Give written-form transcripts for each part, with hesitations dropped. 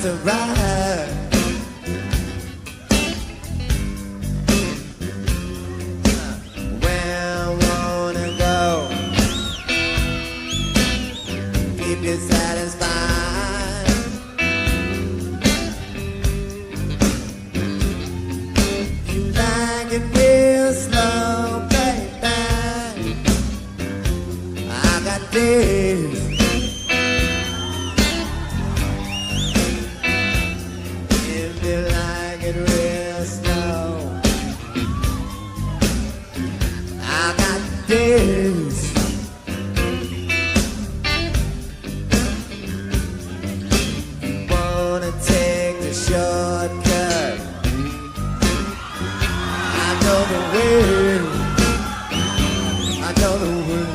got to ride. Where I wanna go, keep you satisfied. You like it real slow, baby. I got this. Days. You wanna take the shortcut, I know the way, I know the way.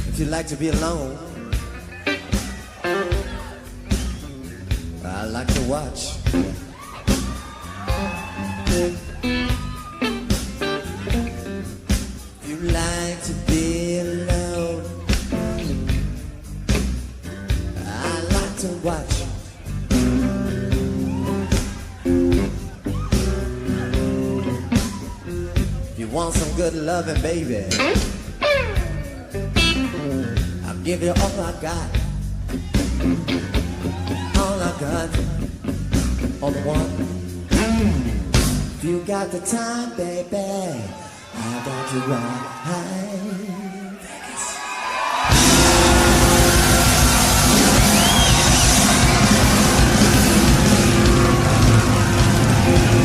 If you like to be alone, I like to watch. If you like to be alone, I like to watch. If you want some good loving, baby, I'll give you all I got. All I got, all the one. If you got the time, baby, I got to ride. Vegas.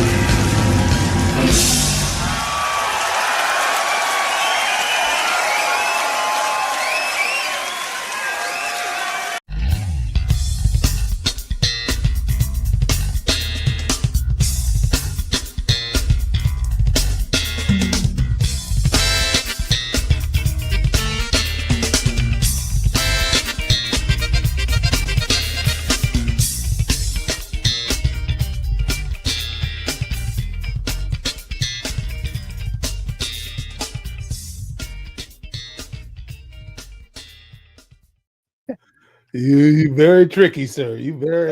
You very tricky, sir. You very.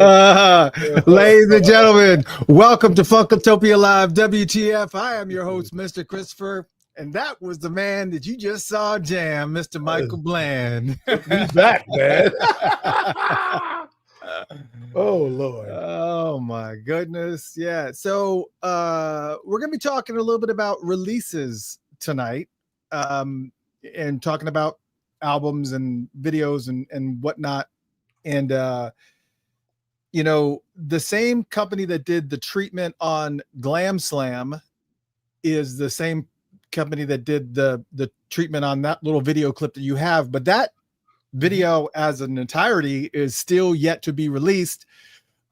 Ladies and gentlemen, welcome to Funkatopia Live WTF. I am your host, Mr. Christopher, and that was the man that you just saw jam, Mr. Michael Bland. Took me back, man. Oh Lord. Oh my goodness. Yeah. So we're gonna be talking a little bit about releases tonight. And talking about albums and videos and whatnot. And the same company that did the treatment on Glam Slam is the same company that did the treatment on that little video clip that you have, but that video as an entirety is still yet to be released.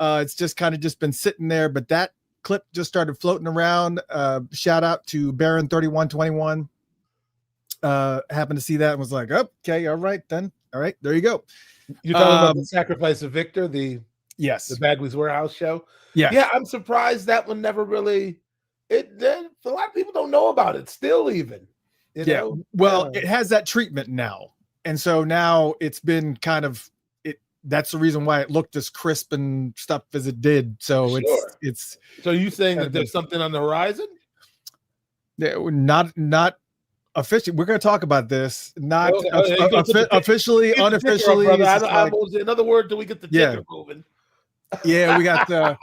It's just kind of just been sitting there, but that clip just started floating around. Shout out to Baron 3121. Happened to see that and was like, oh, okay, all right then. All right, there you go. You're talking about the Sacrifice of Victor, the Bagley's Warehouse show. Yeah, I'm surprised that one never really. A lot of people don't know about it still, even. You know? Well, it has that treatment now, and so now it's been kind of it. That's the reason why it looked as crisp and stuff as it did. So it's. So you saying that there's something on the horizon? Yeah, not. Officially, we're going to talk about this. Not officially, unofficially. In other words, do we get the ticker moving? Yeah, we got the.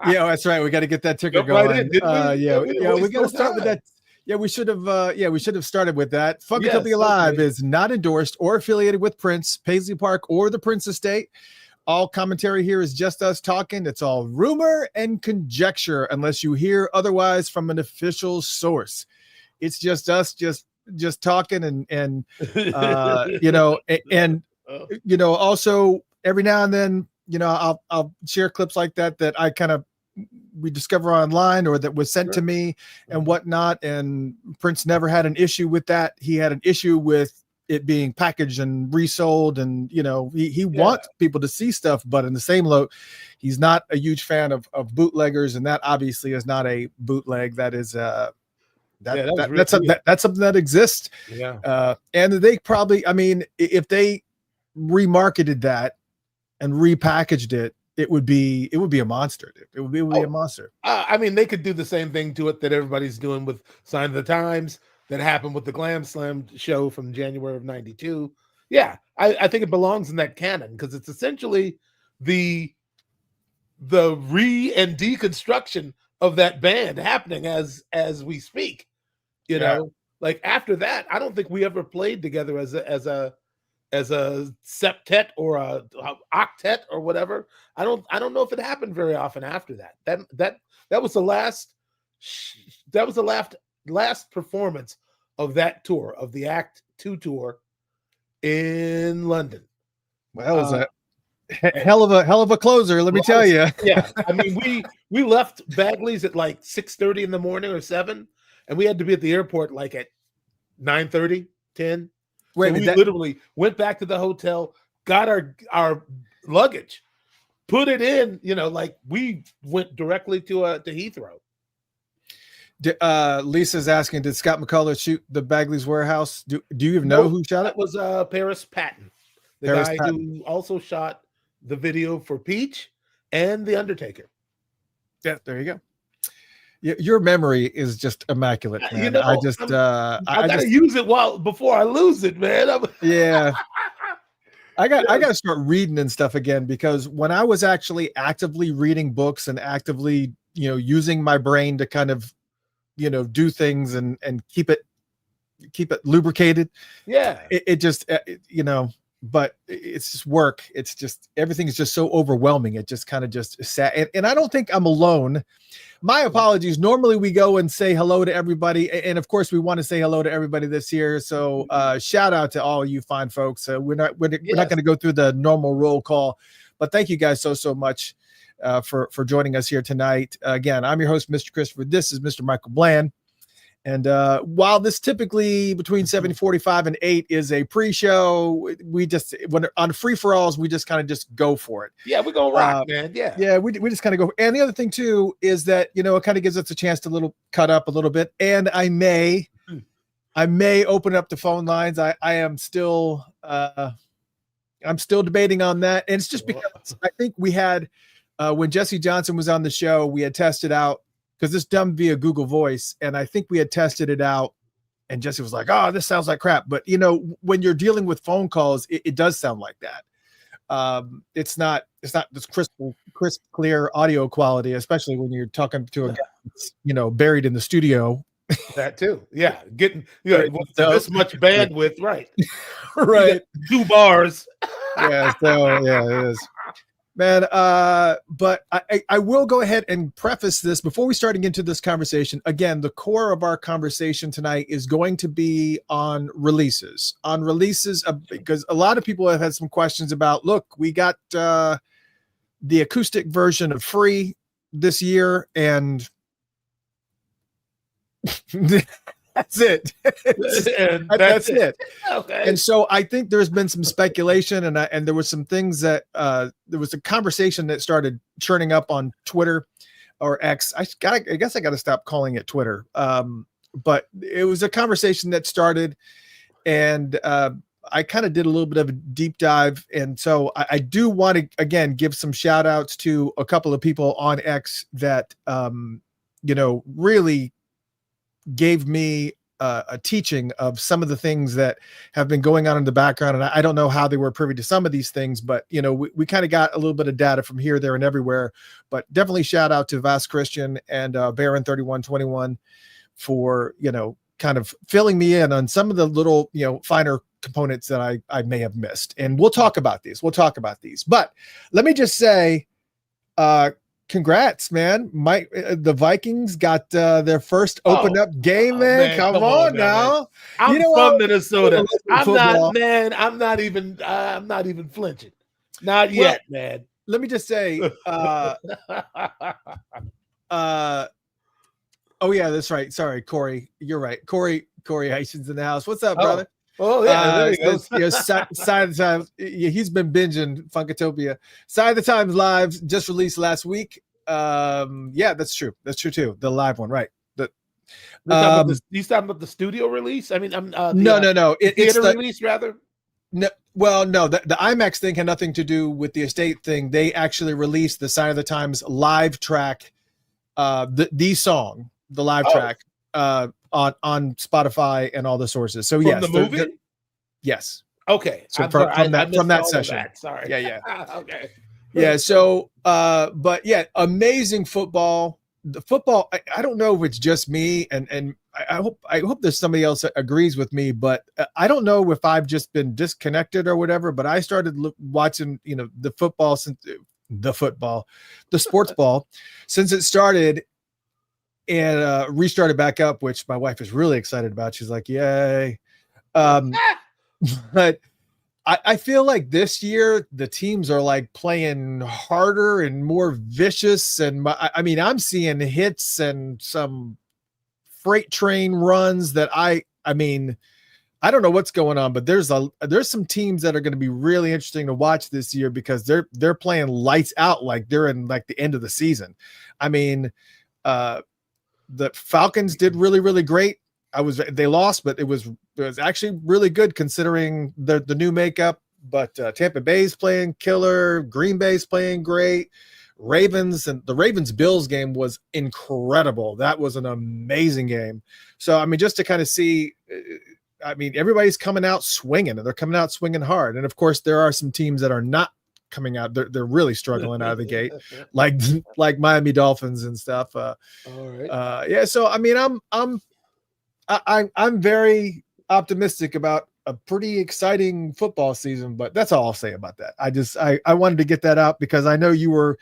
Yeah, that's right. We got to get that ticker going. We got to start with that. Yeah, we should have started with that. Funkatopia Live is not endorsed or affiliated with Prince, Paisley Park, or the Prince Estate. All commentary here is just us talking. It's all rumor and conjecture, unless you hear otherwise from an official source. It's just us, just talking and also every now and then, I'll share clips like that I kind of we discover online or that was sent to me and whatnot. And Prince never had an issue with that. He had an issue with it being packaged and resold, and he wants people to see stuff, but in the same note, he's not a huge fan of bootleggers, and that obviously is not a bootleg. That is that's something that exists. And they probably, I mean, if they remarketed that and repackaged it, it would be a monster. It would be a monster. I mean, they could do the same thing to it that everybody's doing with Sign of the Times, that happened with the Glam Slam show from January of '92. Yeah, I think it belongs in that canon because it's essentially the and deconstruction of that band happening as we speak. Like after that, I don't think we ever played together as a septet or a octet or whatever. I don't know if it happened very often after that. That was the last performance of that tour, of the Act 2 tour in London. Well, it was a hell of a closer, let me tell you. Yeah, I mean, we left Bagley's at like 6:30 in the morning or 7, and we had to be at the airport like at 9:30, 10. Wait, so we literally went back to the hotel, got our luggage, put it in, like we went directly to Heathrow. Lisa's asking, did Scott McCullough shoot the Bagley's Warehouse? Do you even know who shot it? That was Paris Patton, the guy who also shot the video for Peach and The Undertaker. Yeah, there you go. Your memory is just immaculate, man. I gotta use it before I lose it, man. I got to start reading and stuff again, because when I was actually actively reading books and actively, using my brain to kind of, do things and keep it lubricated. Yeah. It just, but it's just work. It's just, everything is just so overwhelming. It just kind of just sad. And I don't think I'm alone. My apologies. Normally we go and say hello to everybody. And of course we want to say hello to everybody this year. So shout out to all you fine folks. We're not going to go through the normal roll call, but thank you guys so much for joining us here tonight. Again, I'm your host, Mr. Christopher. This is Mr. Michael Bland. And while this typically between 7:45 and 8 is a pre-show, we just, when on free-for-alls, we just kind of just go for it. Yeah, we're going to rock, man. Yeah, we just kind of go. And the other thing, too, is that, it kind of gives us a chance to cut up a little bit. And I may open up the phone lines. I am still I'm still debating on that. And it's just because I think we had, when Jesse Johnson was on the show, we had tested out, because this done via Google Voice. And I think we had tested it out. And Jesse was like, oh, this sounds like crap. But, when you're dealing with phone calls, it does sound like that. It's not this crisp, clear audio quality, especially when you're talking to a guy that's, buried in the studio. That too. Yeah. Getting this much bandwidth. Right. Right. 2 bars. Yeah. So yeah, it is. Man, but I will go ahead and preface this before we start into this conversation. Again, the core of our conversation tonight is going to be on releases. Because a lot of people have had some questions about, look, we got the acoustic version of Free this year, and that's it. That's it. Okay. And so I think there's been some speculation, and there was some things that there was a conversation that started churning up on Twitter or X. I guess I got to stop calling it Twitter. But it was a conversation that started, and I kind of did a little bit of a deep dive. And so I do want to, again, give some shout outs to a couple of people on X that, really gave me a teaching of some of the things that have been going on in the background. And I don't know how they were privy to some of these things, but, we kind of got a little bit of data from here, there, and everywhere. But definitely shout out to Vas Christian and Baron 3121 for, kind of filling me in on some of the little, finer components that I may have missed. And we'll talk about these. But let me just say, congrats, man. The Vikings got their first open up game, man. Come on now. I'm from Minnesota. I'm not even flinching. Not yet, man. Let me just say, oh yeah, that's right. Sorry, Corey. You're right. Corey Haitian's in the house. What's up, brother? Oh yeah, there you go. Side of the Times. He's been binging Funkatopia. Side of the Times live just released last week. Yeah, that's true. That's true too. The live one, right? You talking about the studio release? I mean, no. It's the release rather. No, well, no. The IMAX thing had nothing to do with the estate thing. They actually released the Side of the Times live track, the song, the live track, on Spotify and all the sources. So yes, the movie. Yes. Okay. So from that session. That. Sorry. Yeah. Okay. Yeah. So, but yeah, amazing football. The football. I don't know if it's just me, and I hope there's somebody else that agrees with me, but I don't know if I've just been disconnected or whatever. But I started watching, the football since the sports ball since it started. And restarted back up, which my wife is really excited about. She's like, yay. But I feel like this year the teams are like playing harder and more vicious. And I'm seeing hits and some freight train runs that I don't know what's going on, but there's some teams that are going to be really interesting to watch this year because they're playing lights out like they're in like the end of the season. The Falcons did really, really great. They lost, but it was actually really good considering the new makeup. But Tampa Bay's playing killer. Green Bay's playing great. The Ravens Bills game was incredible. That was an amazing game. So just to kind of see, everybody's coming out swinging, and they're coming out swinging hard. And of course, there are some teams that are not coming out. They're really struggling out of the gate, like Miami Dolphins and stuff. All right. Yeah. So I'm very optimistic about a pretty exciting football season, but that's all I'll say about that. I wanted to get that out because I know you were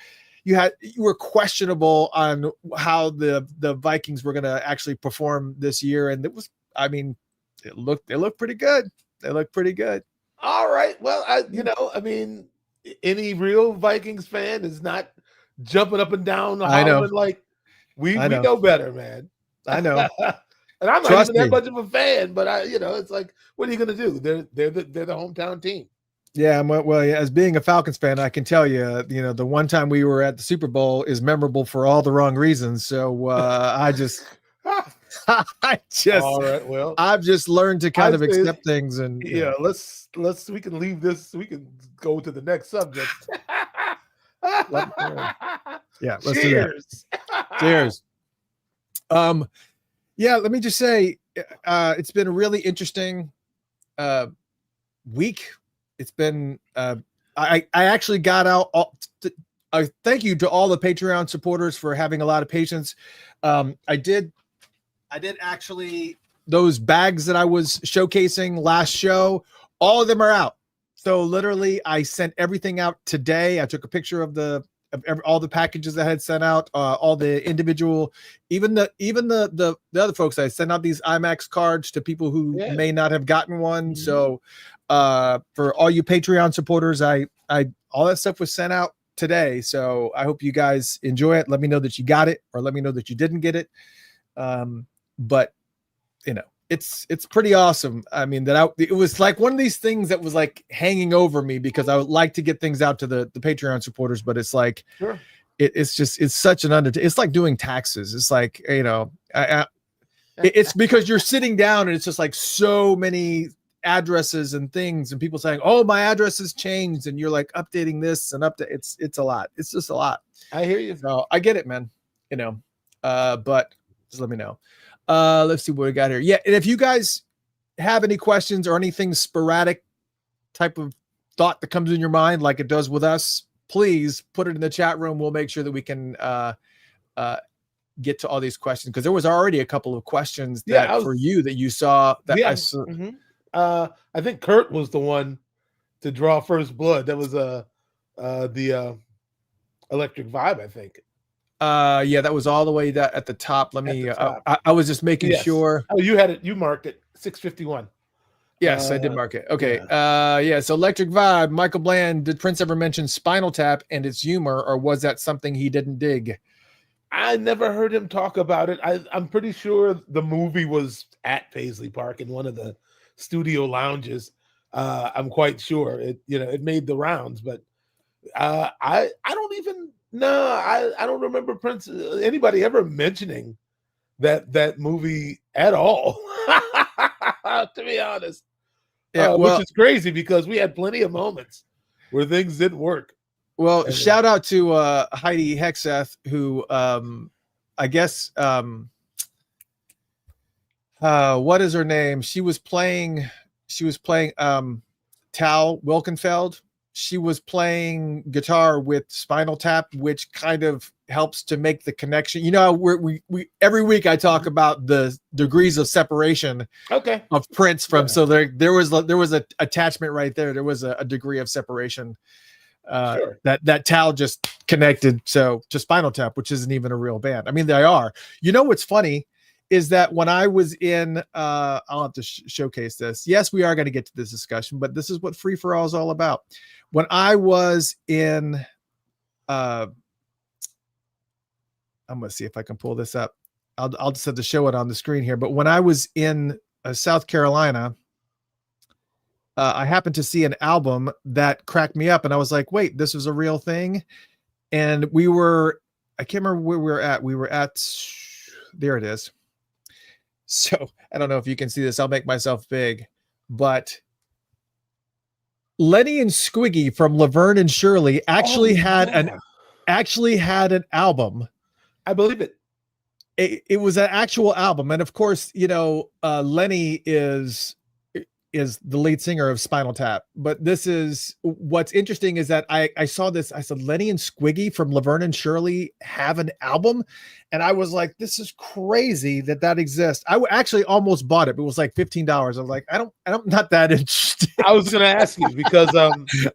questionable on how the Vikings were going to actually perform this year, and they looked pretty good. They look pretty good. All right. Well, any real Vikings fan is not jumping up and down hollering like we know better, man. I know. And I'm not even that much of a fan, but it's like, what are you going to do? They're the hometown team. Yeah, well, as being a Falcons fan, I can tell you, the one time we were at the Super Bowl is memorable for all the wrong reasons. So I just All right. Well, I've just learned to kind I of say- accept things, and yeah, let's we can leave this. We can go to the next subject. yeah, let's do that. Cheers. Cheers. Yeah, let me just say, it's been a really interesting week. It's been I actually got out thank you to all the Patreon supporters for having a lot of patience. I did actually, those bags that I was showcasing last show, all of them are out. So literally I sent everything out today. I took a picture of all the packages that I had sent out, all the individual, even the other folks. I sent out these IMAX cards to people who may not have gotten one. Mm-hmm. So for all you Patreon supporters, I all that stuff was sent out today. So I hope you guys enjoy it. Let me know that you got it, or let me know that you didn't get it. But you know, it's pretty awesome. I mean, it was like one of these things that was like hanging over me, because I would like to get things out to the Patreon supporters, but it's like, sure. It's such an it's like doing taxes. It's like, you know, it's because you're sitting down and it's just like so many addresses and things, and people saying, oh, my address has changed, and you're like updating this and it's a lot. It's just a lot. I hear you. So I get it, man. You know, but just let me know. Let's see what we got here. Yeah, and if you guys have any questions or anything sporadic type of thought that comes in your mind, like it does with us, please put it in the chat room. We'll make sure that we can get to all these questions, because there was already a couple of questions for you that you saw that I saw. Mm-hmm. I think Kurt was the one to draw first blood. That was the Electric Vibe, I think. Yeah, that was all the way at the top. Let me I was just making sure. Oh, you had it, you marked it 651. Yes, I did mark it. Okay. Yeah, so Electric Vibe, Michael Bland, did Prince ever mention Spinal Tap and its humor, or was that something he didn't dig? I never heard him talk about it. I'm pretty sure the movie was at Paisley Park in one of the studio lounges. I'm quite sure it made the rounds, but I don't even know. I don't remember Prince anybody ever mentioning that movie at all. To be honest, which is crazy, because we had plenty of moments where things didn't work. Well, shout out to Heidi Hexeth, who I guess what is her name? She was playing Tal Wilkenfeld. She was playing guitar with Spinal Tap, which kind of helps to make the connection. You know, we every week I talk about the degrees of separation of Prince from. So there was an attachment right there. There was a degree of separation that Tal just connected to Spinal Tap, which isn't even a real band. I mean, they are. You know what's funny is that when I was in, I'll have to showcase this. Yes, we are going to get to this discussion, but this is what Free for All is all about. When I was in, I'm going to see if I can pull this up. I'll just have to show it on the screen here. But when I was in South Carolina, I happened to see an album that cracked me up, and I was like, wait, this was a real thing. And I can't remember where we were at. We were at, there it is. So I don't know if you can see this. I'll make myself big, but Lenny and Squiggy from Laverne and Shirley actually had an album. I believe it. It was an actual album. And of course, Lenny is the lead singer of Spinal Tap. But what's interesting is that I saw this. I said, Lenny and Squiggy from Laverne and Shirley have an album. And I was like, this is crazy that exists. I actually almost bought it. It was like $15. I was like, I'm not that interested. I was going to ask you because I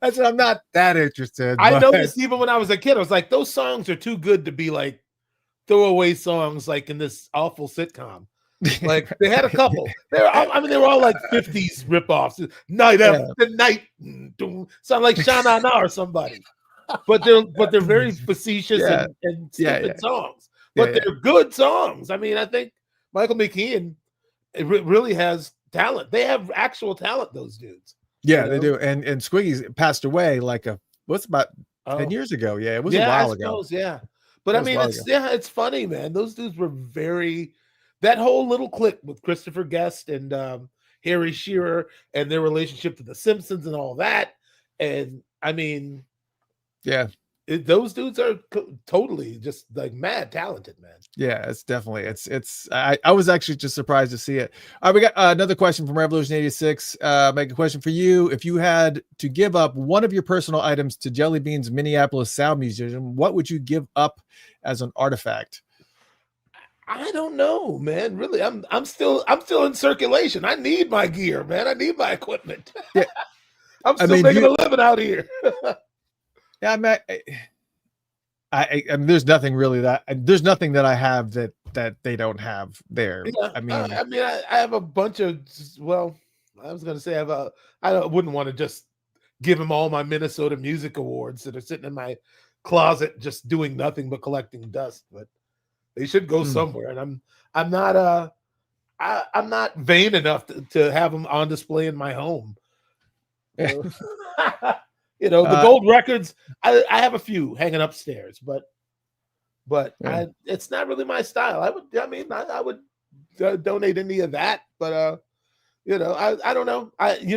said, I'm not that interested. I noticed even when I was a kid, I was like, those songs are too good to be like throwaway songs like in this awful sitcom. Like they had a couple. They were all like 50s ripoffs. Night after night, sound like Sha Na Na or somebody. But they're very facetious and stupid songs. But they're good songs. I mean, I think Michael McKean really has talent. They have actual talent, those dudes. Yeah, they do. And Squiggy's passed away like about 10 years ago. Yeah, it was a while ago. Yeah. But I mean, it's funny, man. Those dudes were very that whole little clique with Christopher Guest and Harry Shearer and their relationship to The Simpsons and all that. And I mean, yeah, those dudes are totally just like mad talented, man. Yeah, it's definitely I was actually just surprised to see it. All right, we got another question from Revolution 86. Make a question for you. If you had to give up one of your personal items to Jelly Bean's Minneapolis sound musician, what would you give up as an artifact? I don't know, man. Really, I'm still in circulation. I need my gear, man. I need my equipment. Yeah. I'm still making a living out here. Yeah, I mean, there's nothing that I have that they don't have there. Yeah, I have a bunch of. Well, I was going to say I wouldn't want to just give them all my Minnesota Music Awards that are sitting in my closet just doing nothing but collecting dust, but they should go somewhere. And I'm not vain enough to have them on display in my home. You know, the gold records, I have a few hanging upstairs, but it's not really my style. I would donate any of that, but you know, I don't know.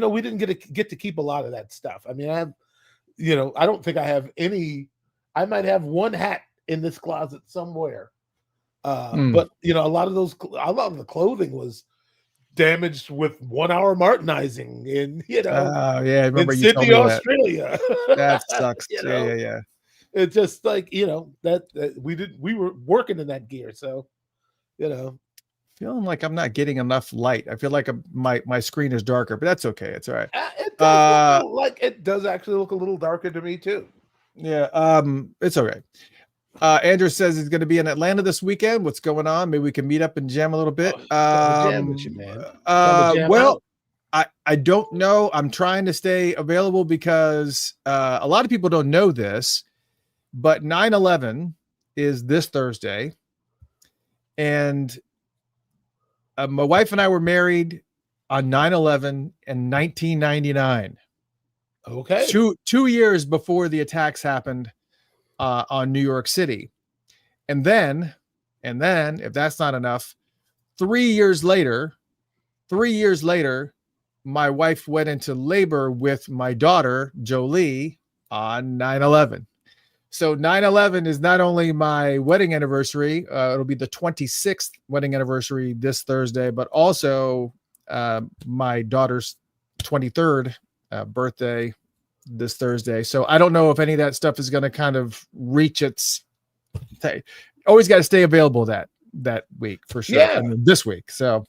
We didn't get to keep a lot of that stuff. I mean, I don't think I have any. I might have one hat in this closet somewhere, but a lot of the clothing was damaged with 1 hour Martinizing in I remember in you Sydney, Australia. That sucks. Yeah. It's just like that we were working in that gear, so feeling like I'm not getting enough light. I feel like my screen is darker, but that's okay. It's all right. It does actually look a little darker to me too. Yeah, it's all right. Andrew says he's going to be in Atlanta this weekend. What's going on? Maybe we can meet up and jam a little bit. Jam with you, man. Well, I don't know. I'm trying to stay available because a lot of people don't know this, but 9/11 is this Thursday, and my wife and I were married on 9/11 in 1999. Okay, 2 years before the attacks happened on New York City. And then, if that's not enough, 3 years later, my wife went into labor with my daughter, Jolie, on 9/11. So 9/11 is not only my wedding anniversary, it'll be the 26th wedding anniversary this Thursday, but also my daughter's 23rd birthday this Thursday. So I don't know if any of that stuff is going to kind of reach its always got to stay available that week for sure. Yeah. This week. So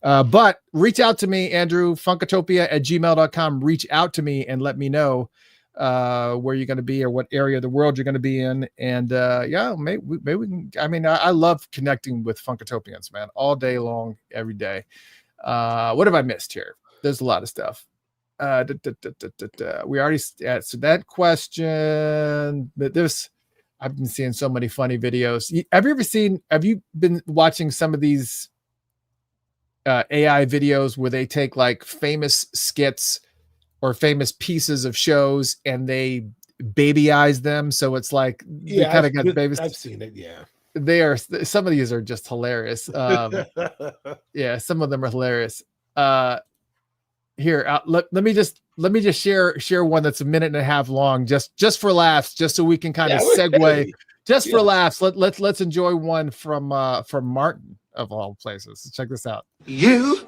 but reach out to me, Andrew, funkatopia@gmail.com. Reach out to me and let me know where you're going to be or what area of the world you're going to be in. And maybe we can. I mean, I love connecting with Funkatopians, man, all day long, every day. What have I missed here? There's a lot of stuff. We already answered that question, but I've been seeing so many funny videos. Have you been watching some of these AI videos where they take like famous skits or famous pieces of shows and they babyize them? So it's like they kind of got babies. I've seen it. Yeah. Some of these are just hilarious. Yeah, some of them are hilarious. Here, let me just share one that's a minute and a half long, just for laughs, just so we can kind of segue. Just for laughs, let's enjoy one from Martin of all places. Check this out. You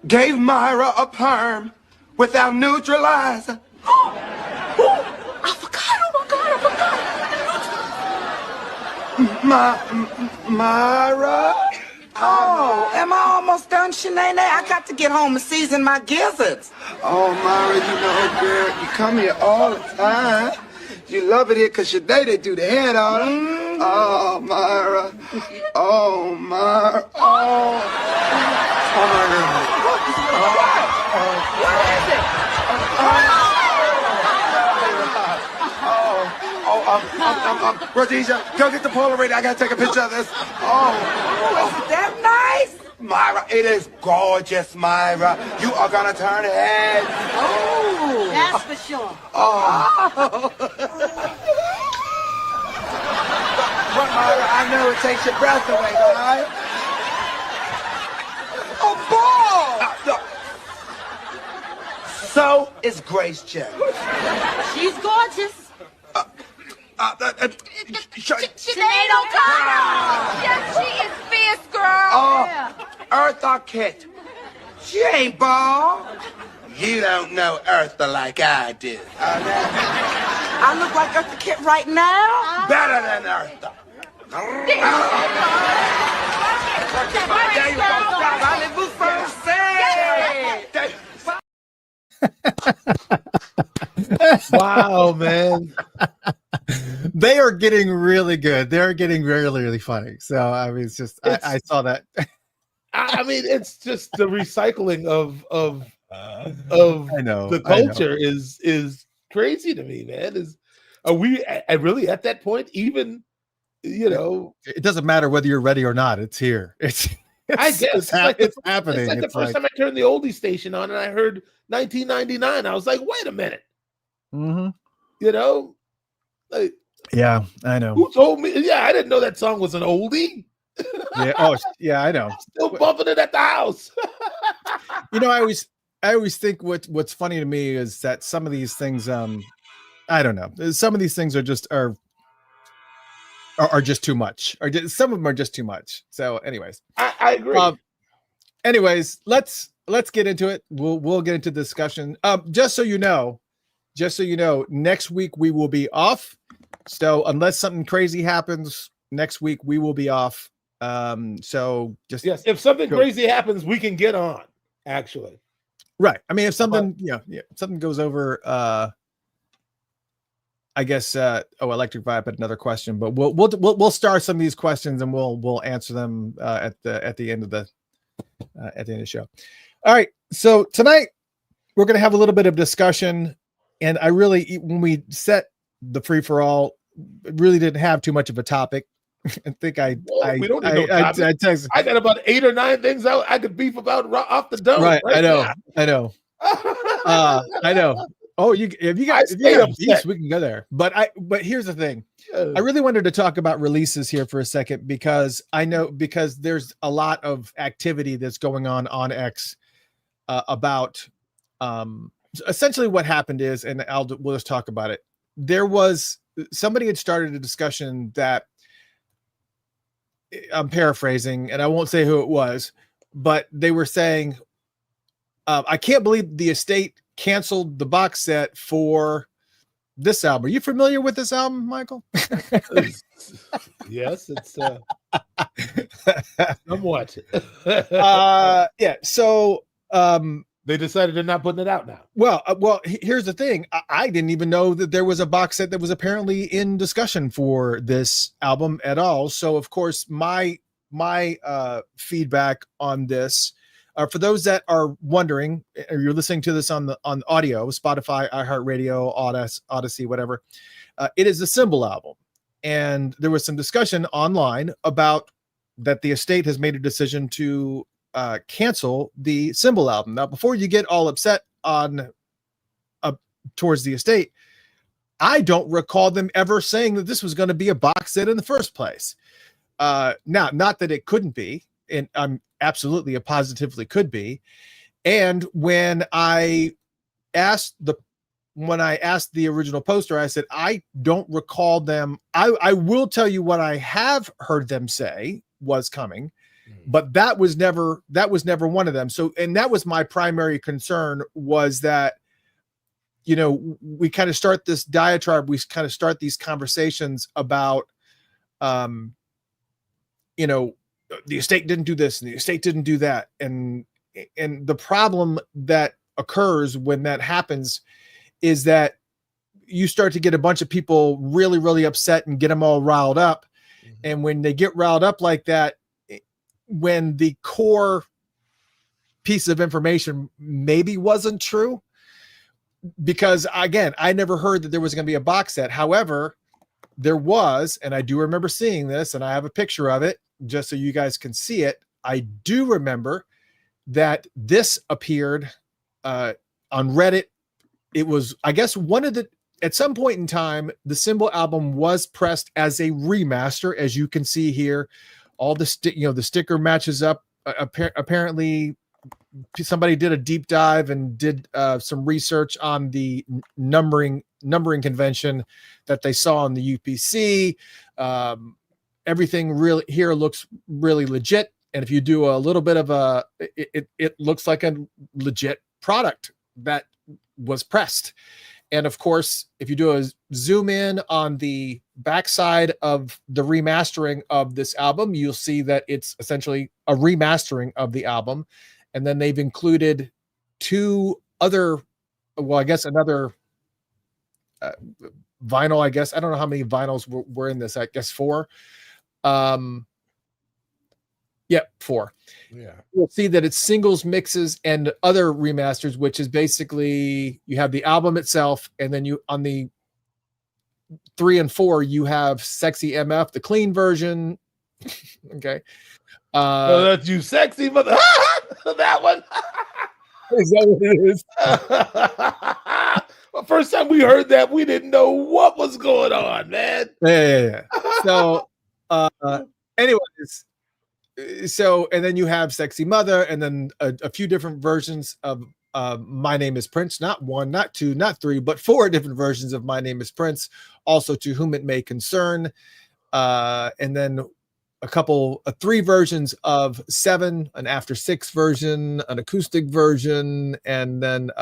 gave Myra a perm without neutralizer. I forgot. Myra. Oh, am I almost done, Shanae? I got to get home and season my gizzards. Oh, Myra, girl, you come here all the time. You love it here because your day they do the head on it. Mm-hmm. Oh, Myra. Oh, Myra. Oh. Oh, my God. What is it? Rhodesia, go get the Polaroid. I gotta take a picture of this. Is it that nice? Myra, it is gorgeous, Myra. You are gonna turn heads. Oh, that's for sure. Run, I know it takes your breath away, all right? Oh, ball! So is Grace Jones. She's gorgeous. Sinead O'Connor. Yes, she is fierce, girl. Eartha Kitt. She ain't bald. You don't know Eartha like I do. I look like Eartha Kitt right now? Better than Eartha. Wow, man. They are getting really good. They're getting really, really funny. So I mean, it's just I saw that. I mean, it's just the recycling of I know the culture is crazy to me, man. Are we really at that point? Even it doesn't matter whether you're ready or not. It's here. It's I guess it's happening. It's like the first time I turned the oldie station on and I heard 1999. I was like, wait a minute. Mm-hmm. Like, yeah, I know. Who told me? Yeah, I didn't know that song was an oldie. Yeah. Oh, yeah, I know. Still bumping it at the house. I always think what's funny to me is that some of these things, I don't know. Some of these things are just too much. Some of them are just too much. So, anyways, I agree. Anyways, let's get into it. We'll get into the discussion. Just so you know, next week we will be off. So unless something crazy happens, next week we will be off. So just if something crazy happens, we can get on. Actually, right. I mean, if something something goes over, I guess. Electric Vibe had another question, but we'll start some of these questions and we'll answer them at the end of the show. All right. So tonight we're going to have a little bit of discussion, and I really, when we set the free for all, really didn't have too much of a topic. I think we don't need no topic. I got about 8 or 9 things I could beef about off the dome. Right. I know. I know. Oh, if you got beefs, we can go there. But here's the thing. I really wanted to talk about releases here for a second because there's a lot of activity that's going on X about essentially what happened is, and we'll just talk about it. There was somebody had started a discussion that I'm paraphrasing, and I won't say who it was, but they were saying, I can't believe the estate canceled the box set for this album. Are you familiar with this album, Michael? Yes, it's somewhat. Yeah. So they decided they're not putting it out now. Well, here's the thing. I didn't even know that there was a box set that was apparently in discussion for this album at all. So, of course, my feedback on this, for those that are wondering, or you're listening to this on audio, Spotify, iHeartRadio, Odyssey, whatever, it is a Symbol album. And there was some discussion online about that the estate has made a decision to cancel the Symbol album. Now, before you get all upset towards the estate, I don't recall them ever saying that this was going to be a box set in the first place. Now, not that it couldn't be, and I'm absolutely positively could be. And when I asked the original poster, I said, I don't recall them. I will tell you what I have heard them say was coming, but that was never one of them. So, and that was my primary concern, was that, we kind of start this diatribe. We kind of start these conversations about, the estate didn't do this and the estate didn't do that. And the problem that occurs when that happens is that you start to get a bunch of people really, really upset and get them all riled up. Mm-hmm. And when they get riled up like that, when the core piece of information maybe wasn't true, because again, I never heard that there was going to be a box set. However, there was, and I do remember seeing this, and I have a picture of it just so you guys can see it. I do remember that this appeared on Reddit. It was, I guess, one of the at some point in time, the Symbol album was pressed as a remaster, as you can see here. All the the sticker matches up. Apparently, somebody did a deep dive and did some research on the numbering convention that they saw on the UPC. Everything really here looks really legit, and if you do a little bit of it looks like a legit product that was pressed. And of course, if you do a zoom in on the backside of the remastering of this album, you'll see that it's essentially a remastering of the album. And then they've included two other, well, I guess another vinyl, I guess. I don't know how many vinyls were in this. I guess 4. Yeah, 4. Yeah. You'll see that it's singles, mixes, and other remasters, which is basically you have the album itself, and then you on the 3 and 4 you have Sexy MF, the clean version. Okay. Oh, that's You Sexy Mother. That one. Is that what it is? Well, first time we heard that, we didn't know what was going on, man. Yeah. So, anyways, so and then you have Sexy Mother, and then a few different versions of My Name Is Prince. Not 1, not 2, not 3, but 4 different versions of My Name Is Prince. Also, To Whom It May Concern, and then a couple, 3 versions of 7, an After 6 version, an acoustic version, and then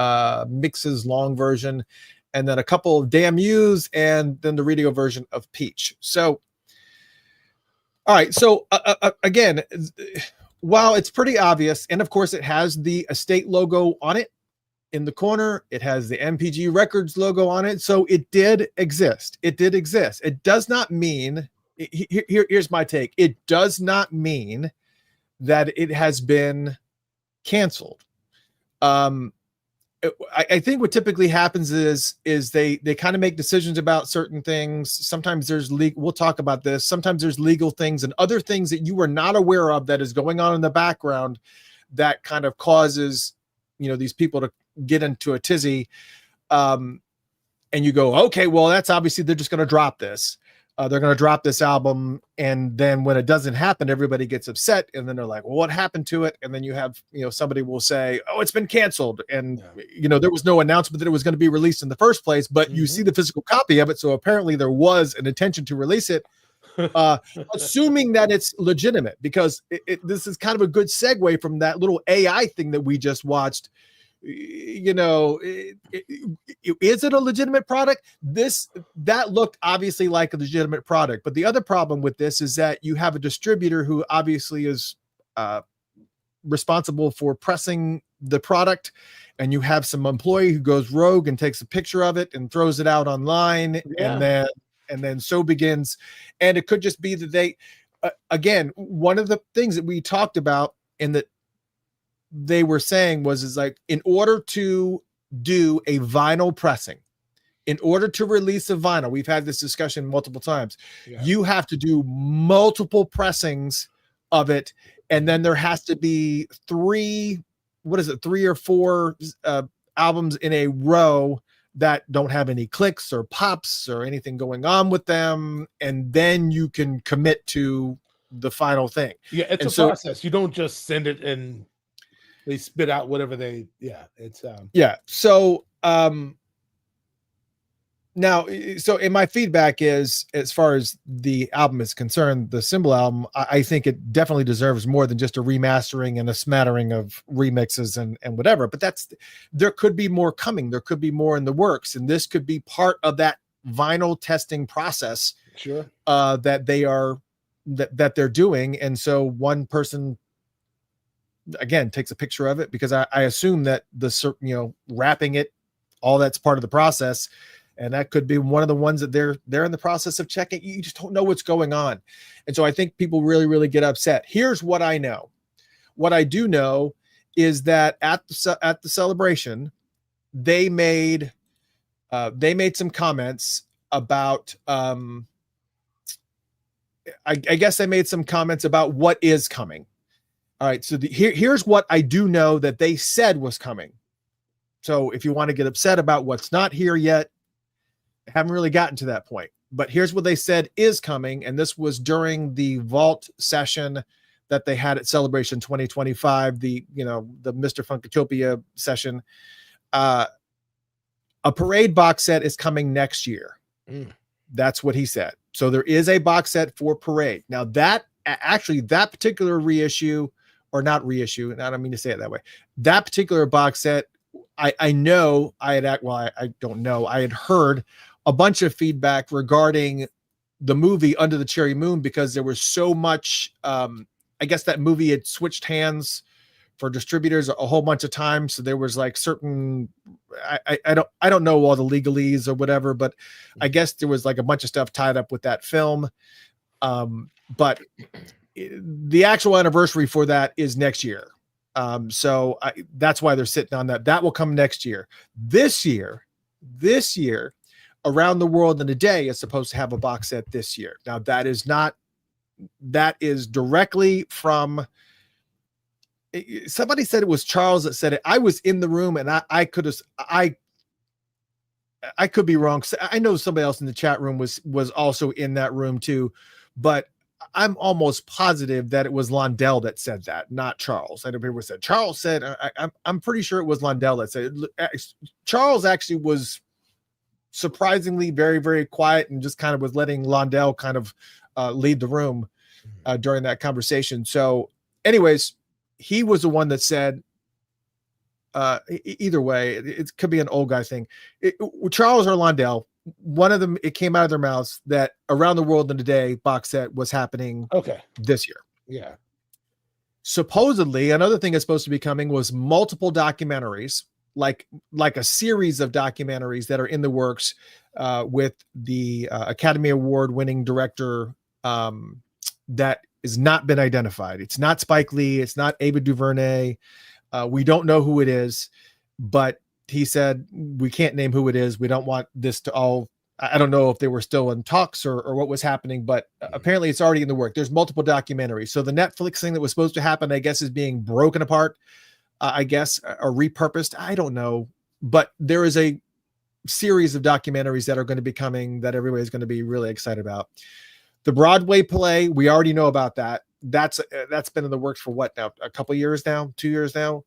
Mix's long version, and then a couple of Damn Yous, and then the radio version of Peach. So, all right. So again, while it's pretty obvious, and of course it has the Estate logo on it in the corner, it has the MPG Records logo on it. So it did exist. It did exist. It does not mean, here's my take. It does not mean that it has been canceled. I think what typically happens is they kind of make decisions about certain things. Sometimes there's we'll talk about this. Sometimes there's legal things and other things that you were not aware of that is going on in the background that kind of causes, these people to get into a tizzy. And you go, okay, well, that's obviously they're just going to drop this. They're going to drop this album. And then when it doesn't happen, everybody gets upset. And then they're like, well, what happened to it? And then you have, somebody will say, oh, it's been canceled. And, there was no announcement that it was going to be released in the first place, but you see the physical copy of it. So apparently there was an intention to release it, assuming that it's legitimate, because this is kind of a good segue from that little AI thing that we just watched. Is it a legitimate product? That looked obviously like a legitimate product, but the other problem with this is that you have a distributor who obviously is responsible for pressing the product, and you have some employee who goes rogue and takes a picture of it and throws it out online, and then so begins. And it could just be that they again, one of the things that we talked about in that they were saying is like, in order to do a vinyl pressing, in order to release a vinyl, we've had this discussion multiple times. You have to do multiple pressings of it. And then there has to be 3 or 4 albums in a row that don't have any clicks or pops or anything going on with them. And then you can commit to the final thing. Yeah. It's a process. You don't just send it and they spit out whatever So now, and my feedback is, as far as the album is concerned, the Symbol album, I think it definitely deserves more than just a remastering and a smattering of remixes and whatever. But there could be more coming. There could be more in the works, and this could be part of that vinyl testing process. Sure. That they're doing, and so one person, again, takes a picture of it, because I assume that wrapping it, all that's part of the process, and that could be one of the ones that they're in the process of checking. You just don't know what's going on, and so I think people really, really get upset. Here's what I know. What I do know is that at the celebration, they made some comments about. I guess they made some comments about what is coming. All right, so here's what I do know that they said was coming. So if you want to get upset about what's not here yet, Haven't really gotten to that point. But here's what they said is coming, and this was during the vault session that they had at Celebration 2025, the Mr. Funkatopia session. A Parade box set is coming next year. That's what he said. So there is a box set for Parade. Now that particular reissue, or not reissue, and I don't mean to say it that way, that particular box set, I know I don't know. I had heard a bunch of feedback regarding the movie Under the Cherry Moon, because there was so much, I guess that movie had switched hands for distributors a whole bunch of times. So there was like certain, I don't know all the legalese or whatever, but I guess there was like a bunch of stuff tied up with that film. But the actual anniversary for that is next year. So that's why they're sitting on that. That will come next year. This year, Around the World in a Day is supposed to have a box set this year. Now that is directly from, somebody said it was Charles that said it. I was in the room, and I could be wrong. I know somebody else in the chat room was also in that room too, but I'm almost positive that it was Londell that said that, not Charles. I don't remember what said. Charles said, I'm pretty sure it was Londell that said it. Charles actually was surprisingly very, very quiet and just kind of was letting Londell kind of lead the room during that conversation. So anyways, he was the one that said, either way, it could be an old guy thing. Charles or Londell, one of them, it came out of their mouths that Around the World in a Day box set was happening this year. Yeah. Supposedly, another thing that's supposed to be coming was multiple documentaries, like a series of documentaries that are in the works with the Academy Award winning director that has not been identified. It's not Spike Lee. It's not Ava DuVernay. We don't know who it is, but he said, we can't name who it is. We don't want this to all, I don't know if they were still in talks or what was happening, but apparently it's already in the work. There's multiple documentaries. So the Netflix thing that was supposed to happen, I guess, is being broken apart, I guess, or repurposed. I don't know, but there is a series of documentaries that are going to be coming that everybody's going to be really excited about. The Broadway play, we already know about that. That's been in the works for what now? A couple years now, 2 years now.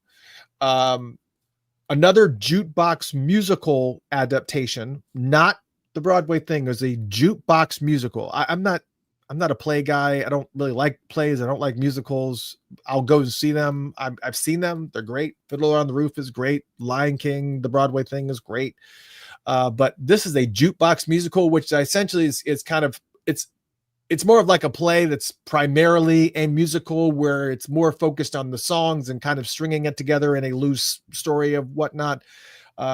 Another jukebox musical adaptation, not the Broadway thing. There's a jukebox musical. I'm not a play guy. I don't really like plays. I don't like musicals. I'll go and see them. I've seen them. They're great. Fiddler on the Roof is great. Lion King, the Broadway thing is great. But this is a jukebox musical, which essentially is kind of, it's more of like a play that's primarily a musical, where it's more focused on the songs and kind of stringing it together in a loose story of whatnot,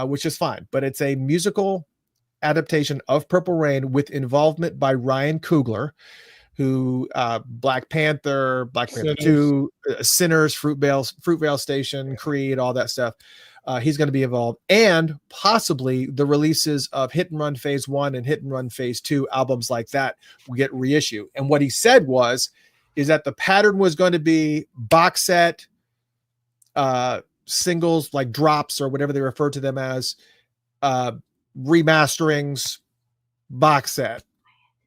which is fine. But it's a musical adaptation of Purple Rain with involvement by Ryan Coogler, who Black Panther 2, Sinners, Fruitvale Station, Creed, all that stuff. He's going to be involved, and possibly the releases of Hit and Run Phase 1 and Hit and Run Phase 2 albums like that will get reissue. And what he said is that the pattern was going to be box set, singles, like drops or whatever they refer to them as, remasterings, box set,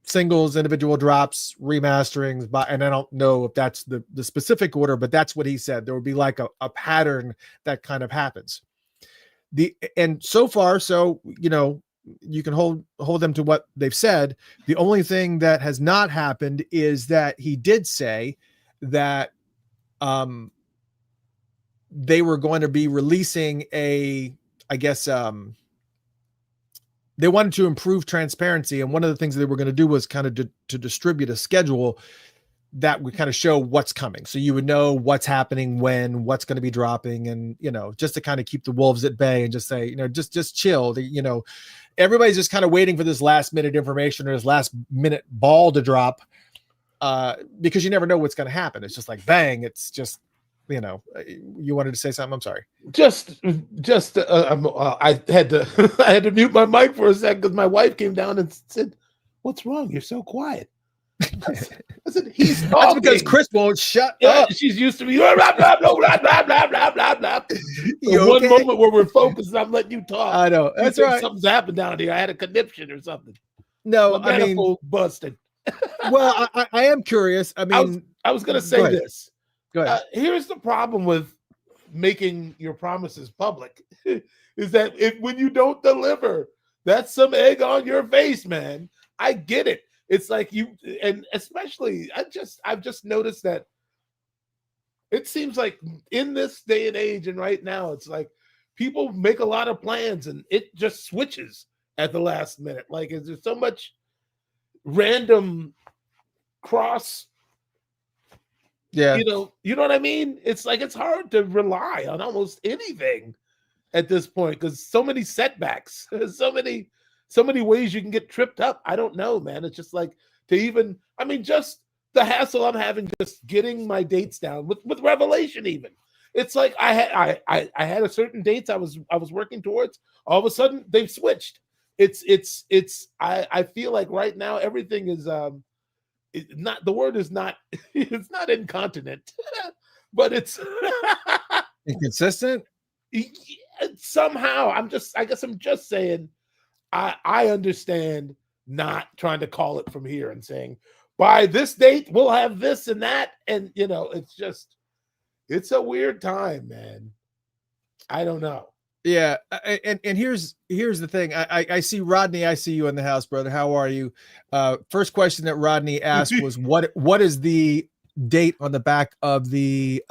singles, individual drops, remasterings, and I don't know if that's the specific order, but that's what he said. There would be like a pattern that kind of happens. And so far, so you can hold them to what they've said. The only thing that has not happened is that he did say that they were going to be releasing they wanted to improve transparency. And one of the things they were going to do was kind of to distribute a schedule that would kind of show what's coming. So you would know what's happening when, what's going to be dropping, and, just to kind of keep the wolves at bay and just say, just chill. Everybody's just kind of waiting for this last minute information or this last minute ball to drop, because you never know what's going to happen. It's just like, bang. It's just, you wanted to say something. I'm sorry. I had to mute my mic for a second because my wife came down and said, "What's wrong? You're so quiet." I said, he's talking. That's because Chris won't shut up. She's used to me. Blah, blah, blah, blah, blah, blah, blah, blah, blah. You One okay? moment where we're focused, I'm letting you talk. I know. You That's think right. something's happened down here. I had a conniption or something. No, My manifold busted. Well, I am curious. I mean, I was going to say this. Go ahead. Here's the problem with making your promises public is that when you don't deliver, that's some egg on your face, man. I get it. It's like and especially I've just noticed that it seems like in this day and age and right now, it's like people make a lot of plans and it just switches at the last minute. Like, is there so much random cross? Yeah. You know what I mean? It's like it's hard to rely on almost anything at this point because so many setbacks, so many ways you can get tripped up. I don't know, man. It's just like just the hassle I'm having just getting my dates down with Revelation even. It's like I had a certain dates I was working towards. All of a sudden they've switched. I feel like right now everything is not the word is not it's not incontinent, but it's inconsistent. Somehow I guess I'm just saying I understand not trying to call it from here and saying by this date we'll have this and that, and it's a weird time, man. I don't know. Yeah, and here's the thing. I see Rodney. I see you in the house, brother. How are you? First question that Rodney asked was what is the date on the back of the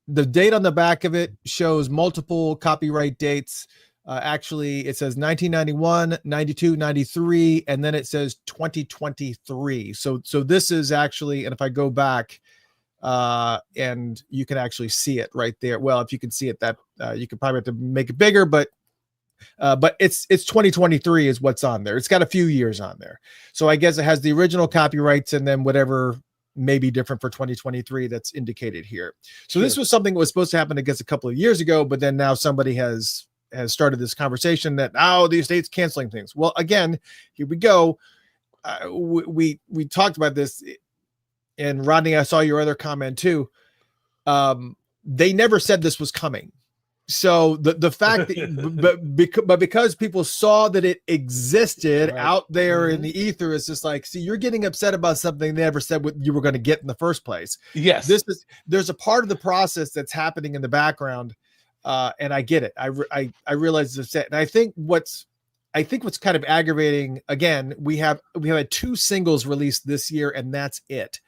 the date on the back of it shows multiple copyright dates. Actually, it says 1991, 92, 93, and then it says 2023. So this is actually, and if I go back, and you can actually see it right there. Well, if you can see it, that you could probably have to make it bigger, but it's 2023 is what's on there. It's got a few years on there. So I guess it has the original copyrights and then whatever may be different for 2023 that's indicated here. So This was something that was supposed to happen, I guess, a couple of years ago, but then now somebody has started this conversation that the state's canceling things. Well, again, here we go. We talked about this, and Rodney, I saw your other comment too. They never said this was coming. So the fact that, but because people saw that it existed out there in the ether, is just like, see, you're getting upset about something they never said what you were going to get in the first place. Yes, there's a part of the process that's happening in the background, and I get it. I realize it's upset, and I think what's kind of aggravating. Again, we have had 2 singles released this year, and that's it.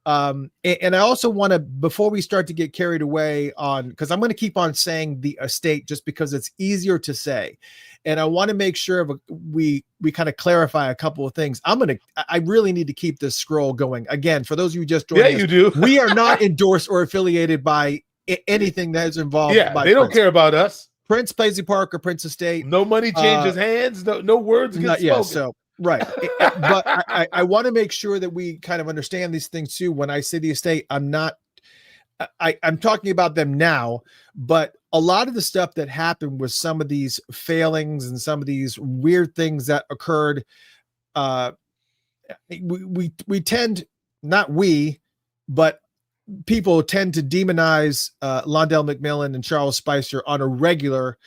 And I also want to, before we start to get carried away on, because I'm going to keep on saying the estate just because it's easier to say, and I want to make sure we kind of clarify a couple of things. I really need to keep this scroll going. Again, for those of you just joining us, you do. We are not endorsed or affiliated by anything that is involved. Yeah, they don't care about us. Prince Paisley Park or Prince Estate. No money changes hands. No words get spoken. Yeah, so. Right. But I want to make sure that we kind of understand these things too. When I say the estate, I'm talking about them now, but a lot of the stuff that happened with some of these failings and some of these weird things that occurred, we tend, not we, but people tend to demonize Londell McMillan and Charles Spicer on a regular,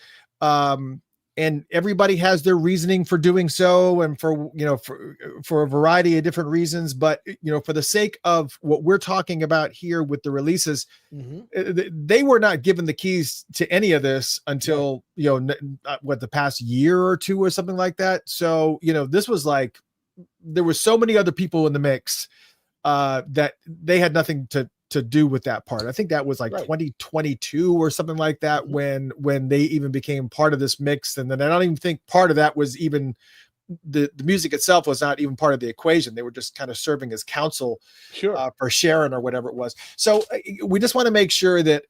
and everybody has their reasoning for doing so, and for a variety of different reasons. But for the sake of what we're talking about here with the releases, they were not given the keys to any of this until the past year or 2 or something like that. So this was like there were so many other people in the mix that they had nothing to do with that part. I think that was like 2022 or something like that when they even became part of this mix. And then I don't even think part of that was even the music itself was not even part of the equation. They were just kind of serving as counsel for Sharon or whatever it was. So we just want to make sure that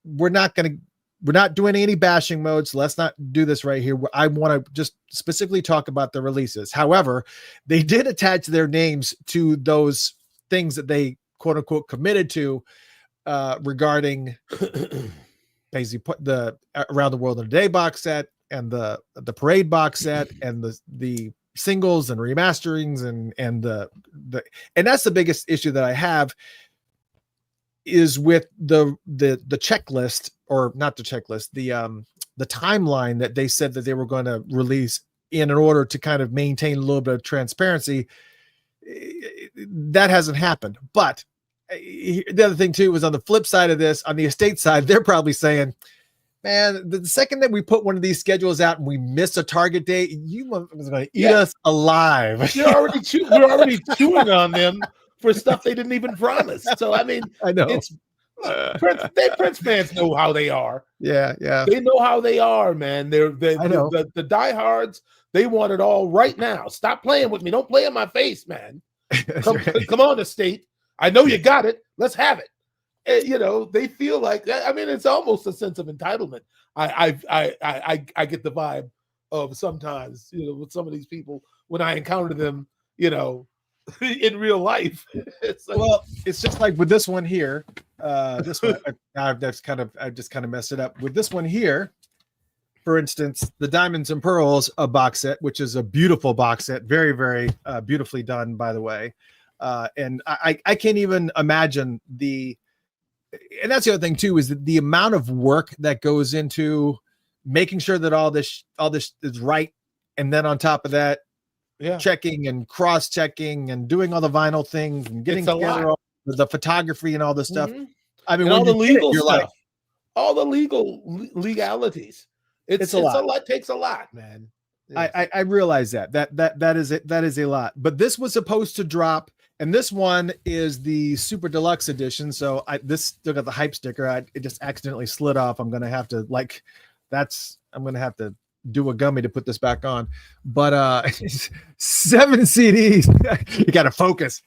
we're not doing any bashing modes. Let's not do this right here. I want to just specifically talk about the releases. However, they did attach their names to those things that they quote unquote committed to regarding basically the Around the World in a Day box set and the Parade box set and the singles and remasterings and that's the biggest issue that I have is with the checklist, or not the checklist, the timeline that they said that they were going to release in order to kind of maintain a little bit of transparency. That hasn't happened. But the other thing too was on the flip side of this, on the estate side, they're probably saying, man, the second that we put one of these schedules out and we miss a target date, you was going to eat us alive. We're already chewing on them for stuff they didn't even promise. So I mean, I know it's Prince fans know how they are. Yeah, they know how they are, man. The diehards. They want it all right now. Stop playing with me. Don't play in my face, man. Come on, estate. I know you got it. Let's have it. And, they feel like, I mean, it's almost a sense of entitlement. I get the vibe of sometimes, with some of these people when I encounter them, in real life. It's like, well, it's just like with this one here. This one, I just kind of messed it up with this one here. For instance, the Diamonds and Pearls box set, which is a beautiful box set, very, very beautifully done, by the way. And I can't even imagine and that's the other thing too, is that the amount of work that goes into making sure that all this is right. And then on top of that, checking and cross-checking and doing all the vinyl things and getting together all the photography and all this stuff. Mm-hmm. I mean, and all the legal stuff, like, all the legalities. It's a lot. It takes a lot, man. I realize that is a lot, but this was supposed to drop, and this one is the super deluxe edition. So this still got the hype sticker. It just accidentally slid off. I'm gonna have to do a gummy to put this back on. But 7 CDs. You gotta focus.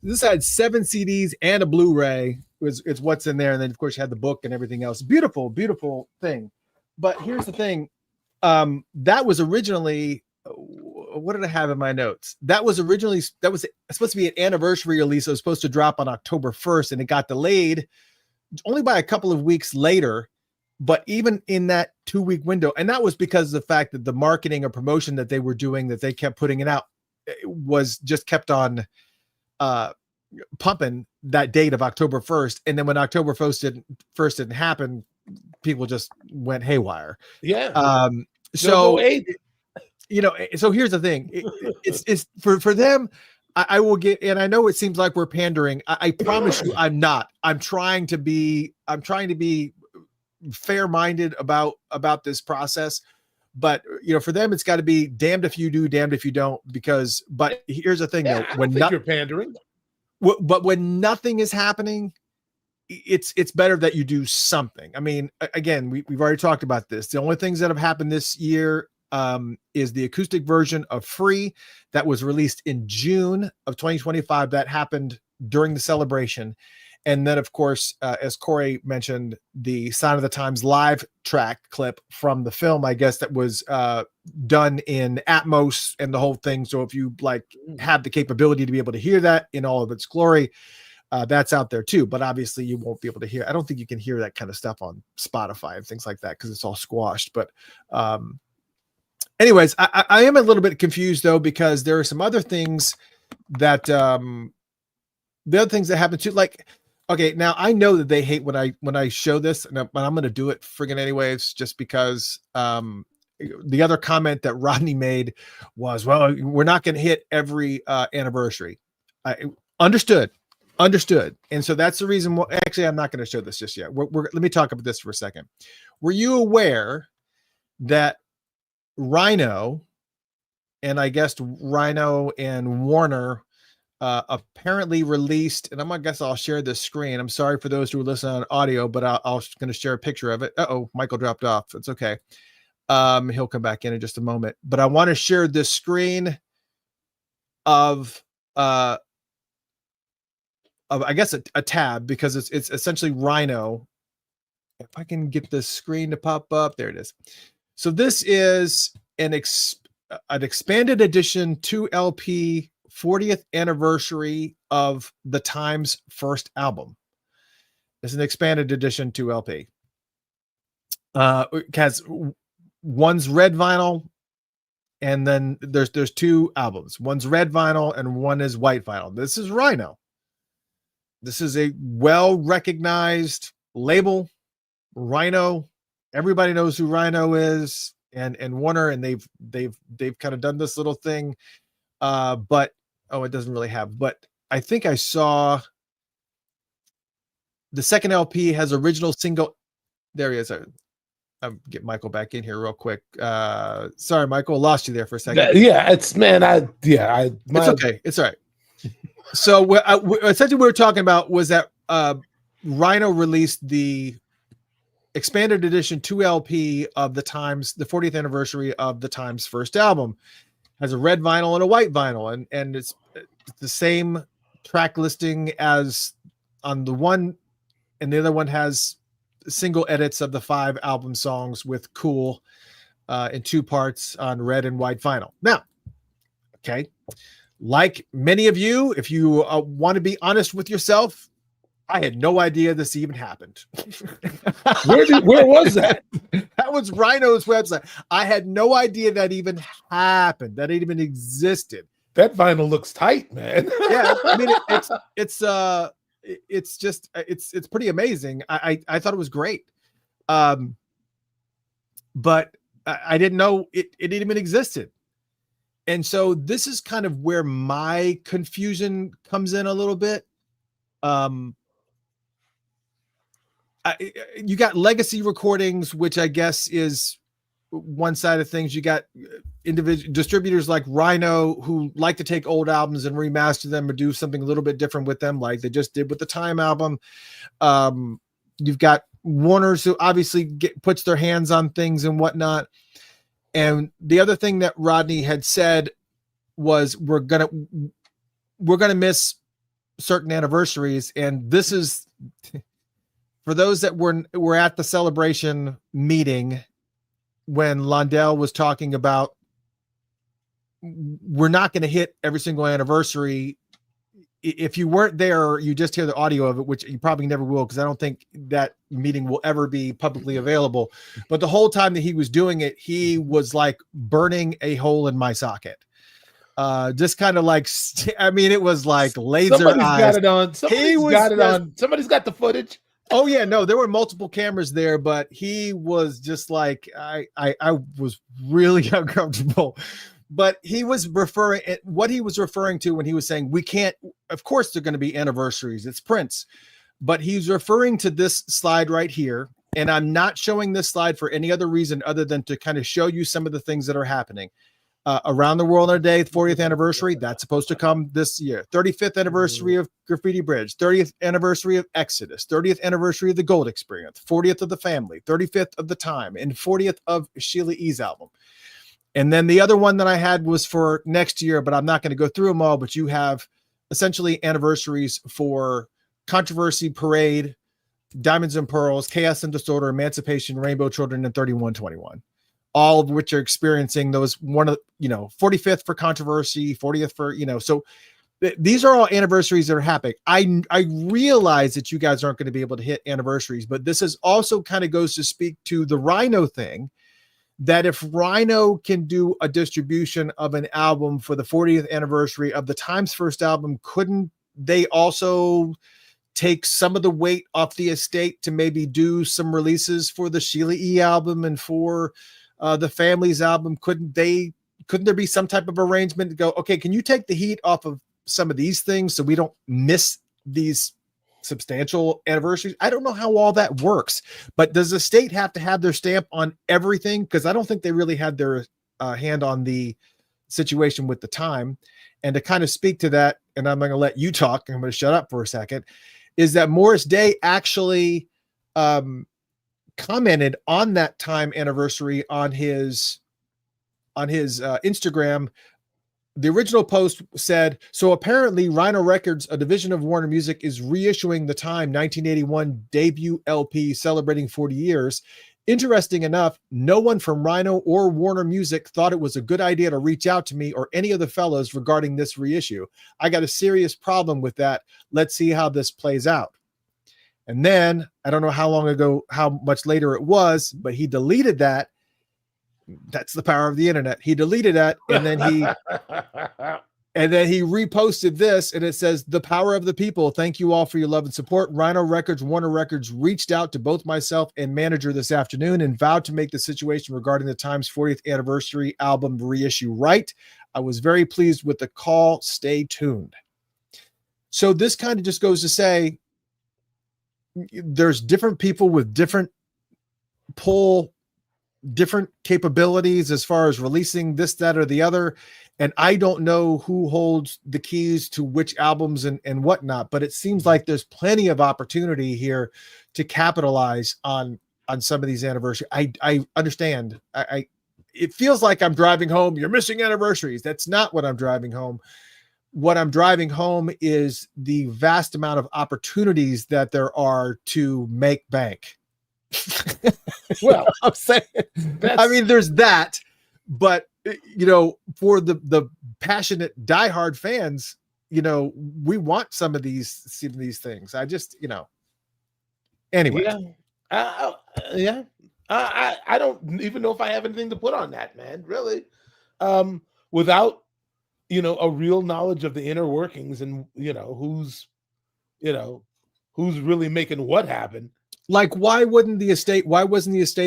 This had 7 CDs and a Blu-ray. It's what's in there, and then of course you had the book and everything else. Beautiful, beautiful thing. But here's the thing. That was originally, what did I have in my notes? That was supposed to be an anniversary release. It was supposed to drop on October 1st, and it got delayed only by a couple of weeks later. But even in that 2-week window, and that was because of the fact that the marketing or promotion that they were doing, that they kept putting it out, was just kept on pumping that date of October 1st. And then when October 1st didn't happen, people just went haywire. Yeah. So here's the thing. It's for them. I will get, and I know it seems like we're pandering. I promise you, I'm not. I'm trying to be fair-minded about this process. But for them, it's got to be damned if you do, damned if you don't. But here's the thing, though. When you're pandering, but when nothing is happening, it's better that you do something. I mean, again, we've already talked about this. The only things that have happened this year is the acoustic version of Free that was released in June of 2025. That happened during the celebration. And then, of course, as Corey mentioned, the Sign of the Times live track clip from the film, I guess, that was done in Atmos and the whole thing. So if you have the capability to be able to hear that in all of its glory, that's out there too. But obviously you won't be able to hear. I don't think you can hear that kind of stuff on Spotify and things like that because it's all squashed. But anyways, I am a little bit confused though, because there are some other things that the other things that happen too, like, okay, now I know that they hate when I show this, but I'm going to do it friggin' anyways, just because the other comment that Rodney made was, well, we're not going to hit every anniversary. Understood. And so that's the reason why, actually, I'm not going to show this just yet. Let me talk about this for a second. Were you aware that Rhino, and I guess Rhino and Warner apparently released, and I'll share this screen. I'm sorry for those who are listening on audio, but I'm going to share a picture of it. Michael dropped off. It's okay. He'll come back in just a moment, but I want to share this screen of I guess a tab, because it's essentially Rhino. If I can get this screen to pop up, there it is. So this is an expanded edition 2LP 40th anniversary of the Times' first album. It's an expanded edition 2LP. It has one's red vinyl And then there's 2 albums. One's red vinyl and one is white vinyl. This is Rhino. This is a well-recognized label. Rhino. Everybody knows who Rhino is, and Warner, and they've kind of done this little thing. But it doesn't really have. But I think I saw the second LP has original single. There he is. I'll get Michael back in here real quick. Sorry, Michael, lost you there for a second. Yeah, it's okay. It's all right. So essentially what we're talking about was that Rhino released the expanded edition 2 LP of the 40th anniversary of the Times' first album. Has a red vinyl and a white vinyl, and it's the same track listing as on the one, and the other one has single edits of the 5 album songs with Cool in 2 parts on red and white vinyl. Now, okay, like many of you, if you want to be honest with yourself, I had no idea this even happened. Where was that? That was Rhino's website. I had no idea that even happened, that it even existed. That vinyl looks tight, man. Yeah, I mean it's pretty amazing. I thought it was great. But I didn't know it even existed. And so this is kind of where my confusion comes in a little bit. You got legacy recordings, which I guess is one side of things. You got individual distributors like Rhino who like to take old albums and remaster them or do something a little bit different with them, like they just did with the Time album. You've got Warner's who obviously puts their hands on things and whatnot. And the other thing that Rodney had said was we're gonna miss certain anniversaries, and this is for those that were at the celebration meeting when Londell was talking about we're not going to hit every single anniversary. If you weren't there, you just hear the audio of it, which you probably never will, because I don't think that meeting will ever be publicly available. But the whole time that he was doing it, he was like burning a hole in my socket. Just kind of like, I mean, it was like laser Somebody's eyes. got it on. Somebody's got the footage. Oh yeah, no, there were multiple cameras there, but he was just like, I was really uncomfortable. But he was referring to when he was saying we can't, of course they're going to be anniversaries. It's Prince. But he's referring to this slide right here. And I'm not showing this slide for any other reason other than to kind of show you some of the things that are happening. Around the World in a Day, 40th anniversary, that's supposed to come this year. 35th anniversary of Graffiti Bridge, 30th anniversary of Exodus, 30th anniversary of the Gold Experience, 40th of the Family, 35th of the Time, and 40th of Sheila E.'s album. And then the other one that I had was for next year, but I'm not going to go through them all, but you have essentially anniversaries for Controversy, Parade, Diamonds and Pearls, Chaos and Disorder, Emancipation, Rainbow Children, and 3121. All of which are experiencing those 45th for Controversy, 40th for, so these are all anniversaries that are happening. I realize that you guys aren't going to be able to hit anniversaries, but this is also kind of goes to speak to the Rhino thing, that if Rhino can do a distribution of an album for the 40th anniversary of the Times' first album, couldn't they also take some of the weight off the estate to maybe do some releases for the Sheila E. album and for the Family's album? Couldn't there be some type of arrangement to go, okay, can you take the heat off of some of these things so we don't miss these substantial anniversaries? I don't know how all that works, but does the state have to have their stamp on everything? Because I don't think they really had their hand on the situation with the Time. And to kind of speak to that, and I'm going to let you talk, I'm going to shut up for a second, is that Morris Day actually commented on that Time anniversary on his Instagram. The original post said, so apparently Rhino Records, a division of Warner Music, is reissuing the Time 1981 debut LP celebrating 40 years. Interesting enough, no one from Rhino or Warner Music thought it was a good idea to reach out to me or any of the fellows regarding this reissue. I got a serious problem with that. Let's see how this plays out. And then, I don't know how long ago, how much later it was, but he deleted that. That's the power of the internet. He deleted that, and then he reposted this, and it says, "The power of the people. Thank you all for your love and support. Rhino Records, Warner Records reached out to both myself and manager this afternoon and vowed to make the situation regarding the Times 40th anniversary album reissue right. I was very pleased with the call. Stay tuned." So this kind of just goes to say there's different people with different pull, different capabilities as far as releasing this, that, or the other. And I don't know who holds the keys to which albums and whatnot, but it seems like there's plenty of opportunity here to capitalize on some of these anniversaries. I understand. It feels like I'm driving home. You're missing anniversaries. That's not what I'm driving home. What I'm driving home is the vast amount of opportunities that there are to make bank. Well, I'm saying, I mean, there's that, but for the passionate diehard fans, we want some of these things. I just, anyway. Yeah. I don't even know if I have anything to put on that, man, really. Without, a real knowledge of the inner workings and, who's really making what happen. Like, why wasn't the estate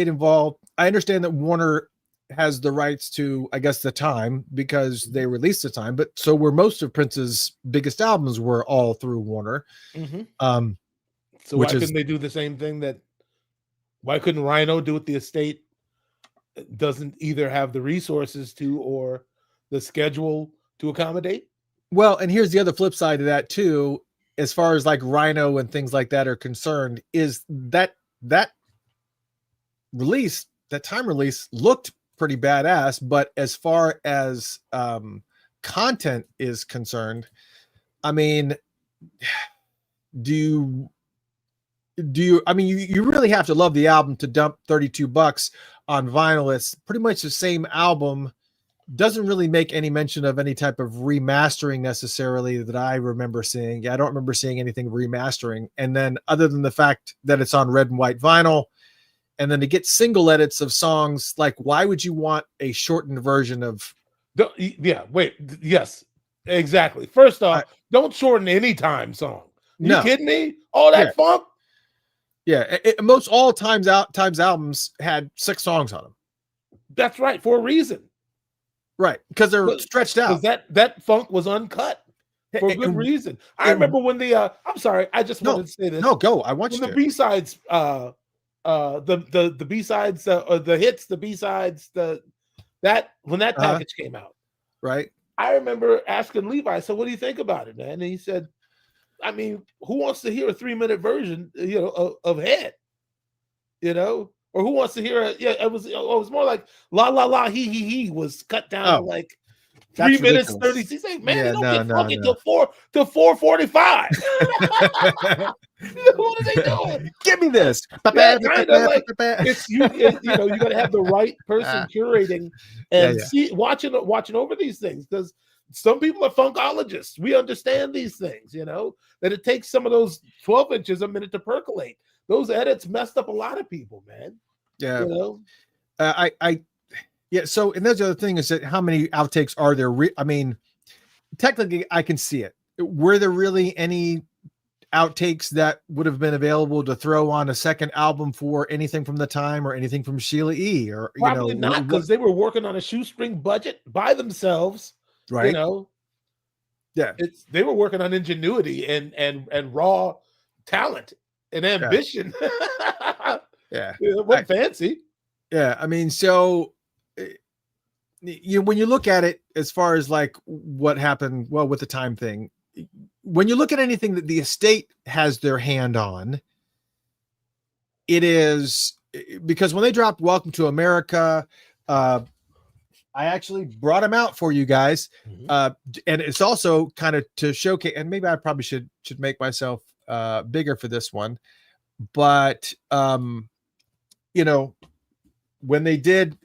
involved? I understand that Warner has the rights to, I guess, the Time because they released the Time, but so were most of Prince's biggest albums were all through Warner. Mm-hmm. So why couldn't they do the same thing why couldn't Rhino do what the estate doesn't either have the resources to or the schedule to accommodate? Well, and here's the other flip side of that too, as far as like Rhino and things like that are concerned, is that release, that Time release looked pretty badass, but as far as content is concerned, I mean, you really have to love the album to dump $32 on vinyl. It's pretty much the same album. Doesn't really make any mention of any type of remastering necessarily that I remember seeing. Yeah, I don't remember seeing anything remastering. And then other than the fact that it's on red and white vinyl, and then to get single edits of songs, like, why would you want a shortened version of? Yes, exactly. First off, don't shorten any Time song. You kidding me? All that funk? Yeah, most all Times albums had 6 songs on them. That's right, for a reason. Right, because they're stretched out. Because that funk was uncut for a good reason. I remember when I'm sorry, I just wanted to say this. No, go. I want you to. The B-sides, the B-sides, the hits, the B-sides, when that package came out. Right. I remember asking Levi, so what do you think about it, man? And he said, I mean, who wants to hear a 3-minute version, of Head, or who wants to hear it was more like La La La He was cut down to like 3 minutes 30. He's like, man, don't get fucking till 4:45. What are they doing? Give me this. It's you got to have the right person curating and watching over these things, because some people are funkologists. We understand these things, that it takes some of those 12 inches a minute to percolate. Those edits messed up a lot of people, man. Yeah. So, and that's the other thing is that how many outtakes are there? I mean, technically I can see it. Were there really any outtakes that would have been available to throw on a second album for anything from the Time or anything from Sheila E? Or probably not, because they were working on a shoestring budget by themselves. Right. They were working on ingenuity and raw talent and ambition. Yeah. It wasn't fancy. Yeah. I mean, so when you look at it as far as like what happened, well, with the Time thing, when you look at anything that the estate has their hand on, it is because when they dropped Welcome to America, I actually brought them out for you guys. And it's also kind of to showcase, and maybe I probably should make myself bigger for this one, but when they did,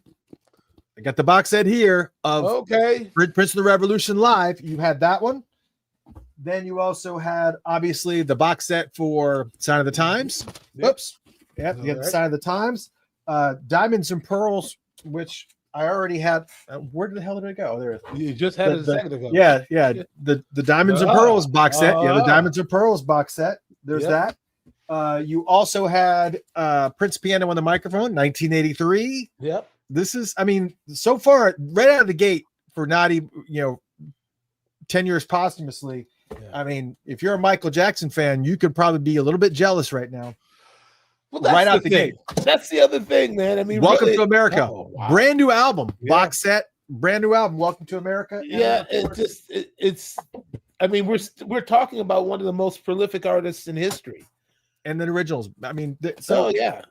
I got the box set here of Prince of the Revolution Live. You had that one. Then you also had obviously the box set for Sign of the Times. Oops. Yep, you got the Sign of the Times. Diamonds and Pearls, which I already had. Where the hell did it go? There it is. You just had it a second ago. Yeah. The Diamonds and Pearls box set. Yeah, the Diamonds and Pearls box set. There's that. You also had Prince Piano on the Microphone, 1983. Yep. This is, I mean, so far, right out of the gate for Naughty, 10 years posthumously. Yeah. I mean, if you're a Michael Jackson fan, you could probably be a little bit jealous right now. Well, that's right out the gate. That's the other thing, man. I mean, Welcome to America. Oh, wow. Brand new album, box set, brand new album. Welcome to America. Yeah, it's. I mean, we're talking about one of the most prolific artists in history, and then originals. I mean, yeah.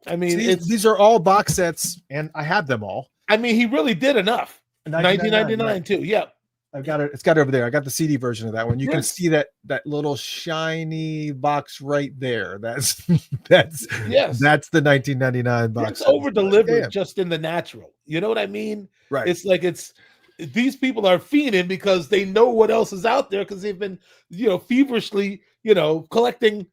I mean, these are all box sets, and I have them all. I mean, he really did enough. 1999 too. Yeah. I've got it. It's got it over there. I got the CD version of that one. You can see that little shiny box right there. That's the 1999 box. It's over delivered just in the natural. You know what I mean? Right. It's like these people are fiending because they know what else is out there because they've been feverishly collecting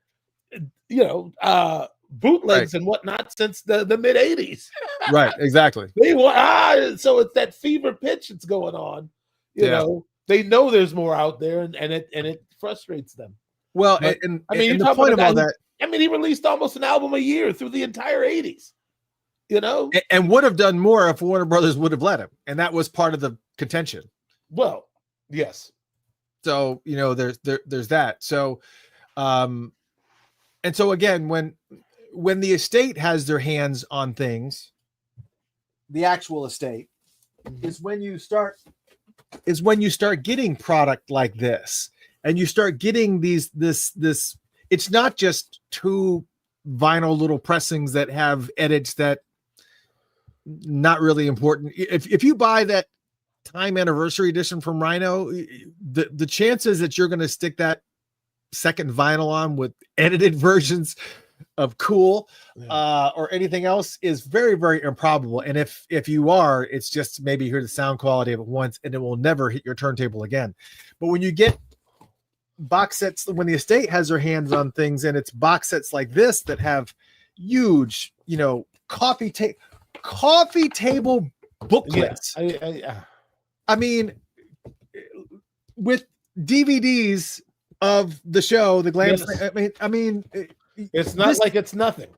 bootlegs and whatnot since the mid 80s. Right. Exactly. They want so it's that fever pitch that's going on. You know, they know there's more out there, and it frustrates them. Well, but, I mean, the point of all that. I mean, he released almost an album a year through the entire 80s. And would have done more if Warner Brothers would have let him, and that was part of the contention. Well, yes. So there's that. So, and so again, when the estate has their hands on things, the actual estate is when you start getting product like this, and you start getting this. It's not just two vinyl little pressings that have edits that not really important. If you buy that Time Anniversary Edition from Rhino, the chances that you're going to stick that second vinyl on with edited versions of Cool or anything else is very, very improbable. And if you are, it's just maybe hear the sound quality of it once and it will never hit your turntable again. But when you get box sets, when the estate has their hands on things, and it's box sets like this that have huge, coffee table booklets. I mean, with DVDs of the show, the Glam. Yes. I mean. It's not like it's nothing.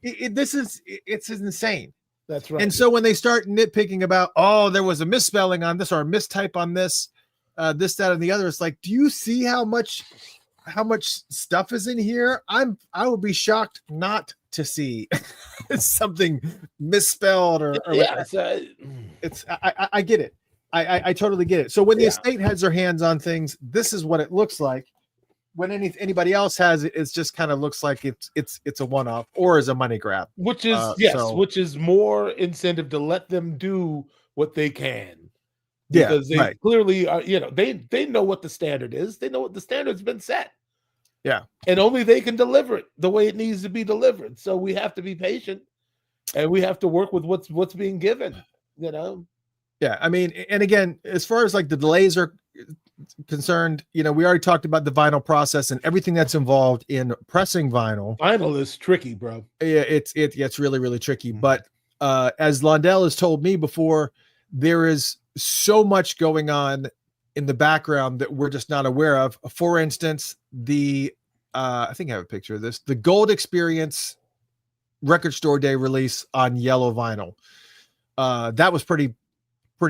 It's insane. That's right. And so when they start nitpicking about, there was a misspelling on this or a mistype on this, this, that, and the other, it's like, do you see how much stuff is in here? I would be shocked not to see something misspelled or I get it. I totally get it. So when the estate has their hands on things, this is what it looks like. When anybody else has it, it just kind of looks like it's a one-off or is a money grab. Which is which is more incentive to let them do what they can. Because they clearly are, they know what the standard is. They know what the standard's been set. Yeah. And only they can deliver it the way it needs to be delivered. So we have to be patient and we have to work with what's being given, Yeah. I mean, and again, as far as like the delays are concerned, we already talked about the vinyl process and everything that's involved in pressing vinyl. Vinyl is tricky, bro. Yeah, it's really, really tricky. But as Londell has told me before, there is so much going on in the background that we're just not aware of. For instance, I think I have a picture of this, the Gold Experience Record Store Day release on yellow vinyl. That was pretty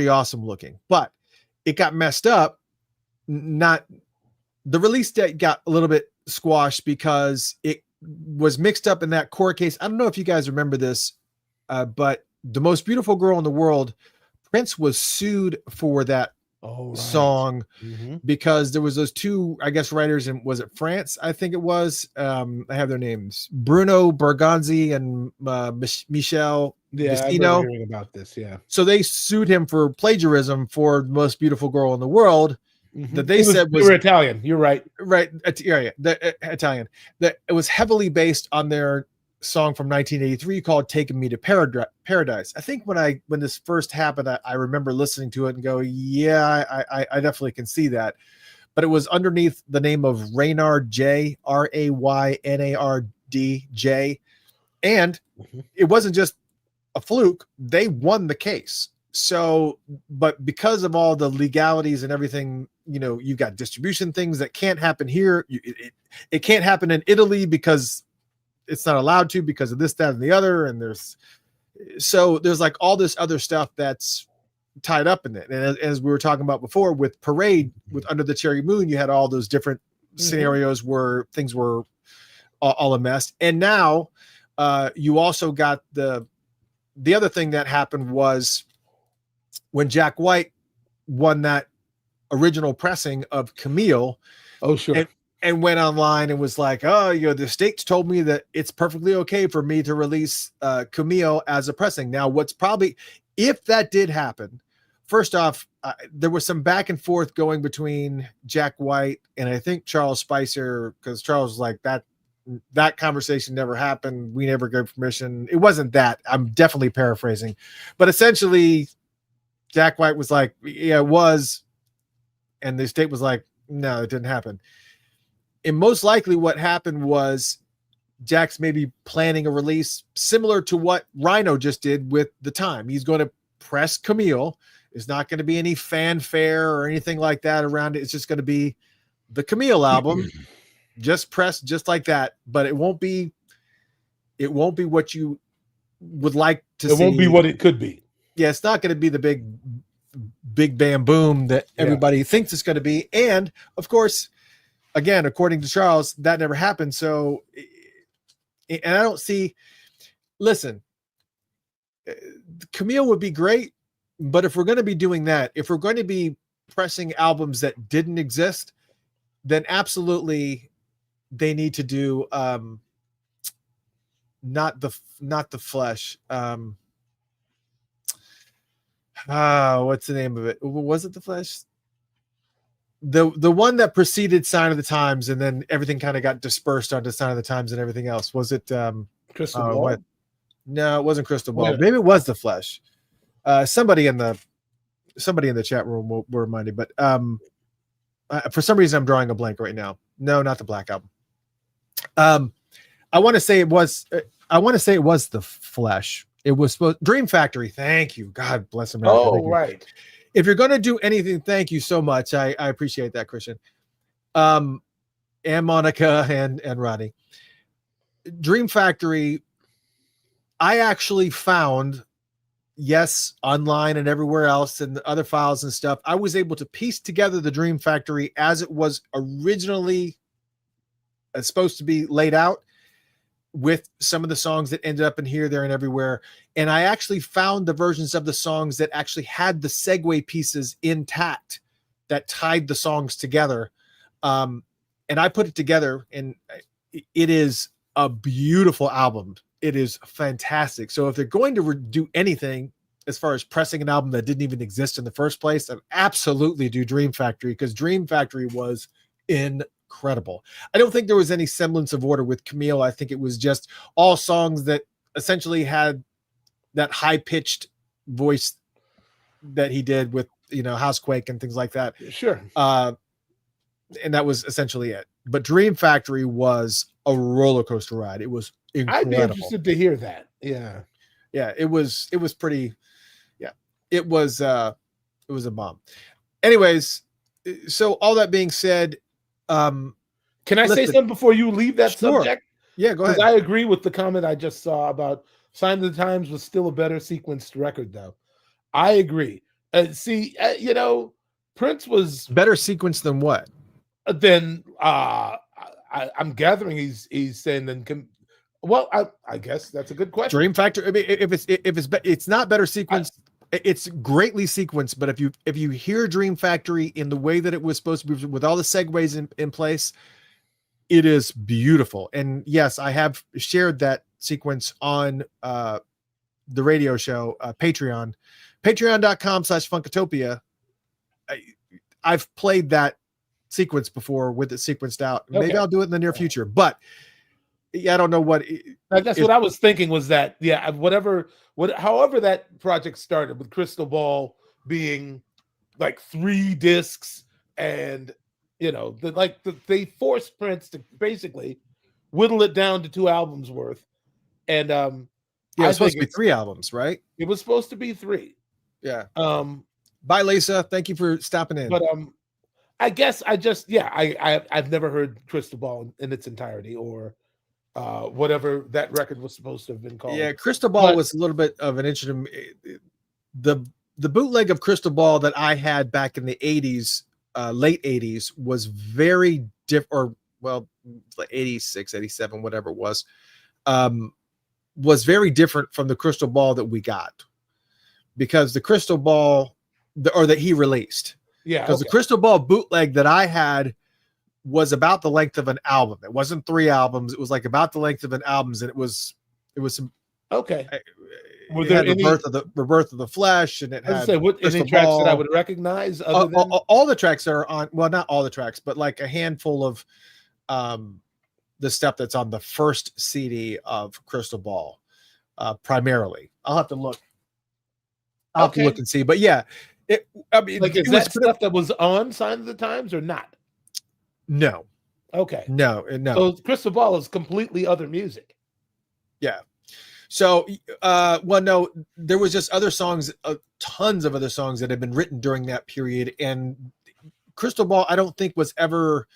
awesome looking, but it got messed up. The release date got a little bit squashed because it was mixed up in that court case. I don't know if you guys remember this, but The Most Beautiful Girl in the World, Prince was sued for that song because there was those two, I guess, writers in, was it France? I think it was. I have their names, Bruno Berganzi and Michel. Yeah, I remember hearing about this. Yeah. So they sued him for plagiarism for The Most Beautiful Girl in the World. That they said was Italian. You're right. Right. Yeah. Italian. That it was heavily based on their song from 1983 called "Taking Me to Paradise." I think when this first happened, I remember listening to it and go, yeah, I definitely can see that. But it was underneath the name of Raynard J, Raynard J, and it wasn't just a fluke. They won the case. So, but because of all the legalities and everything, you know, you've got distribution things that can't happen here. It can't happen in Italy because it's not allowed to because of this, that, and the other. And there's like all this other stuff that's tied up in it. And as we were talking about before with Parade, with Under the Cherry Moon, you had all those different scenarios where things were all a mess. And now you also got the other thing that happened was when Jack White won that original pressing of Camille. Oh, sure. And went online and was like, oh, you know, the states told me that it's perfectly okay for me to release Camille as a pressing. Now, what's probably, if that did happen, first off, there was some back and forth going between Jack White and I think Charles Spicer, because Charles was like, that conversation never happened. We never gave permission. It wasn't that. I'm definitely paraphrasing. But essentially, Jack White was like, yeah, it was. And the state was like, no, it didn't happen. And most likely what happened was Jack's maybe planning a release similar to what Rhino just did with The Time. He's going to press Camille. There's not going to be any fanfare or anything like that around it. It's just going to be the Camille album, just pressed just like that. But it won't be what you would like to see. It won't be what it could be. Yeah, it's not going to be the big bam boom that everybody thinks it's going to be. And of course, again, according to Charles, that never happened. So, and I don't see, listen, Camille would be great, but if we're going to be doing that, if we're going to be pressing albums that didn't exist, then absolutely they need to do, not the Flesh. What's the name of it? Was it The Flesh? The one that preceded Sign of the Times, and then everything kind of got dispersed onto Sign of the Times and everything else. Was it Crystal Ball? What? No, it wasn't Crystal Ball. Maybe it was The Flesh. Somebody in the chat room will remind me, but for some reason I'm drawing a blank right now. No, not the Black Album. I want to say it was The Flesh. It was Dream Factory. Thank you. God bless America. Oh, right. If you're going to do anything, thank you so much. I appreciate that, Christian. And Monica and Ronnie. Dream Factory, I actually found, yes, online and everywhere else and other files and stuff, I was able to piece together the Dream Factory as it was originally supposed to be laid out, with some of the songs that ended up in Here, There, and Everywhere. And I actually found the versions of the songs that actually had the segue pieces intact that tied the songs together. And I put it together, and it is a beautiful album. It is fantastic. So if they're going to do anything as far as pressing an album that didn't even exist in the first place, I'd absolutely do Dream Factory, because Dream Factory was incredible. I don't think there was any semblance of order with Camille. I think it was just all songs that essentially had that high-pitched voice that he did with, you know, Housequake and things like that. Sure. And that was essentially it. But Dream Factory was a roller coaster ride. It was incredible. I'd be interested to hear that. Yeah. Yeah, it was pretty, yeah. It was a bomb. Anyways, so all that being said, can I say something before you leave that subject? Yeah, go ahead. I agree with the comment I just saw about Sign of the Times was still a better sequenced record, though. I agree. You know, Prince was better sequenced than what? Then I'm gathering he's saying then. Well, I guess that's a good question. Dream Factory. I mean, it's not better sequenced. It's greatly sequenced, but if you hear Dream Factory in the way that it was supposed to be, with all the segues in place, it is beautiful. And yes, I have shared that sequence on the radio show, patreon.com/Funkatopia. I've played that sequence before with it sequenced out. Okay. Maybe I'll do it in the near future, but yeah, I don't know what. That's what I was thinking was that, yeah, however that project started with Crystal Ball being like 3 discs, and you know, they forced Prince to basically whittle it down to 2 albums worth, and yeah, it was supposed to be 3 albums, right? It was supposed to be 3, Yeah. Um, Bye, Lisa. Thank you for stopping in. but I guess I've never heard Crystal Ball in its entirety, or whatever that record was supposed to have been called. Yeah, Crystal Ball was a little bit of an interesting. The bootleg of Crystal Ball that I had back in the 80s, late 80s, was very different, or well, like 86, 87, whatever it was very different from the Crystal Ball that we got, because the Crystal Ball or that he released. Yeah, because the Crystal Ball bootleg that I had was about the length of an album. It wasn't 3 albums. It was like about the length of an album, and it was some. Okay. Were there Rebirth of the Flesh, and it had any tracks that I would recognize other than all the tracks are on. Well, not all the tracks, but like a handful of the stuff that's on the first CD of Crystal Ball, primarily. I'll have to look. I'll have to look and see. But yeah, is that stuff that was on Sign of the Times or not? No. Okay. No. So Crystal Ball is completely other music. Yeah. So, no, there was just other songs, tons of other songs that had been written during that period. And Crystal Ball, I don't think was ever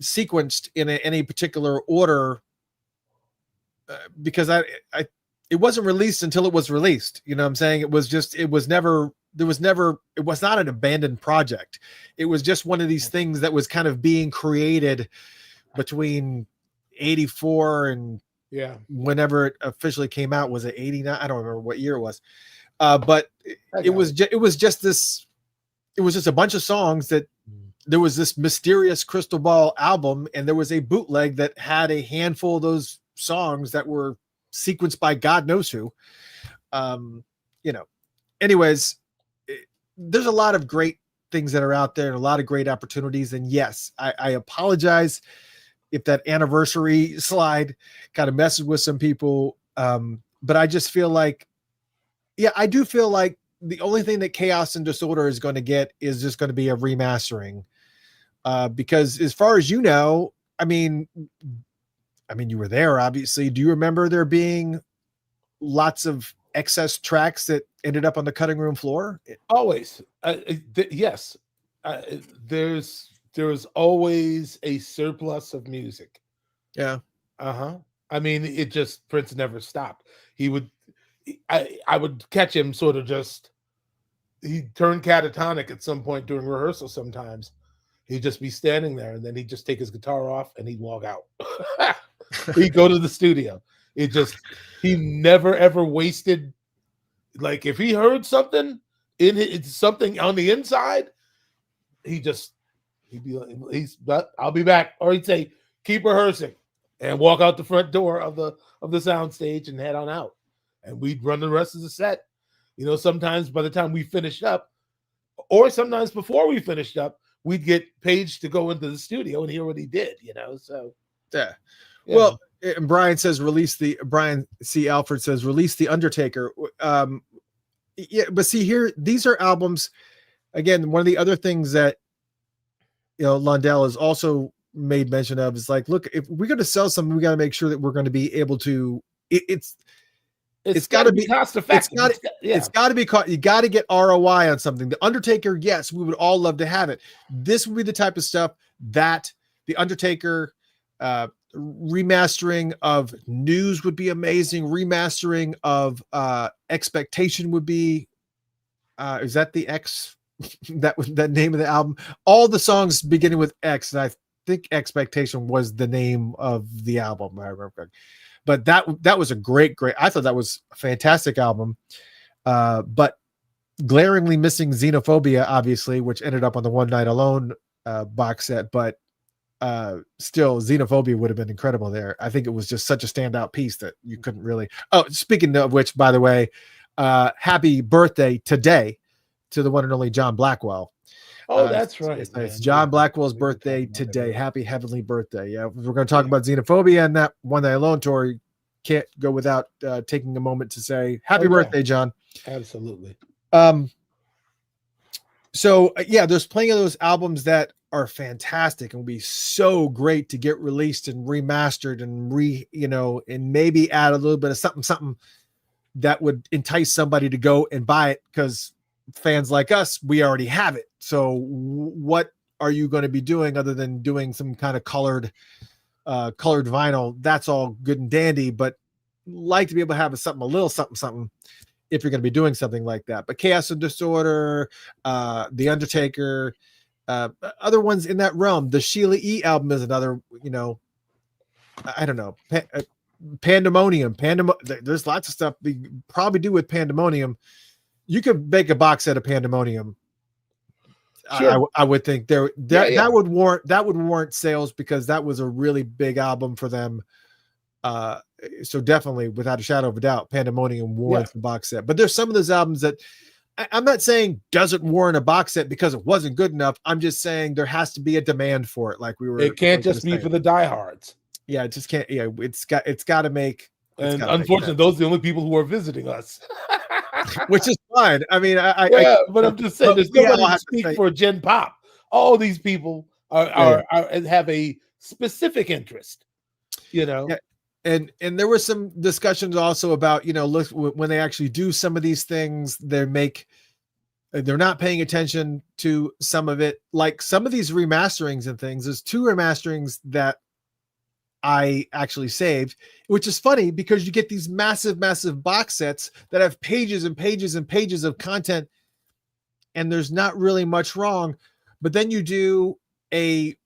sequenced in any particular order, because it wasn't released until it was released. You know what I'm saying? It was not an abandoned project. It was just one of these things that was kind of being created between 84 and whenever it officially came out. Was it 89? I don't remember what year it was. But it was just a bunch of songs that there was this mysterious Crystal Ball album, and there was a bootleg that had a handful of those songs that were sequenced by God knows who. Anyways, there's a lot of great things that are out there and a lot of great opportunities. And yes, I apologize if that anniversary slide kind of messes with some people. But I just feel like, I do feel like the only thing that Chaos and Disorder is going to get is just going to be a remastering. Because as far as you know, I mean, you were there, obviously. Do you remember there being lots of excess tracks that ended up on the cutting room floor? Always. Yes. There's always a surplus of music. Yeah. I mean, Prince never stopped. I would catch him sort of he'd turn catatonic at some point during rehearsal sometimes. He'd just be standing there, and then he'd just take his guitar off and he'd walk out. He'd go to the studio. He never ever wasted. Like, if he heard something something on the inside, he'd be like, I'll be back. Or he'd say, keep rehearsing, and walk out the front door of the sound stage and head on out. And we'd run the rest of the set. Sometimes by the time we finished up, or sometimes before we finished up, we'd get Paige to go into the studio and hear what he did, so. Yeah. Well, and Brian C. Alfred says, release The Undertaker. But see here, these are albums. Again, one of the other things that, Londell has also made mention of is like, look, if we're going to sell something, we got to make sure that we're going to be able to, it's got to be cost effective. It's got to be you got to get ROI on something. The Undertaker, yes, we would all love to have it. This would be the type of stuff that the Undertaker, remastering of News would be amazing. Remastering of Expectation would be. Is that the X? That was the name of the album. All the songs beginning with X, and I think Expectation was the name of the album. I remember. But that was a great. I thought that was a fantastic album. But glaringly missing Xenophobia, obviously, which ended up on the One Night Alone box set. But still, Xenophobia would have been incredible there. I think it was just such a standout piece that you couldn't really. Oh, speaking of which, by the way, happy birthday today to the one and only John Blackwell. Oh, that's right. It's John Blackwell's birthday today. Happy heavenly birthday. Yeah, if we're going to talk about Xenophobia and that One Night Alone tour, you can't go without taking a moment to say happy birthday, John. Absolutely. So there's plenty of those albums that are fantastic and will be so great to get released and remastered and and maybe add a little bit of something that would entice somebody to go and buy it, because fans like us, we already have it. So what are you going to be doing other than doing some kind of colored vinyl? That's all good and dandy, but like to be able to have a little something if you're going to be doing something like that. But Chaos and Disorder, The Undertaker, other ones in that realm. The Sheila E. album is another, I don't know. Pandemonium. There's lots of stuff we probably do with Pandemonium. You could make a box set of Pandemonium. Sure. I would think that would warrant sales, because that was a really big album for them. So definitely, without a shadow of a doubt, Pandemonium warrants the box set. But there's some of those albums that I'm not saying doesn't warrant a box set because it wasn't good enough. I'm just saying there has to be a demand for it. Like it can't just be for the diehards. Yeah, it just can't. Yeah, it's got to make. And unfortunately, those are the only people who are visiting us. Which is fine. I mean, but I'm just saying, there's nobody to speak for Gen Pop. All these people are have a specific interest, Yeah. And there were some discussions also about, look, when they actually do some of these things, they're not paying attention to some of it. Like some of these remasterings and things. There's 2 remasterings that I actually saved, which is funny because you get these massive box sets that have pages and pages and pages of content, and there's not really much wrong. But then you do a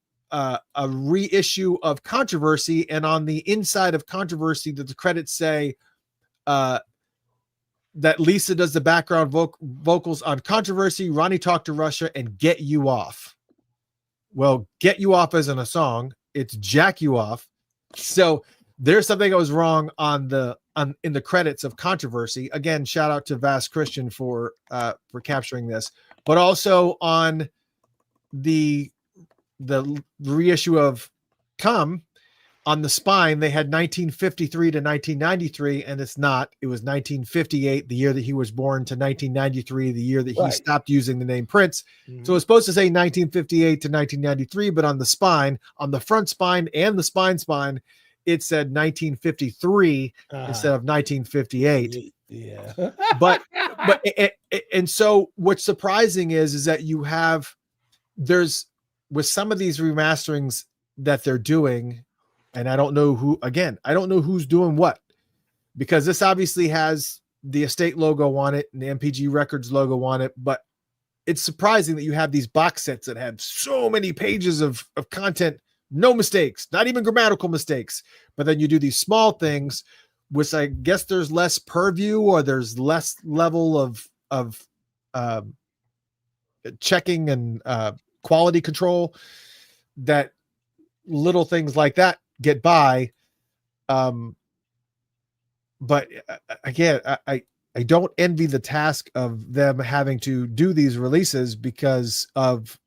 reissue of Controversy, and on the inside of Controversy, the credits say that Lisa does the background vocals on Controversy, Ronnie Talked to Russia, and Get You Off. Well, Get You Off isn't a song; it's Jack You Off. So there's something that was wrong in the credits of Controversy. Again, shout out to Vast Christian for capturing this, but also on the reissue of Come, on the spine they had 1953 to 1993, and it's not. It was 1958, the year that he was born, to 1993, the year that he stopped using the name Prince. Mm-hmm. So it's supposed to say 1958 to 1993, but on the spine, on the front spine and the spine, it said 1953 instead of 1958. Yeah. but and so what's surprising is that there's with some of these remasterings that they're doing, and I don't know who's doing what, because this obviously has the Estate logo on it and the MPG Records logo on it, but it's surprising that you have these box sets that have so many pages of content, no mistakes, not even grammatical mistakes, but then you do these small things, which I guess there's less purview or there's less level of checking and quality control, that little things like that get by. But again, I don't envy the task of them having to do these releases, because of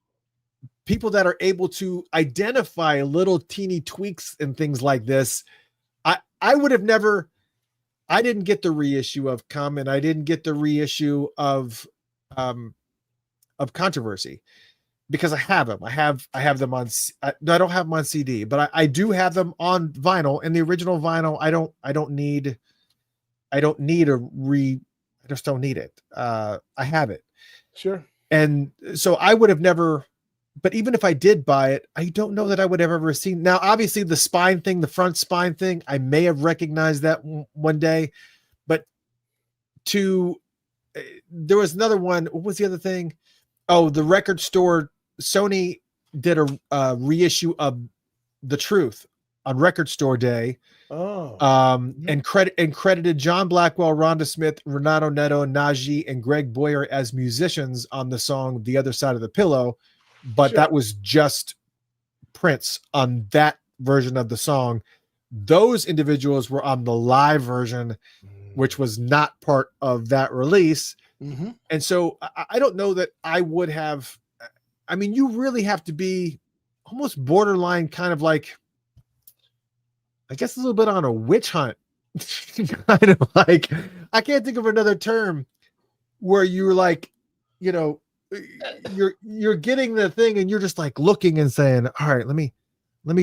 people that are able to identify little teeny tweaks and things like this. I would have never, I didn't get the reissue of Come, and I didn't get the reissue of Controversy, because I have them. I have them on. I don't have them on CD, but I do have them on vinyl. And the original vinyl, I don't need I just don't need it. I have it. Sure. And so I would have never, but even if I did buy it, I don't know that I would have ever seen. Now, obviously the spine thing, the front spine thing, I may have recognized that one day, but there was another one. What was the other thing? Oh, the record store, Sony did a reissue of The Truth on Record Store Day. And credited John Blackwell, Rhonda Smith, Renato Neto, Najee, and Greg Boyer as musicians on the song The Other Side of the Pillow, but that was just Prince on that version of the song. Those individuals were on the live version, which was not part of that release. Mm-hmm. And so I don't know that I would have. I mean, you really have to be almost borderline kind of like, I guess, a little bit on a witch hunt. Kind of like, I can't think of another term where you're like, you're getting the thing and you're just like looking and saying, all right, let me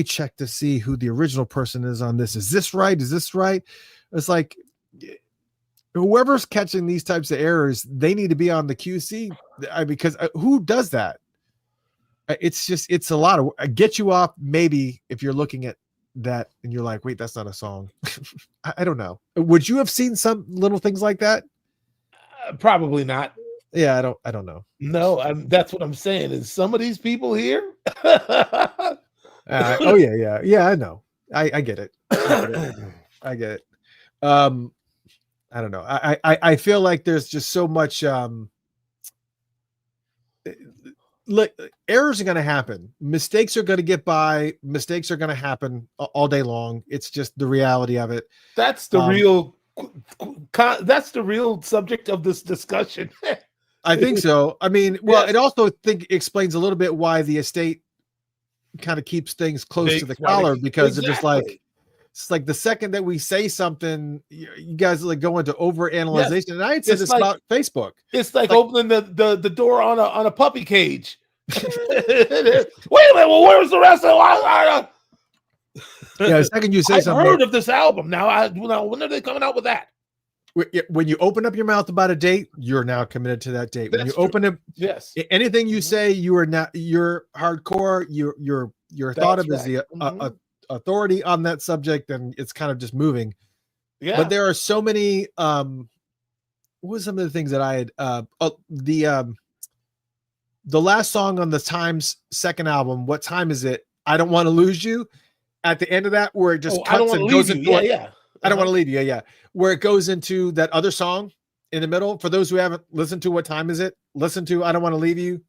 check to see who the original person is on this. Is this right? Is this right? It's like, whoever's catching these types of errors, they need to be on the QC because who does that? It's a lot of get you off. Maybe if you're looking at that and you're like, wait, that's not a song. I don't know. Would you have seen some little things like that? Probably not. Yeah, I don't know. No, that's what I'm saying. Is some of these people here? Oh yeah. I know. I get it. I get it. I don't know. I feel like there's just so much. Look, errors are going to happen. Mistakes are going to get by. Mistakes are going to happen all day long. It's just the reality of it. That's the real. That's the real subject of this discussion. I think so. I mean, well, it also explains a little bit why the estate kind of keeps things close to the collar because they're just like, it's like the second that we say something, you guys like go into overanalyzation. Yes. And I had said this about Facebook. It's like opening the door on a puppy cage. Wait a minute, well, where's the rest of it? Yeah, the second you say I've something. I've heard of this album. Now, when are they coming out with that? When you open up your mouth about a date, you're now committed to that date. When you open up, yes, anything you say, you are not. You're hardcore. You're thought of as the authority on that subject, and it's kind of just moving. Yeah. But there are so many. What was some of the things that I had? The last song on the Times second album. What time is it? I Don't Want to Lose You. At the end of that, where it just cuts and goes into I don't want to leave you. Yeah. Where it goes into that other song in the middle. For those who haven't listened to What Time Is It? Listen to I Don't Want to Leave You.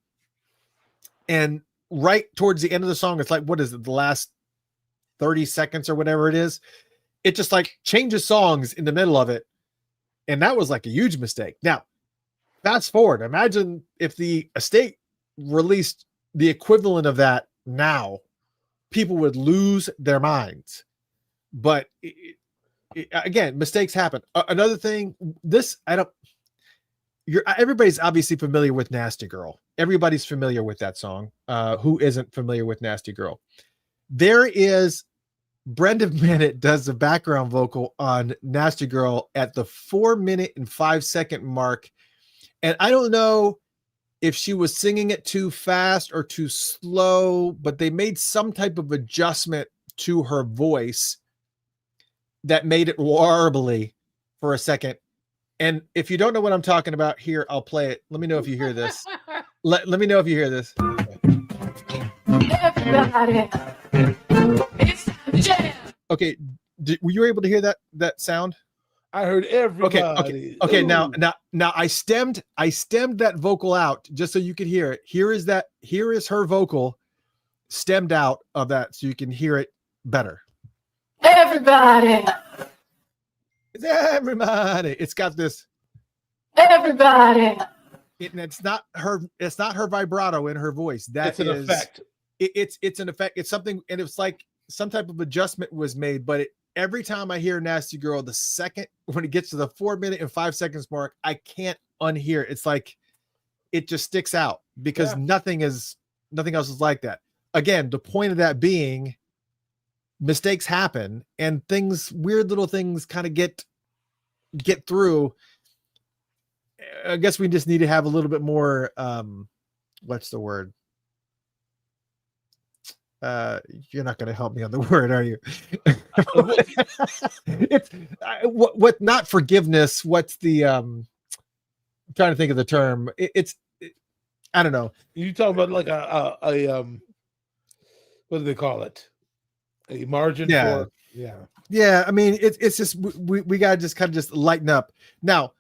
And right towards the end of the song, it's like, what is it? The last 30 seconds or whatever it is. It just like changes songs in the middle of it. And that was like a huge mistake. Now, fast forward. Imagine if the estate released the equivalent of that now, people would lose their minds. But again, mistakes happen. Another thing, everybody's obviously familiar with Nasty Girl. Everybody's familiar with that song. Who isn't familiar with Nasty Girl? There is Brenda Bennett does the background vocal on Nasty Girl at the 4-minute and 5-second mark. And I don't know if she was singing it too fast or too slow, but they made some type of adjustment to her voice that made it warbly for a second. And if you don't know what I'm talking about here, I'll play it. Let me know if you hear this. Let me know if you hear this. Everybody. It's jam. Okay. Were you able to hear that sound? I heard everybody. Okay. Now I stemmed that vocal out just so you could hear it. Here is her vocal stemmed out of that so you can hear it better. Everybody. It's got this. Everybody. It's not her vibrato in her voice. It's an effect. It's an effect. It's something, and it's like some type of adjustment was made, but every time I hear Nasty Girl, the second when it gets to the 4-minute and 5 seconds mark, I can't unhear it. It's like it just sticks out because nothing else is like that. Again, the point of that being mistakes happen and weird little things kind of get through. I guess we just need to have a little bit more, what's the word? You're not going to help me on the word, are you? It's what not forgiveness. What's the I'm trying to think of the term. I don't know. You talking about like a what do they call it? A margin for yeah. I mean, it's just we gotta just kind of just lighten up now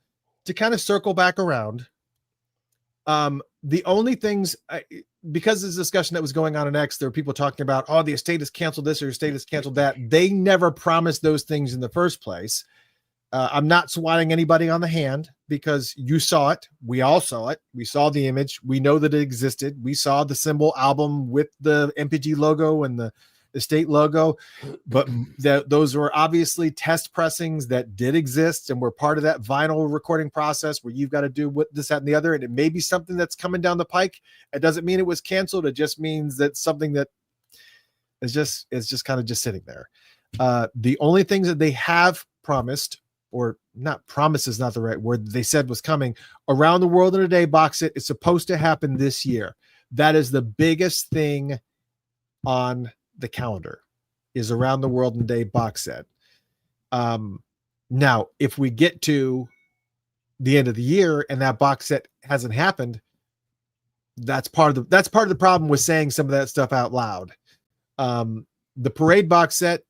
to kind of circle back around. The only things because of this discussion that was going on in X, there were people talking about, oh, the estate has canceled this or the estate has canceled that. They never promised those things in the first place. I'm not swatting anybody on the hand because you saw it. We all saw it. We saw the image. We know that it existed. We saw the symbol album with the MPG logo and the estate logo, but those were obviously test pressings that did exist and were part of that vinyl recording process where you've got to do this, that, and the other. And it may be something that's coming down the pike. It doesn't mean it was canceled. It just means that something that is just kind of just sitting there. The only things that they have promised or not promise is not the right word, they said was coming. Around the World in a Day box set is supposed to happen this year. That is the biggest thing on the calendar, is Around the World in a Day box set. Now, if we get to the end of the year and that box set hasn't happened, that's part of the problem with saying some of that stuff out loud. The Parade box set,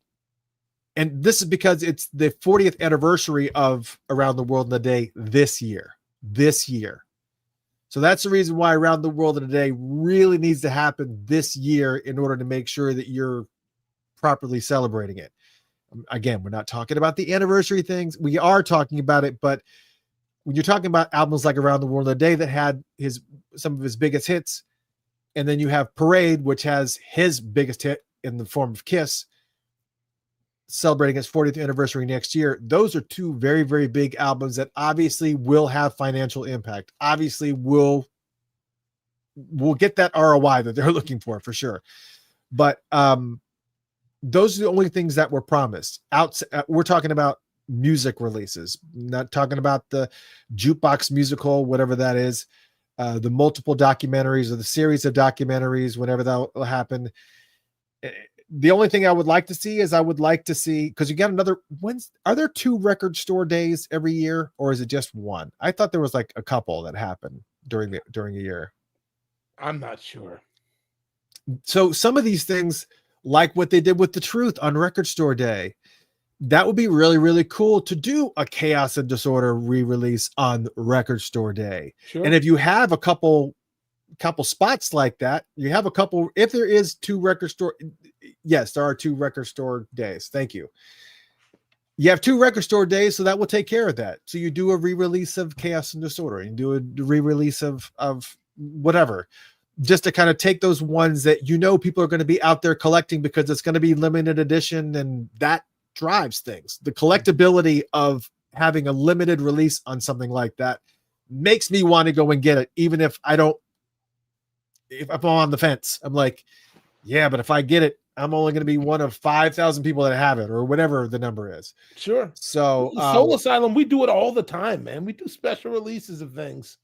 and this is because it's the 40th anniversary of Around the World in a Day this year. So that's the reason why Around the World in a Day really needs to happen this year in order to make sure that you're properly celebrating it. Again, we're not talking about the anniversary things. We are talking about it, but when you're talking about albums like Around the World in a Day that had some of his biggest hits, and then you have Parade, which has his biggest hit in the form of Kiss, celebrating its 40th anniversary next year. Those are two very, very big albums that obviously will have financial impact. Obviously will get that ROI that they're looking for sure. But those are the only things that were promised. We're talking about music releases, not talking about the jukebox musical, whatever that is, the multiple documentaries or the series of documentaries, whenever that will happen. The only thing I would like to see, because you got are there 2 record store days every year, or is it just one? I thought there was like a couple that happened during a year. I'm not sure. So some of these things, like what they did with The Truth on Record Store Day, that would be really, really cool to do a Chaos and Disorder re-release on Record Store Day. Sure. And if you have a couple spots like that, you have a couple, if there is 2 record store, yes, there are 2 record store days. Thank you. You have 2 record store days, so that will take care of that. So you do a re-release of Chaos and Disorder, and do a re-release of whatever, just to kind of take those ones that people are going to be out there collecting because it's going to be limited edition, and that drives things. The collectability of having a limited release on something like that makes me want to go and get it, even if I'm on the fence. I'm like, yeah, but if I get it, I'm only going to be one of 5,000 people that have it, or whatever the number is. Sure. So Soul Asylum, we do it all the time, man. We do special releases of things.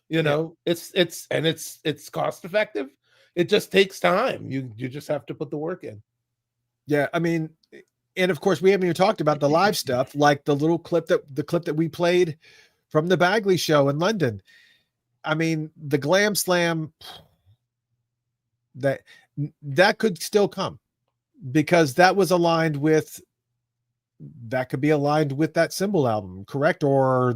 It's cost effective. It just takes time. You just have to put the work in. Yeah, I mean, and of course we haven't even talked about the live stuff, like the clip that we played from the Bagley show in London. I mean, the Glam Slam, that could still come, because that could be aligned with that Symbol album, correct? Or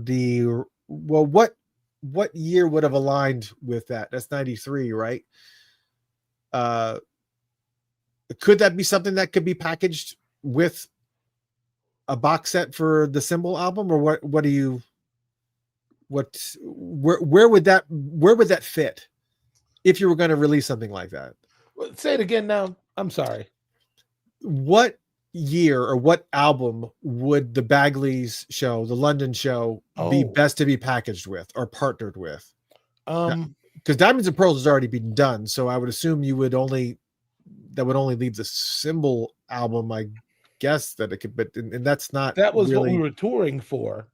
what year would have aligned with that? That's 93, right? Could that be something that could be packaged with a box set for the Symbol album, or where would that fit if you were going to release something like that? Say it again now. I'm sorry. What year or what album would the Bagley's show, the London show, be best to be packaged with or partnered with? Because Diamonds and Pearls has already been done, so I would assume that would only leave the Symbol album, I guess, that it could, but and that's not. That was really what we were touring for.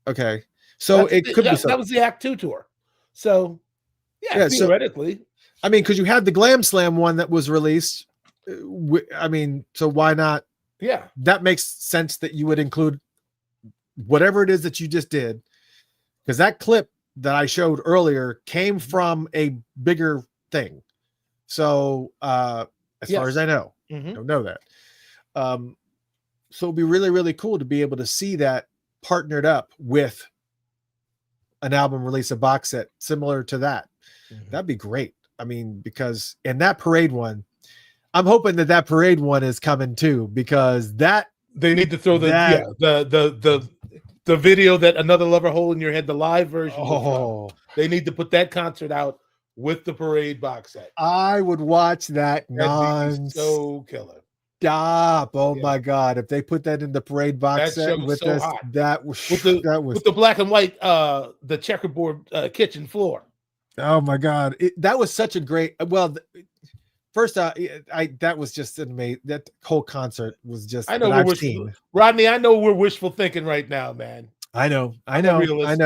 Okay, so it could be something. That was the Act 2 tour. So yeah, theoretically. So, I mean, because you had the Glam Slam one that was released. I mean, so why not? Yeah, that makes sense that you would include whatever it is that you just did, because that clip that I showed earlier came from a bigger thing. So as far as I know, I don't know that. So it'd be really, really cool to be able to see that partnered up with an album release, a box set similar to that. That'd be great. I mean, because in that Parade one, I'm hoping that Parade one is coming too, because that they need to throw the video that Another Lover Hole in Your Head, the live version. They need to put that concert out with the Parade box set. I would watch that. So killer. Stop! My God! If they put that in the Parade box set with this, that was with the black and white, the checkerboard kitchen floor. Oh my God! That was such a great. Well, first, that was just amazing. That whole concert was just. I know I've wishful, seen. Rodney. I know we're wishful thinking right now, man. I know. Realist.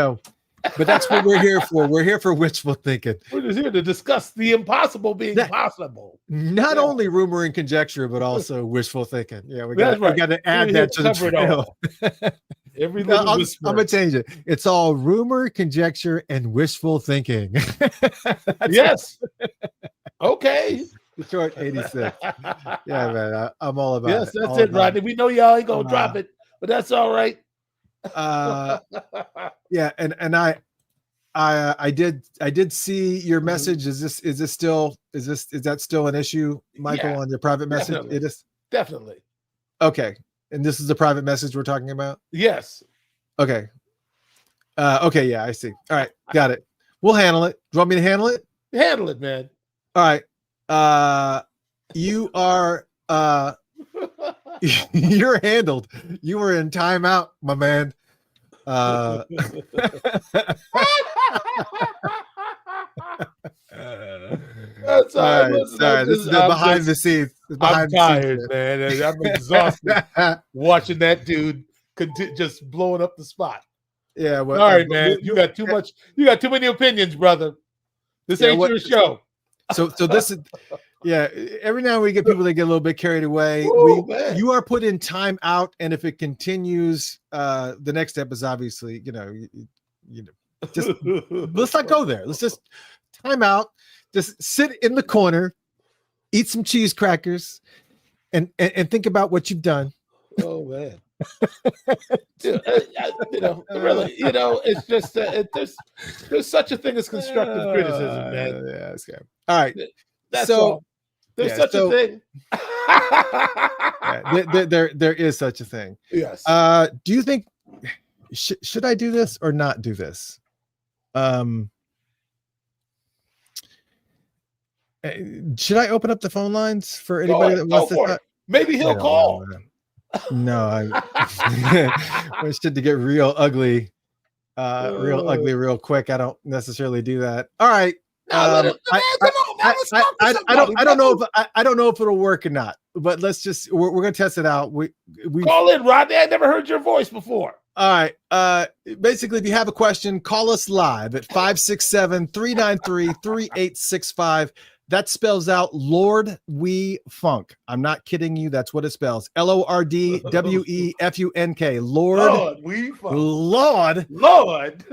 But that's what we're here for. We're here for wishful thinking. We're just here to discuss the impossible being possible. Not only rumor and conjecture, but also wishful thinking. Yeah, we got to add that to the trail. Every I'm gonna change it. It's all rumor, conjecture, and wishful thinking. Yes. Okay. Detroit 86. Yeah, man. I'm all about it. Yes, that's it, Rodney. We know y'all ain't gonna drop it, but that's all right. Yeah, and I did see your message. Is that still an issue, Michael, on your private message? Definitely. It is Definitely. Okay. And this is the private message we're talking about? Yes. Okay. Okay, yeah, I see. All right, got it. We'll handle it. Do you want me to handle it? Handle it, man. All right. You are you're handled. You were in timeout, my man. That's all right. Sorry, this is the behind the scenes. I'm tired, man. I'm exhausted watching that dude just blowing up the spot. Yeah. Well, all right, man. You got too much. You got too many opinions, brother. This ain't your show. So this is. Yeah, every now and then we get people that get a little bit carried away. You are put in time out, and if it continues, the next step is obviously, just let's not go there. Let's just time out. Just sit in the corner, eat some cheese crackers, and think about what you've done. Oh man, really, it's just there's such a thing as constructive criticism, man. Yeah, it's good. All right, that's all. There's such a thing. There is such a thing. Yes. Do you think should I do this or not do this? Should I open up the phone lines for anybody that wants to? Maybe he'll call. No, I wish it to get real ugly, real quick. I don't necessarily do that. All right. I don't know if it'll work or not, but we're gonna test it out. We call in, Rodney. I never heard your voice before. All right. Basically, if you have a question, call us live at 567-393-3865. That spells out Lord We Funk. I'm not kidding you. That's what it spells. LORDWEFUNK. Lord We Funk. Lord.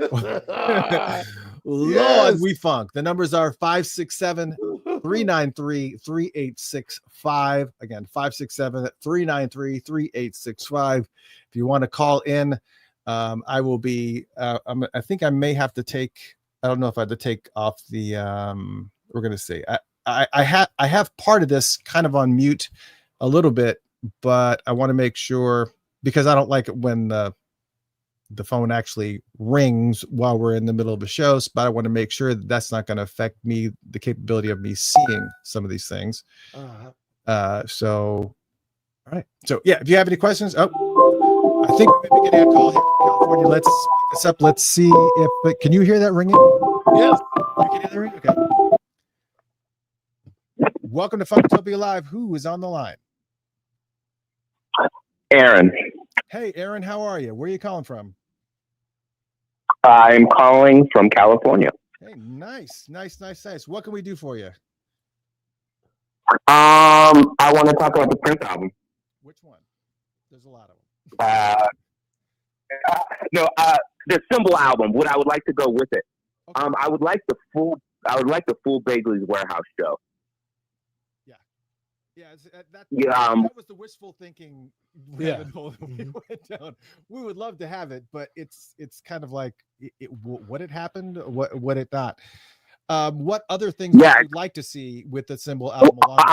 Yes. We Funk. The numbers are 567-393-3865. Again, 567-393-3865. If you want to call in, I will be. I think I may have to take. I don't know if I have to take off the. We're gonna see. I have part of this kind of on mute, a little bit, but I want to make sure because I don't like it when the phone actually rings while we're in the middle of a show. But I want to make sure that that's not going to affect me, the capability of me seeing some of these things. So, all right. So yeah, if you have any questions, I think we may be getting a call here from California. Let's pick this up. Let's see if can you hear that ringing? Yes. You can hear the ring? Okay. Welcome to Funkatopia Live. Who is on the line? Aaron. Hey, Aaron, how are you? Where are you calling from? I'm calling from California. Hey, nice. What can we do for you? I want to talk about the Prince album. Which one? There's a lot of them. The Symbol album. What I would like to go with it. Okay. I would like the full Bagley's Warehouse show. Yeah, that was the wishful thinking. We went down. We would love to have it, but it's kind of like what had happened, what it not. What other things would you like to see with the Symbol album along with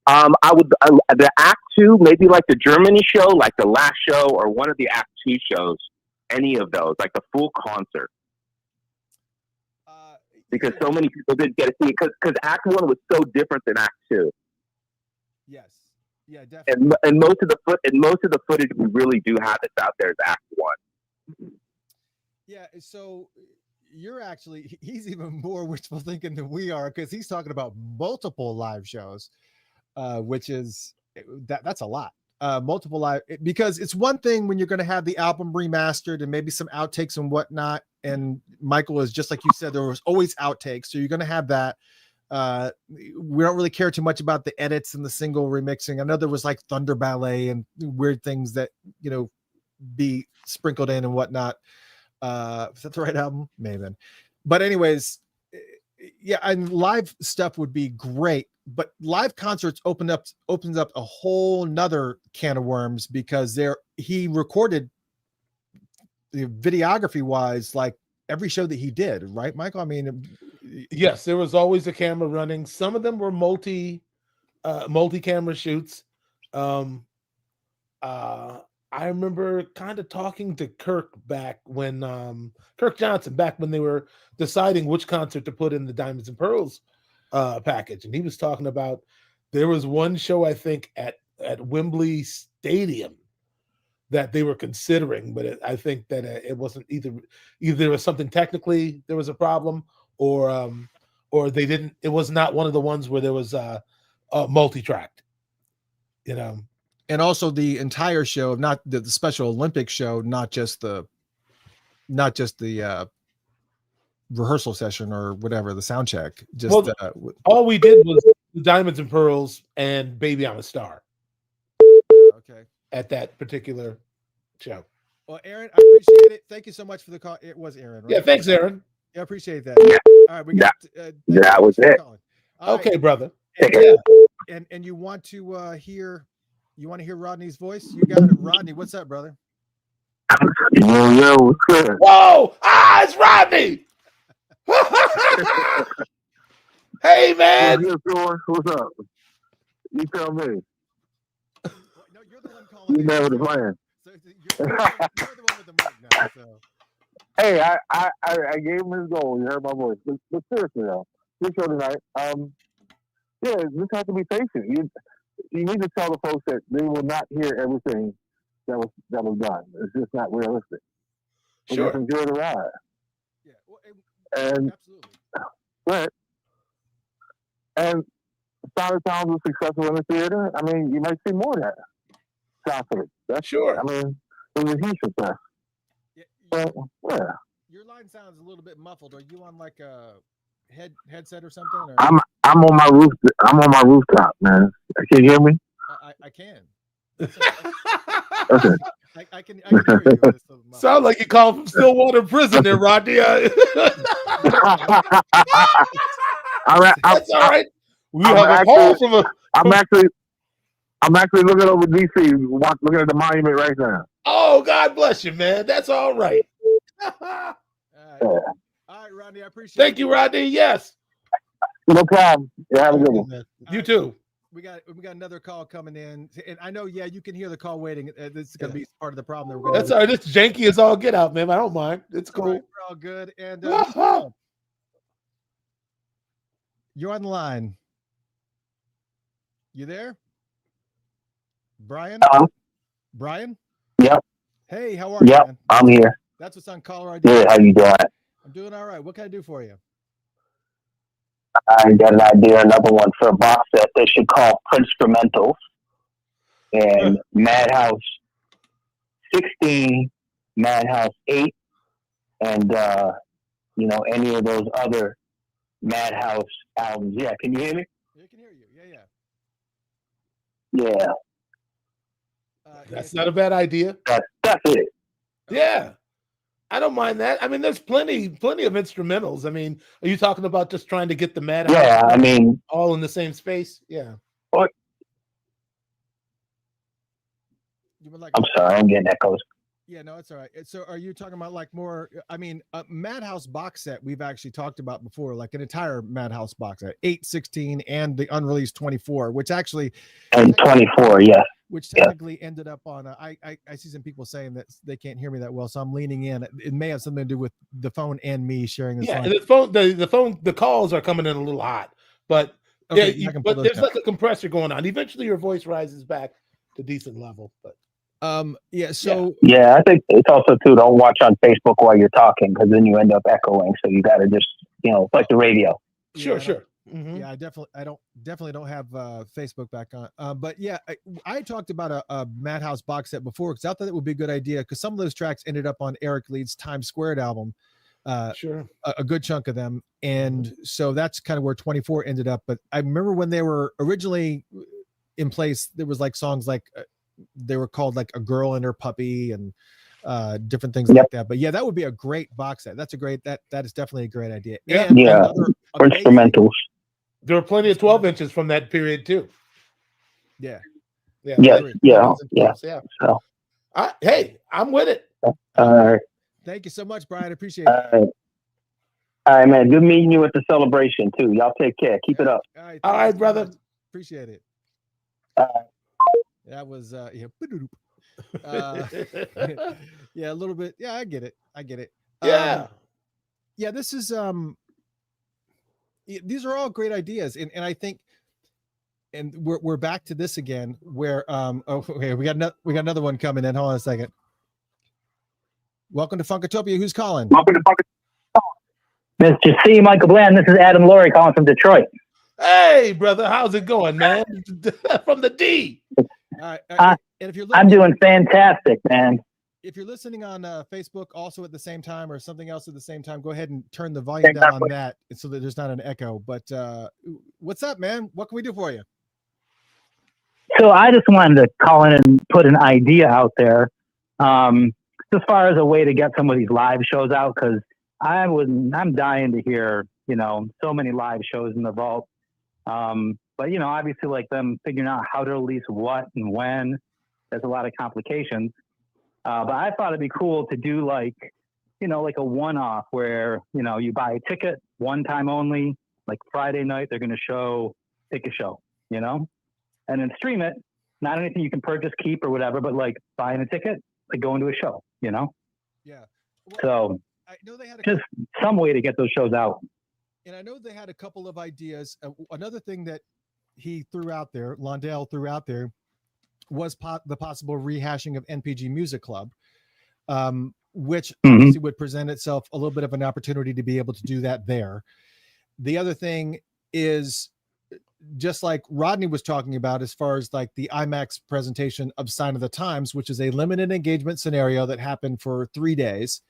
that? I would the Act 2, maybe like the Germany show, like the last show, or one of the Act 2 shows. Any of those, like the full concert. Because so many people didn't get to see it because Act 1 was so different than Act 2. Yes, yeah, definitely. And most of the footage we really do have that's out there is Act 1. Yeah, so he's even more wishful thinking than we are, because he's talking about multiple live shows, which is that's a lot. Multiple live, because it's one thing when you're going to have the album remastered and maybe some outtakes and whatnot. And Michael is just like you said, there was always outtakes, so you're going to have that. We don't really care too much about the edits and the single remixing. I know there was like Thunder Ballet and weird things that, be sprinkled in and whatnot. Is that the right album? Maybe. But anyways, yeah, and live stuff would be great, but live concerts opens up a whole nother can of worms, because he recorded the videography wise, like every show that he did, right, Michael? I mean, yes, there was always a camera running. Some of them were multi-camera shoots. I remember kind of talking to Kirk back when Kirk Johnson, back when they were deciding which concert to put in the Diamonds and Pearls package, and he was talking about there was one show, I think, at Wembley Stadium that they were considering, but I think that it wasn't either there was something technically there was a problem, or they didn't. It was not one of the ones where there was multi-tracked, And also the entire show, not the Special Olympics show, not just the rehearsal session or whatever, the sound check. Just all we did was the Diamonds and Pearls and Baby I'm a Star. Okay. At that particular show. Well, Aaron, I appreciate it. Thank you so much for the call. It was Aaron, right? Yeah, thanks, Aaron. Yeah, I appreciate that. All right, we got that was it. Okay, right, brother. And you want to hear Rodney's voice? You got it, Rodney. What's up, brother? Yo, what's good? Whoa! It's Rodney. Hey, man. What's up? You tell me. No, you're the one calling. You know the plan. So you're the one with the mic now. So. Hey, I gave him his goal. You heard my voice. But seriously though, this show tonight. Yeah, just have to be patient. You need to tell the folks that they will not hear everything that was done. It's just not realistic. Sure. Just enjoy the ride. Yeah. Well, and absolutely. Right. And Solid Sound was successful in the theater. I mean, you might see more of that. Confident. That's sure. I mean, it was a huge success. Yeah. Your line sounds a little bit muffled. Are you on like a headset or something? Or? I'm on my roof. I'm on my rooftop, man. Can you hear me? I can. Okay. I can hear you. Sound like you called from Stillwater Prison there, Rodney. That's all right. We have a call from a. I'm actually looking over DC, looking at the monument right now. Oh, God bless you, man. That's all right. All right, Rodney. I appreciate it. Thank you, Rodney. Yes. No problem. Yeah, have a good one. You too. We got another call coming in, and I know, you can hear the call waiting. This is going to be part of the problem. That's all right. It's janky as all get out, man. I don't mind. It's cool. All right, we're all good. And you're on the line. You there, Brian? Brian? Yep. Hey, how are you? Yep, man? I'm here. That's what's on caller ID. Good. How you doing? I'm doing all right. What can I do for you? I got an idea, another one for a box set they should call Princementals and Madhouse 16, Madhouse 8, and any of those other Madhouse albums. Yeah, can you hear me? Yeah, I can hear you. Yeah. That's not a bad idea. That's it. Yeah. I don't mind that. I mean, there's plenty of instrumentals. I mean, are you talking about just trying to get the Madhouse? Yeah, I mean, all in the same space. Yeah. I'm sorry, I'm getting echoes. Yeah, no, it's all right. So, are you talking about like more? I mean, Madhouse box set we've actually talked about before, like an entire Madhouse box set, 8, 16, and the unreleased 24, which actually and 24, yeah. Which technically ended up on. I see some people saying that they can't hear me that well, so I'm leaning in. It may have something to do with the phone and me sharing this. Yeah, the calls are coming in a little hot, but okay, but there's like a compressor going on. Eventually, your voice rises back to decent level. But Yeah. So yeah, I think it's also too. Don't watch on Facebook while you're talking because then you end up echoing. So you got to just like the radio. Sure, yeah, sure. Mm-hmm. Yeah, I definitely don't have Facebook back on. But yeah, I talked about a Madhouse box set before because I thought it would be a good idea because some of those tracks ended up on Eric Leeds' Times Squared album. Sure. A good chunk of them, and so that's kind of where 24 ended up. But I remember when they were originally in place, there was like songs like they were called like A Girl and Her Puppy and different things like that. But yeah, that would be a great box set. That's a great that is definitely a great idea. Yeah. And Yeah. For instrumentals. There were plenty of 12 inches from that period too. Yeah. Yeah. Yeah. So. Hey, I'm with it. Thank you so much, Brian. I appreciate it. All right, man. Good meeting you at the celebration too. Y'all take care. Keep it up. All right, brother. Much. Appreciate it. That was yeah, a little bit. Yeah, I get it. Yeah. Yeah, this is these are all great ideas, and I think, and we're back to this again, where okay, we got another one coming in. Hold on a second. Welcome to Funkatopia. Who's calling? Welcome to Funkatopia. Mr. C. Michael Bland. This is Adam Laurie calling from Detroit. Hey, brother, how's it going, man? From the D. All right. And if you're I'm doing fantastic, man. If you're listening on Facebook also at the same time or something else at the same time, go ahead and turn the volume down on that so that there's not an echo. But what's up, man? What can we do for you? So I just wanted to call in and put an idea out there as far as a way to get some of these live shows out, because I'm dying to hear, so many live shows in the vault. But, obviously like them figuring out how to release what and when, there's a lot of complications. But I thought it'd be cool to do like a one-off where, you buy a ticket one time only, like Friday night, they're going to pick a show, and then stream it. Not anything you can purchase, keep or whatever, but like buying a ticket, like going to a show, Yeah. Well, so I know they had just some way to get those shows out. And I know they had a couple of ideas. Another thing that he threw out there, Londell threw out there, was the possible rehashing of NPG Music Club, which obviously would present itself a little bit of an opportunity to be able to do that there. The other thing is, just like Rodney was talking about, as far as like the IMAX presentation of Sign of the Times, which is a limited engagement scenario that happened for 3 days.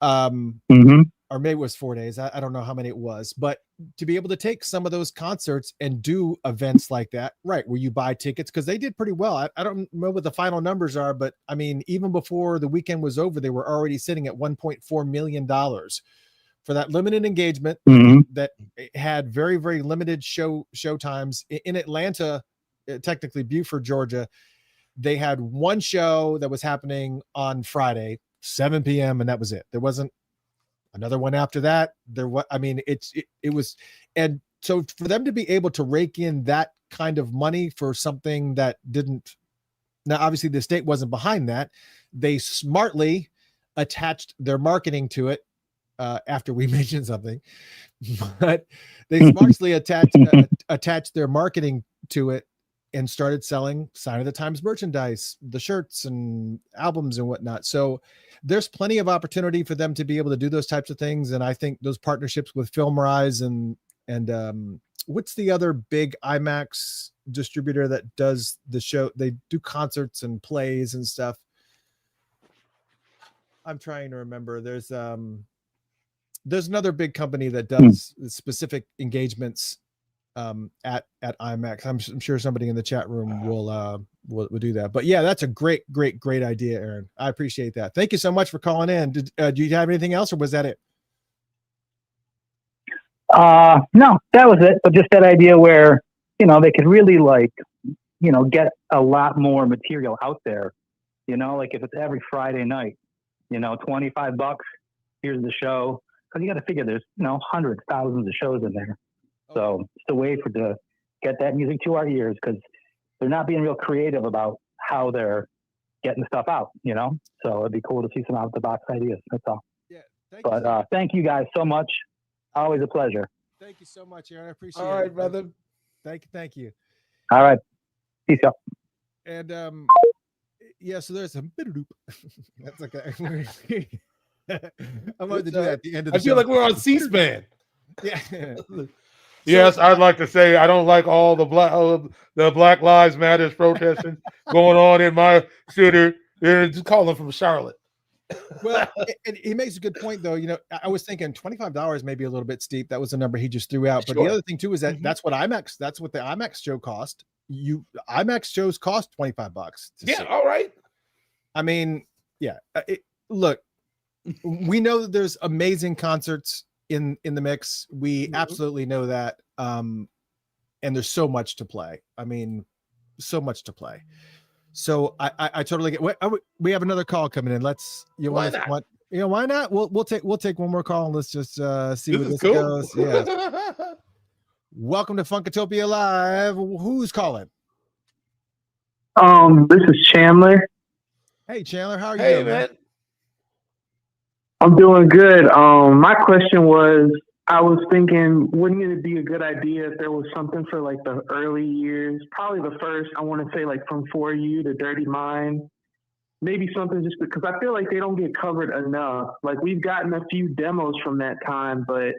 Or maybe it was 4 days. I don't know how many it was, but to be able to take some of those concerts and do events like that, right, where you buy tickets, because they did pretty well. I don't know what the final numbers are, but I mean, even before the weekend was over, they were already sitting at $1.4 million for that limited engagement that had very, very limited show times. In Atlanta, technically Beaufort, Georgia, they had one show that was happening on Friday, 7 p.m. and that was it. There wasn't another one after that. It was, and so for them to be able to rake in that kind of money for something that didn't, now obviously the state wasn't behind that, they smartly attached their marketing to it after we mentioned something, but they smartly attached their marketing to it and started selling Sign of the Times merchandise, the shirts and albums and whatnot. So there's plenty of opportunity for them to be able to do those types of things. And I think those partnerships with FilmRise and what's the other big IMAX distributor that does the show? They do concerts and plays and stuff. I'm trying to remember. There's another big company that does specific engagements at IMAX. I'm sure somebody in the chat room will do that. But yeah, that's a great idea, Aaron. I appreciate that. Thank you so much for calling in. Do you have anything else, or was that it? No, that was it. But just that idea where they could really get a lot more material out there. Like if it's every Friday night, $25. Here's the show. Because you got to figure there's hundreds, thousands of shows in there. So it's a way to get that music to our ears, because they're not being real creative about how they're getting stuff out, So it'd be cool to see some out of the box ideas. That's all. Yeah. Thank you guys so much. Always a pleasure. Thank you so much, Aaron. I appreciate it. All right, brother. Thank you. All right. Peace out. And Yeah, so there's some that's okay. I'm going to do that at the end of the show. I feel like we're on C-SPAN. Yeah. Yes, I'd like to say I don't like all the Black Lives Matters protesting going on in my city. They're just calling from Charlotte. Well, and he makes a good point, though. You know, I was thinking $25 may be a little bit steep. That was the number he just threw out. But the other thing too is that that's what the IMAX show cost. IMAX shows cost $25. Yeah, all right. I mean, yeah. Look, we know that there's amazing concerts in the mix. We absolutely know that. And there's so much to play. I mean, so much to play. So I totally get. We have another call coming in. Why not? We'll take one more call and let's just see where this goes. Yeah. Welcome to Funkatopia Live. Who's calling? This is Chandler. Hey Chandler, how are you doing, man? I'm doing good. My question was, I was thinking, wouldn't it be a good idea if there was something for like the early years, probably the first, I want to say like from For You to Dirty Mind, maybe something just because I feel like they don't get covered enough. Like we've gotten a few demos from that time, but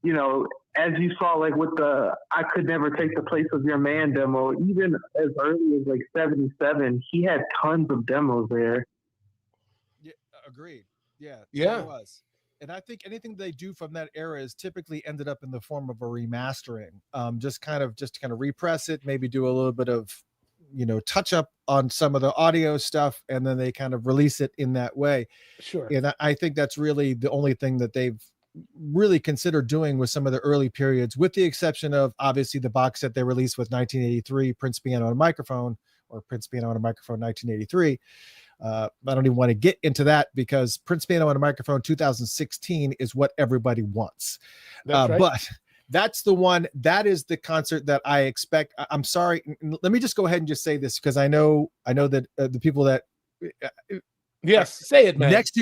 you know, as you saw, like with the I Could Never Take the Place of Your Man demo, even as early as like 77, he had tons of demos there. Yeah, agreed. Yeah. Yeah. It was. And I think anything they do from that era is typically ended up in the form of a remastering. Just to kind of repress it, maybe do a little bit of, touch up on some of the audio stuff, and then they kind of release it in that way. Sure. And I think that's really the only thing that they've really considered doing with some of the early periods, with the exception of obviously the box set they released with 1983 Prince Piano and Microphone, or Prince Piano and a Microphone 1983. I don't even want to get into that because Prince Piano and a Microphone 2016 is what everybody wants. That's right. But that's the one, that is the concert that I expect. I'm sorry. Let me just go ahead and just say this because I know that the people that yes, say it, man. Next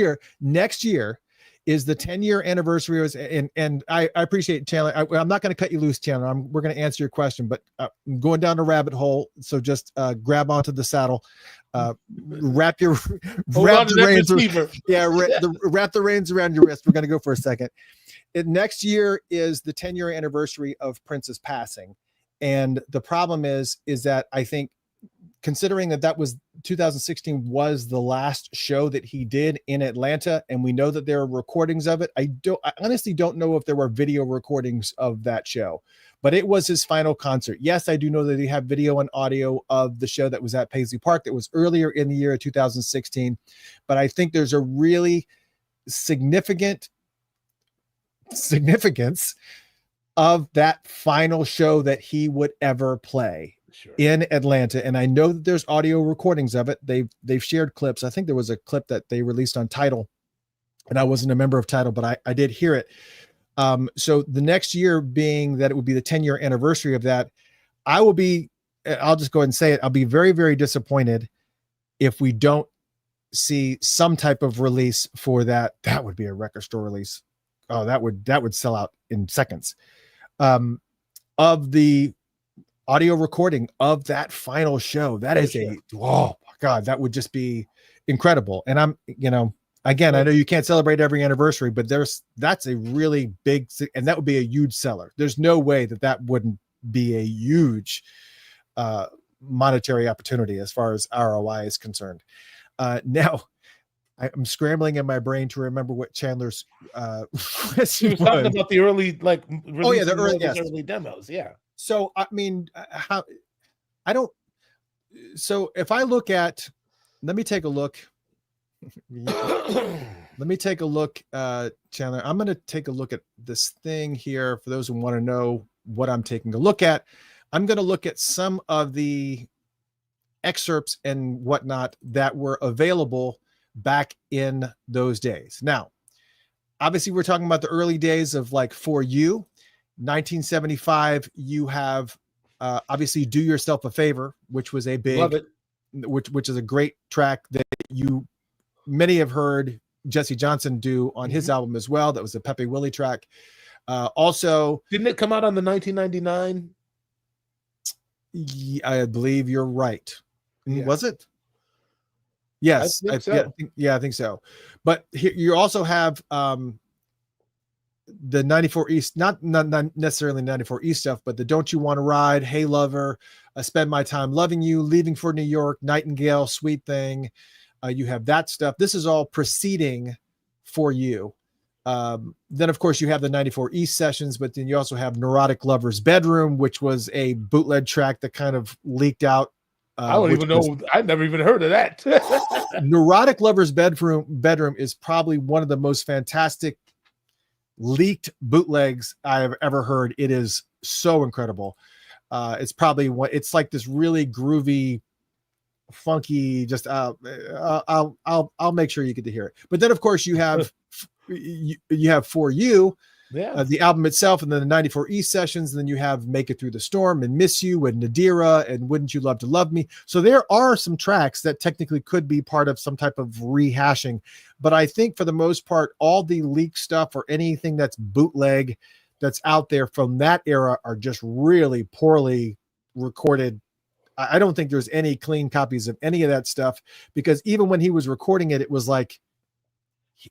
year is the 10-year anniversary, and I appreciate it, Chandler. I'm not going to cut you loose, Chandler. We're going to answer your question, but I'm going down a rabbit hole. So just grab onto the saddle, wrap the reins around your wrist. We're going to go for a second. Next year is the 10-year anniversary of Prince's passing, and the problem is that I think, considering that was 2016 was the last show that he did in Atlanta, and we know that there are recordings of it. I honestly don't know if there were video recordings of that show, but it was his final concert. Yes, I do know that he had video and audio of the show that was at Paisley Park that was earlier in the year of 2016, but I think there's a really significance of that final show that he would ever play. Sure. In Atlanta, and I know that there's audio recordings of it. They've shared clips. I think there was a clip that they released on Tidal, and I wasn't a member of Tidal, but I did hear it. So the next year being that it would be the 10-year anniversary of that, I'll just go ahead and say it. I'll be very, very disappointed if we don't see some type of release for that. That would be a record store release. Oh, that would sell out in seconds. Of the audio recording of that final show. That is oh my God, that would just be incredible. And again, I know you can't celebrate every anniversary, but that's a really big, and that would be a huge seller. There's no way that wouldn't be a huge monetary opportunity as far as ROI is concerned. Now I'm scrambling in my brain to remember what Chandler's question was. Talking about the early, the early demos. Yeah. So, I mean, so if I look at, let me take a look, Chandler, I'm going to take a look at this thing here. For those who want to know what I'm taking a look at, I'm going to look at some of the excerpts and whatnot that were available back in those days. Now, obviously we're talking about the early days of like For You. 1975, you have obviously Do Yourself a Favor, which was a big, which is a great track that many have heard Jesse Johnson do on his album as well. That was a Pepe Willie track. Also, didn't it come out on the 1999? I believe you're right. Yeah. Was it? Yes, I think so. I think so. But here, you also have the 94 East, not necessarily 94 East stuff, but the Don't You Want to Ride, Hey Lover, I Spend My Time Loving You, Leaving for New York, Nightingale, Sweet Thing. You have that stuff. This is all preceding For You. Then, of course, you have the 94 East sessions, but then you also have Neurotic Lover's Bedroom, which was a bootleg track that kind of leaked out. I don't even know. I've never even heard of that. Neurotic Lover's Bedroom is probably one of the most fantastic leaked bootlegs I've ever heard. It is so incredible. It's probably it's like this really groovy, funky, just I'll make sure you get to hear it. But then of course you have you have For You, the album itself, and then the 94 East sessions, and then you have Make It Through the Storm and Miss You and Nadira and Wouldn't You Love to Love Me. So there are some tracks that technically could be part of some type of rehashing, but I think for the most part all the leak stuff or anything that's bootleg that's out there from that era are just really poorly recorded. I don't think there's any clean copies of any of that stuff, because even when he was recording it, it was like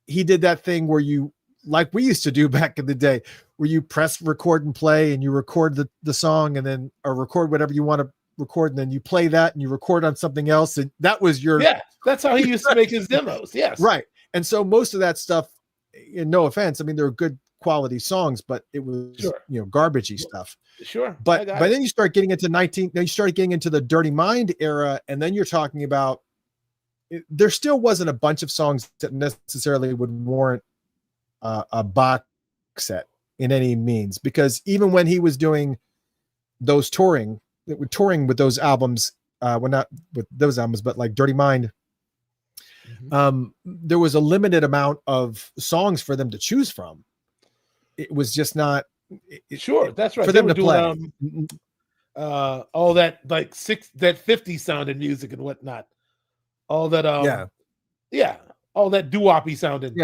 he did that thing where you, like we used to do back in the day, where you press record and play and you record the song and then, or record whatever you want to record, and then you play that and you record on something else. And that was your, that's how he used to make his demos. Yes. Right. And so most of that stuff, no offense, I mean, they're good quality songs, but it was, garbagey stuff. Sure. But then you start getting into the Dirty Mind era. And then you're talking about, there still wasn't a bunch of songs that necessarily would warrant a box set in any means, because even when he was doing those touring with those albums, well, not with those albums, but like Dirty Mind, there was a limited amount of songs for them to choose from. It was just not sure. That's right. For them to play. All that like 50 sounded music and whatnot. All that all that doo-woppy sounded.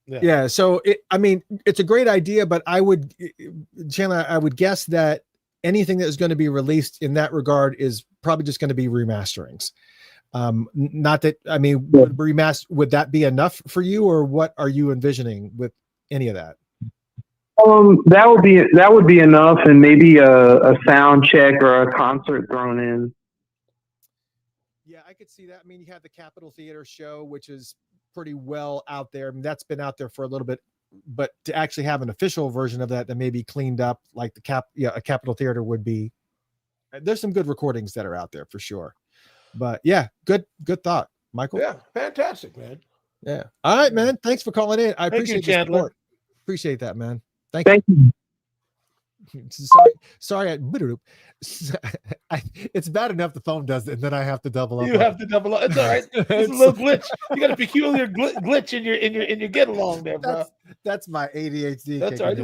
Yeah. So it's a great idea, but Chandler, I would guess that anything that is going to be released in that regard is probably just going to be remasterings. Not that, would that be enough for you, or what are you envisioning with any of that? That would be enough, and maybe a sound check or a concert thrown in. Yeah, I could see that. I mean, you have the Capitol Theater show, which is pretty well out there. I mean, that's been out there for a little bit, but to actually have an official version of that may be cleaned up, like a Capitol Theater would be. There's some good recordings that are out there for sure. But yeah, good thought, Michael. Yeah, fantastic, man. Yeah. All right, man. Thanks for calling in. I appreciate you, Chandler. Support. Appreciate that, man. Thank you. Sorry. It's bad enough the phone does it, and then I have to double up. You have to double up. It's all right. It's a little glitch. You got a peculiar glitch in your get along there, bro. That's my ADHD. That's all right.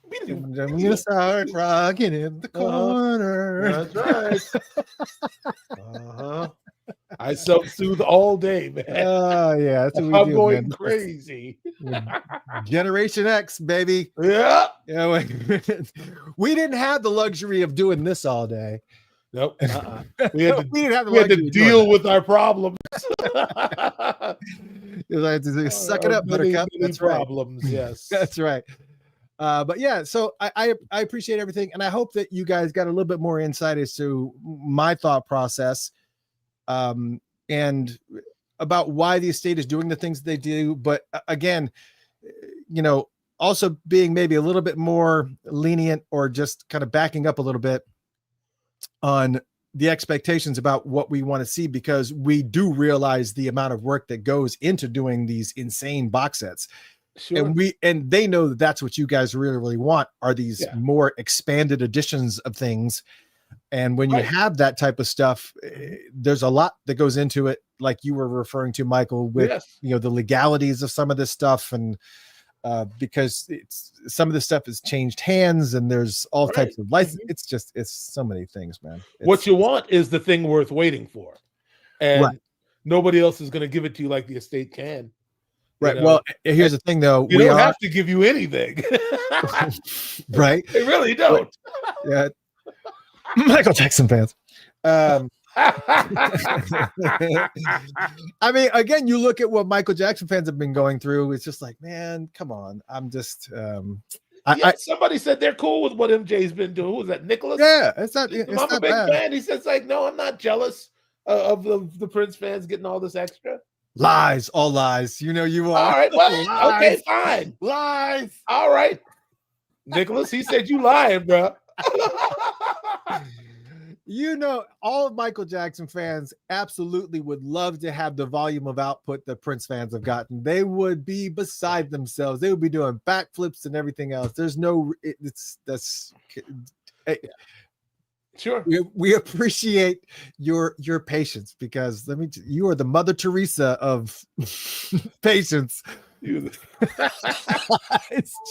I'm gonna start rocking in the corner. That's right. I self-soothe all day, man. Oh yeah, that's what I'm we do, going man. crazy. Generation X, baby. Yeah. We didn't have the luxury of doing this all day. Nope. We had to deal with our problems. Suck it up, Buttercup. That's problems. Right. Yes, that's right. But yeah, so I appreciate everything, and I hope that you guys got a little bit more insight as to my thought process, and about why the estate is doing the things they do. But again, also being maybe a little bit more lenient, or just kind of backing up a little bit on the expectations about what we want to see, because we do realize the amount of work that goes into doing these insane box sets. Sure. And they know that that's what you guys really, really want, are these more expanded editions of things. And when you have that type of stuff, there's a lot that goes into it, like you were referring to, Michael, with the legalities of some of this stuff, and because some of this stuff has changed hands, and there's all types of license. It's so many things, man. What you want is the thing worth waiting for, and nobody else is going to give it to you like the estate can. Right. Well, here's the thing, though. We don't have to give you anything. Right. They really don't. Yeah. Michael Jackson fans. I mean, again, you look at what Michael Jackson fans have been going through. It's just like, man, come on. I'm just. Somebody said they're cool with what MJ's been doing. Who was that? Nicholas? Yeah, it's not. I'm It's a not big bad. fan. He says like, no, I'm not jealous of the Prince fans getting all this extra. Lies, all lies. You know you are. All right, well, Lies. okay, fine. Lies. All right, Nicholas. He said you lying, bro. You know, all of Michael Jackson fans absolutely would love to have the volume of output that Prince fans have gotten. They would be beside themselves. They would be doing backflips and everything else. There's no, hey, sure. We appreciate your patience because you are the Mother Teresa of patience. It's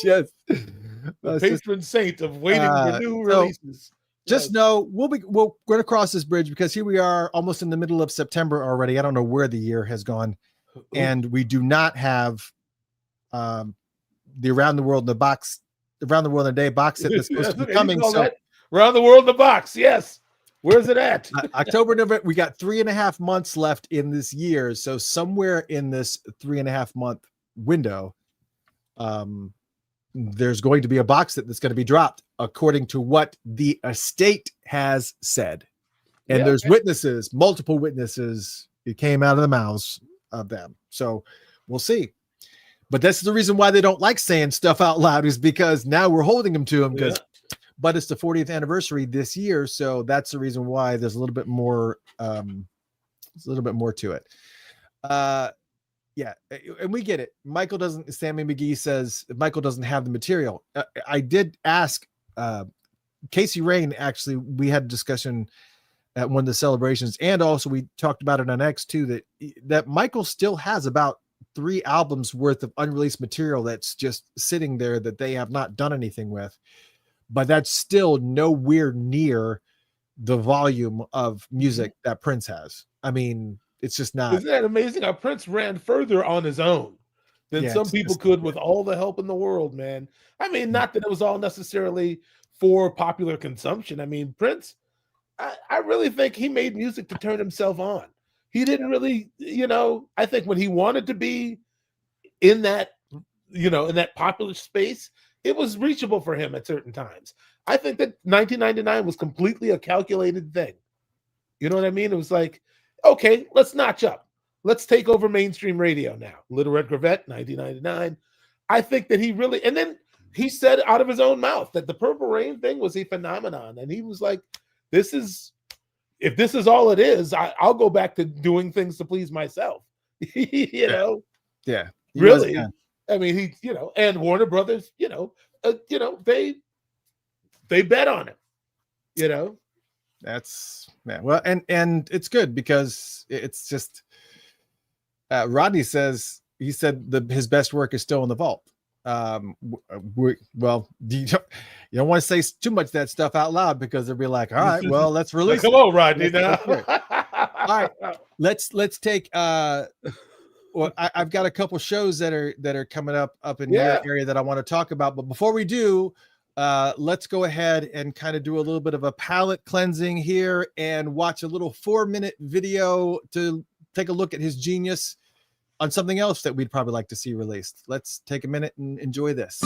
just the patron saint of waiting for new releases. Just know we're going to cross this bridge because here we are almost in the middle of September already. I don't know where the year has gone. And we do not have the Around the World in a Day box set that's supposed to be coming. So Around the World in the Box, yes. Where's it at? October, November. We got 3.5 months left in this year. So somewhere in this 3.5 month window, there's going to be a box set that's going to be dropped according to what the estate has said. And there's witnesses, multiple witnesses. It came out of the mouths of them. So we'll see. But that's the reason why they don't like saying stuff out loud, is because now we're holding them to them. But it's the 40th anniversary this year. So that's the reason why there's a little bit more, to it. Yeah, and we get it. Sammy McGee says Michael doesn't have the material. I did ask Casey Rain, actually, we had a discussion at one of the celebrations, and also we talked about it on X too, that Michael still has about 3 albums worth of unreleased material that's just sitting there that they have not done anything with. But that's still nowhere near the volume of music that Prince has. I mean, it's just not. Isn't that amazing how Prince ran further on his own than some people could with all the help in the world, man? I mean, not that it was all necessarily for popular consumption. I mean, Prince, I really think he made music to turn himself on. He didn't really, I think when he wanted to be in that, in that popular space, it was reachable for him at certain times. I think that 1999 was completely a calculated thing. You know what I mean? It was like, okay, let's notch up. Let's take over mainstream radio now. Little Red Corvette, 1999. I think that he really, and then he said out of his own mouth that the Purple Rain thing was a phenomenon. And he was like, if this is all it is, I'll go back to doing things to please myself. know? Yeah. Really. I mean, and Warner Brothers, they bet on it, That's, man. Well, and it's good because it's just, Rodney says, he said his best work is still in the vault. Well, you don't want to say too much of that stuff out loud because they'll be like, all right, well, let's release Come on, Rodney. Now. All right, let's take, well, I've got a couple shows that are coming up in your area that I want to talk about. But before we do, let's go ahead and kind of do a little bit of a palate cleansing here and watch a little 4-minute video to take a look at his genius on something else that we'd probably like to see released. Let's take a minute and enjoy this.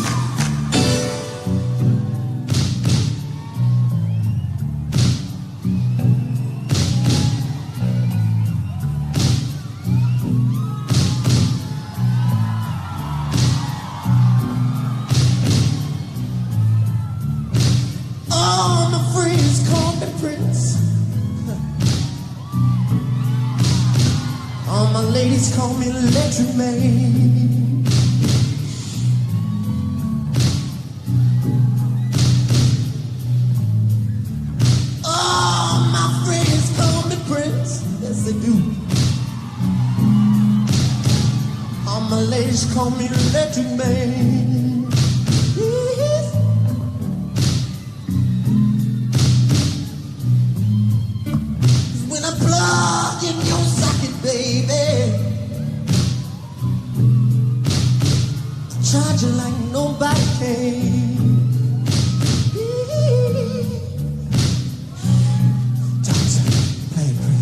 All my ladies call me Electric Man. All my friends call me Prince. Yes, they do. All my ladies call me Electric Man. When I plug in your socket, baby, charge you like nobody can. Johnson, play Prince.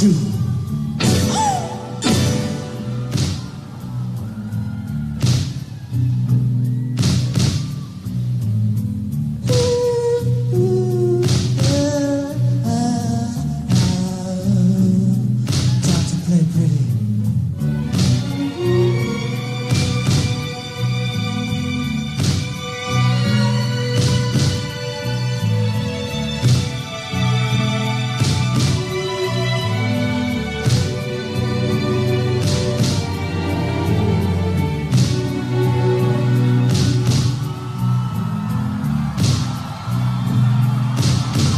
2. Time to play pretty.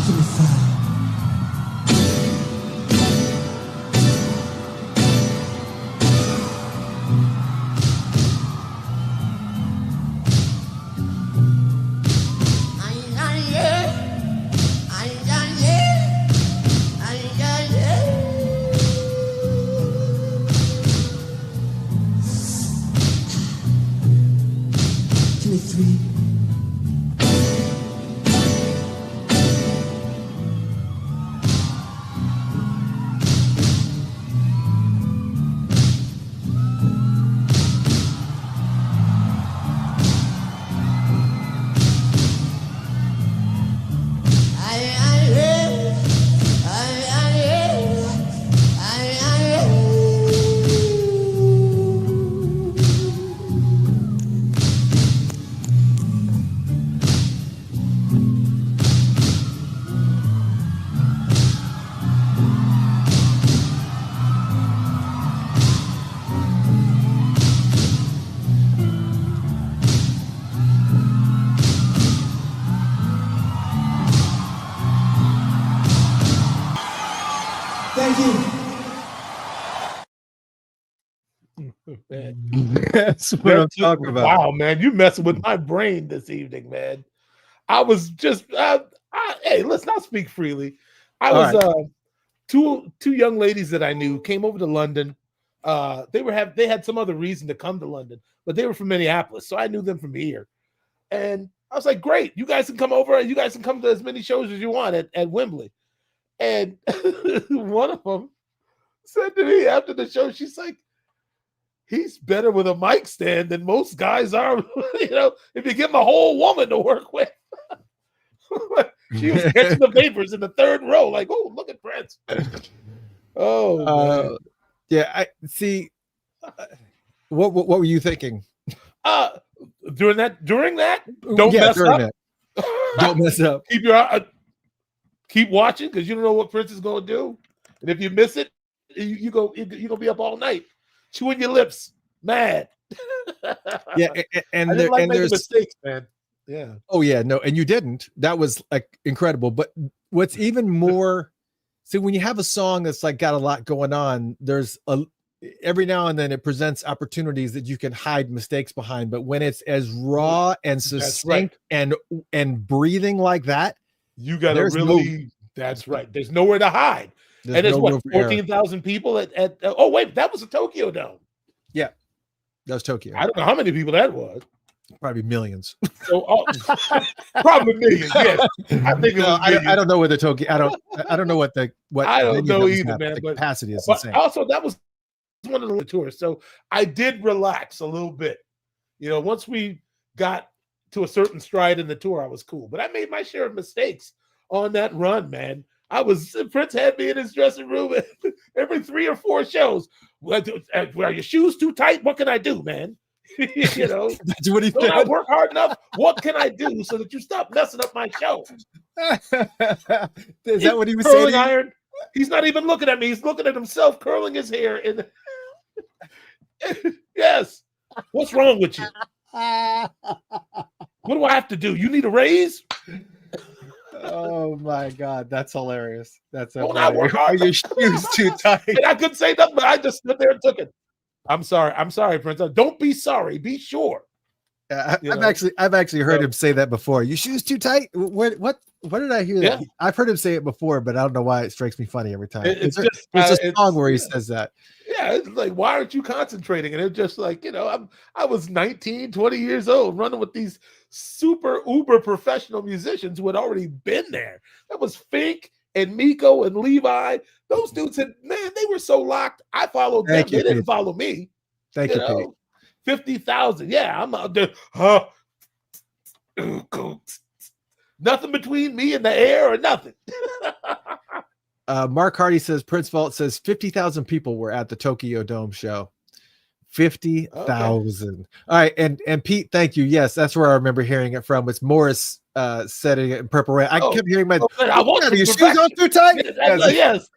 Give me 5. Give me 3. Thank you. Man. That's what I'm talking about. Wow, man, you messing with my brain this evening, man. I was just, hey, let's not speak freely. I All was right. two young ladies that I knew came over to London. They had some other reason to come to London, but they were from Minneapolis, so I knew them from here. And I was like, great, you guys can come over and you guys can come to as many shows as you want at Wembley. And one of them said to me after the show, she's like, he's better with a mic stand than most guys are. You know, if you give him a whole woman to work with. She was catching the vapors in the third row, like, oh, look at Prince. Oh, man. Yeah, I see. What were you thinking? During that, don't mess up. That. Don't mess up. Keep watching because you don't know what Prince is going to do, and if you miss it, you're gonna be up all night, chewing your lips, mad. Yeah, and I didn't like making there's mistakes, man. Yeah. Oh yeah, no, and you didn't. That was like incredible. But what's even more, see, when you have a song that's like got a lot going on, there's every now and then it presents opportunities that you can hide mistakes behind. But when it's as raw and succinct and breathing like that, you got to really. That's right. There's nowhere to hide. And there's what, 14,000 people at oh wait, that was a Tokyo Dome. Yeah, that was Tokyo. I don't know how many people that was. Probably millions. So probably millions. Yes, I think. I don't know what the Tokyo. I don't know what I don't know either, man. The but capacity is but insane. Also, that was one of the tours, so I did relax a little bit. You know, once we got to a certain stride in the tour, I was cool. But I made my share of mistakes on that run, man. Prince had me in his dressing room every 3 or 4 shows. Are your shoes too tight? What can I do, man? You know, that's what he said. I work hard enough. What can I do so that you stop messing up my show? Is that what he was saying? Iron. He's not even looking at me. He's looking at himself, curling his hair. Yes. What's wrong with you? What do I have to do? You need a raise? Oh my God, that's hilarious. That's Are your shoes too tight? And I couldn't say nothing, but I just stood there and took it. I'm sorry, Prince. Don't be sorry. Be sure. I've actually heard him say that before. Your shoes too tight? What did I hear that? I've heard him say it before, but I don't know why it strikes me funny every time. There's a song where he says that. Yeah, it's like, why aren't you concentrating? And it's just like, you know, I was 19, 20 years old running with these super uber professional musicians who had already been there. That was Fink and Miko and Levi. Those dudes said, man, they were so locked. I followed them. They didn't follow me. Thank you, Pete. 50,000. Yeah, I'm out there. Nothing between me and the air or nothing. Mark Hardy says, Prince Vault says 50,000 people were at the Tokyo Dome show. 50,000. Okay. All right. And Pete, thank you. Yes, that's where I remember hearing it from. It's Morris setting it in Purple Rain. I kept hearing my I want your shoes on too tight. Yes.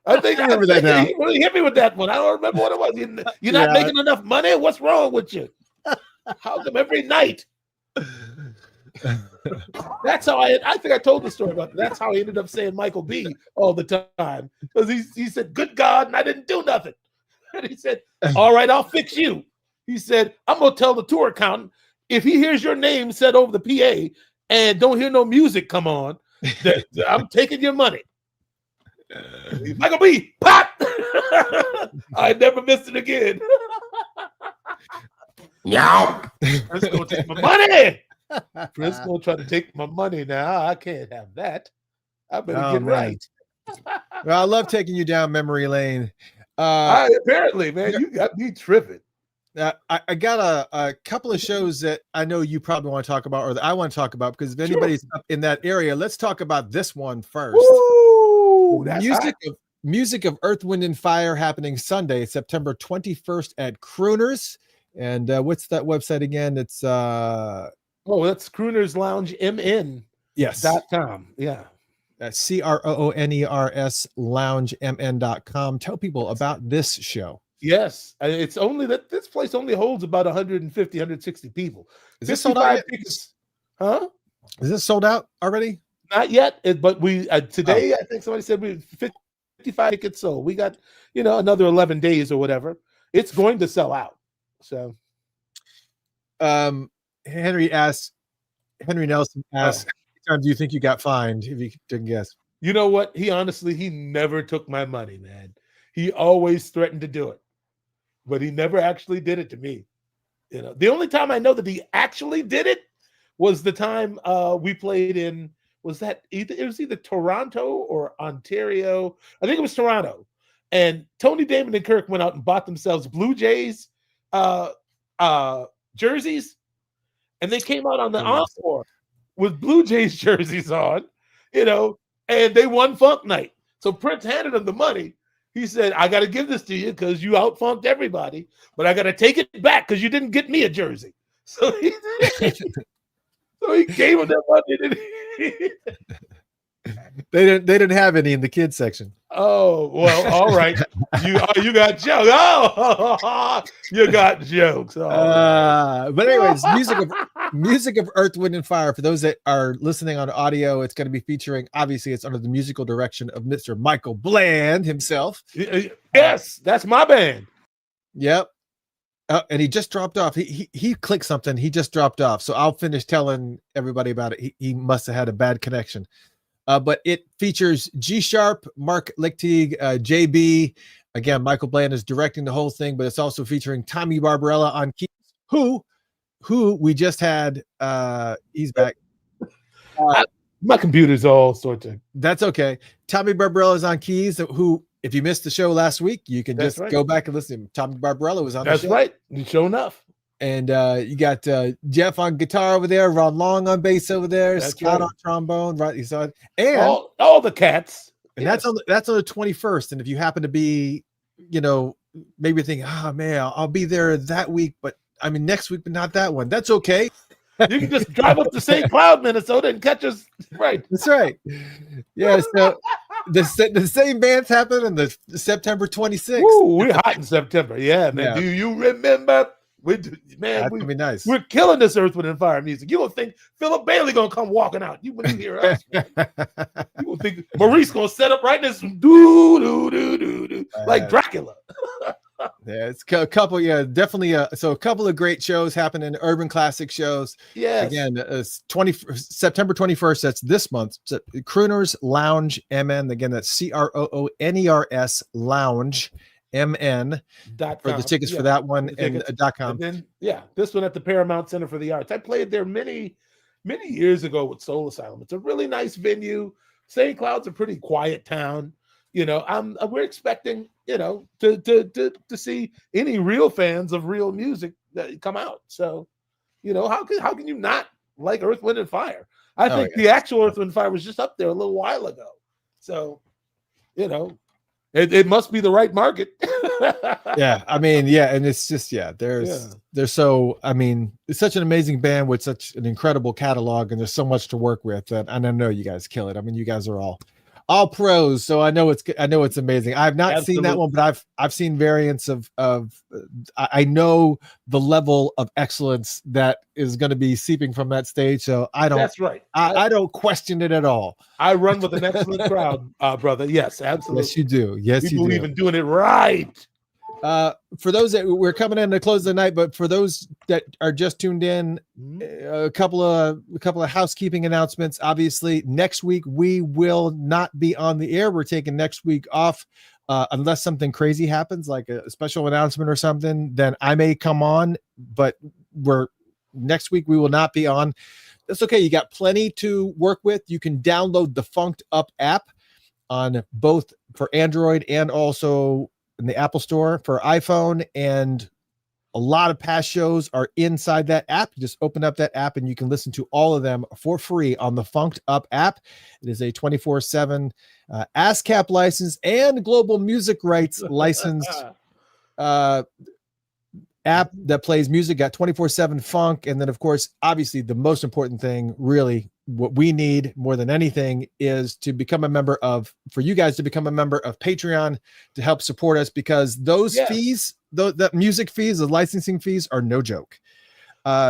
I think I remember that now. He really hit me with that one. I don't remember what it was. You're not making enough money? What's wrong with you? How come every night? That's how I think I told the story about that. That's how I ended up saying Michael B all the time. Because he said, good God, and I didn't do nothing. And he said, all right, I'll fix you. He said, I'm going to tell the tour accountant, if he hears your name said over the PA and don't hear no music come on, that I'm taking your money. Michael B, pop! I never missed it again. Yow! Prince going to take my money. Prince going to try to take my money now. I can't have that. I better get right. Well, I love taking you down memory lane. Apparently, man, you got me tripping. I got a couple of shows that I know you probably want to talk about, or that I want to talk about, because if anybody's up in that area, let's talk about this one first. Woo, Music of Earth, Wind, and Fire happening Sunday, September 21st at Crooners. And what's that website again? It's that's Crooners Lounge MN. Yes. .com. Yeah. That's CROONERS loungemn.com. Tell people about this show. Yes. It's only that this place only holds about 150, 160 people. Is this sold out? Huh? Is this sold out already? Not yet, but we today I think somebody said we 55 tickets sold. We got another 11 days or whatever. It's going to sell out. So, Henry Nelson asks, how many times do you think you got fined? If you didn't guess, you know what? He never took my money, man. He always threatened to do it, but he never actually did it to me. The only time I know that he actually did it was the time we played in. Was that either Toronto or Ontario? I think it was Toronto. And Tony, Damon, and Kirk went out and bought themselves Blue Jays jerseys, and they came out on the encore with Blue Jays jerseys on, and they won Funk Night. So Prince handed them the money. He said, I got to give this to you because you out-funked everybody, but I got to take it back because you didn't get me a jersey. So he gave him that money. They didn't have any in the kids section. Oh, well, all right. You got jokes. Oh, you got jokes. Oh. But anyways, music of Earth, Wind, and Fire. For those that are listening on audio, it's going to be featuring, obviously, it's under the musical direction of Mr. Michael Bland himself. Yes, that's my band. Yep. And he just dropped off. He clicked something. He just dropped off. So I'll finish telling everybody about it. He must have had a bad connection. But it features G Sharp, Mark Lichtig, JB. Again, Michael Bland is directing the whole thing, but it's also featuring Tommy Barbarella on keys, who we just had. He's back. My computer's all sorts of. That's okay. Tommy Barbarella is on keys, who, if you missed the show last week, you can go back and listen. Tommy Barbarella was on the show. That's right. Sure enough. And you got Jeff on guitar over there, Ron Long on bass over there, That's Scott right. on trombone, right? You saw it. And all the cats. And that's on the 21st. And if you happen to be, maybe think, oh man, I'll be there that week, but I mean next week, but not that one. That's okay. You can just drive up to St. Cloud, Minnesota, and catch us. Right. That's right. Yeah. So the same bands happen on the September 26th. Ooh, we're hot in September. Yeah, man. Yeah. Do you remember? That's gonna be nice. We're killing this Earth, Wind, and Fire music. You don't think Philip Bailey gonna come walking out? When you hear us, you don't think Maurice gonna set up right in this like Dracula. Yeah, it's a couple. Yeah, definitely. So a couple of great shows happening, urban classic shows. Yeah. Again, September 21st. That's this month. It's Crooners Lounge MN. Again, that's CROONERS Lounge MN for the tickets for that one and .com. And then, this one at the Paramount Center for the Arts. I played there many years ago with Soul Asylum. It's a really nice venue, St. Cloud's a pretty quiet town. We're expecting, to see any real fans of real music that come out. So, how can you not like Earth, Wind, and Fire? I think the actual Earth, Wind, and Fire was just up there a little while ago. So, it must be the right market. Yeah, I mean, and it's just they're so. I mean, it's such an amazing band with such an incredible catalog, and there's so much to work with. And I know you guys kill it. I mean, you guys are all pros, so I know it's amazing. I've not seen that one, but I've seen variants of I know the level of excellence that is going to be seeping from that stage. So I don't. That's right. I don't question it at all. I run with an excellent crowd, brother. Yes, absolutely. Yes, you do. Yes, we you believe do. in doing it right. For those that we're coming in to close the night, but for those that are just tuned in, a couple of housekeeping announcements. Obviously, next week we will not be on the air. We're taking next week off, unless something crazy happens, like a special announcement or something. Then I may come on, but next week we will not be on. That's okay. You got plenty to work with. You can download the Funked Up app on both for Android and also in the Apple Store for iPhone, and a lot of past shows are inside that app. You just open up that app and you can listen to all of them for free on the Funked Up app. It is a 24/7 ASCAP license and global music rights licensed app that plays music, got 24/7 funk. And then, of course, obviously the most important thing, really what we need more than anything, is to become a member for you guys to become a member of Patreon to help support us, because those fees, the music fees, the licensing fees are no joke.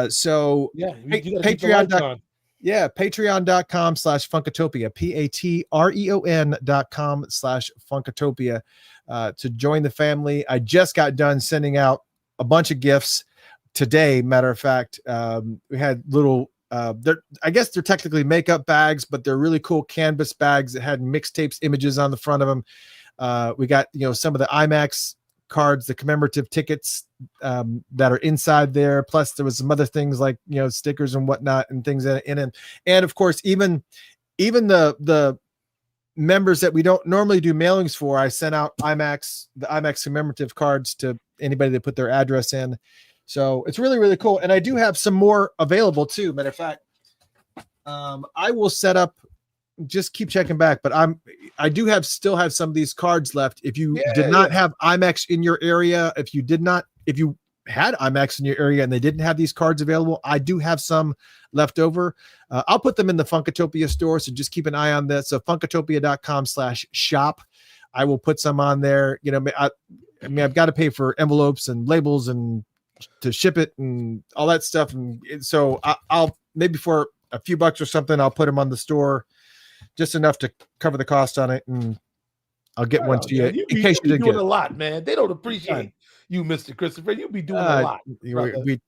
So Patreon.com. Yeah, patreon.com/Funkatopia, patreon.com/Funkatopia, to join the family. I just got done sending out a bunch of gifts today. Matter of fact, we had little, I guess they're technically makeup bags, but they're really cool canvas bags that had mixtapes images on the front of them. We got, some of the IMAX cards, the commemorative tickets that are inside there. Plus there was some other things like, stickers and whatnot and things in it. And of course, even the members that we don't normally do mailings for, I sent out the IMAX commemorative cards to anybody that put their address in. So it's really, really cool. And I do have some more available too. Matter of fact, I will set up, just keep checking back, but I do still have some of these cards left. If you did not have IMAX in your area, if you had IMAX in your area and they didn't have these cards available, I do have some left over. I'll put them in the Funkatopia store, so just keep an eye on that. So funkatopia.com/shop. I will put some on there. I've got to pay for envelopes and labels and to ship it and all that stuff. And so I'll maybe for a few bucks or something, I'll put them on the store, just enough to cover the cost on it. And I'll get one to you in case you didn't get it. A lot, man. They don't appreciate you, Mr. Christopher. You be doing a lot. We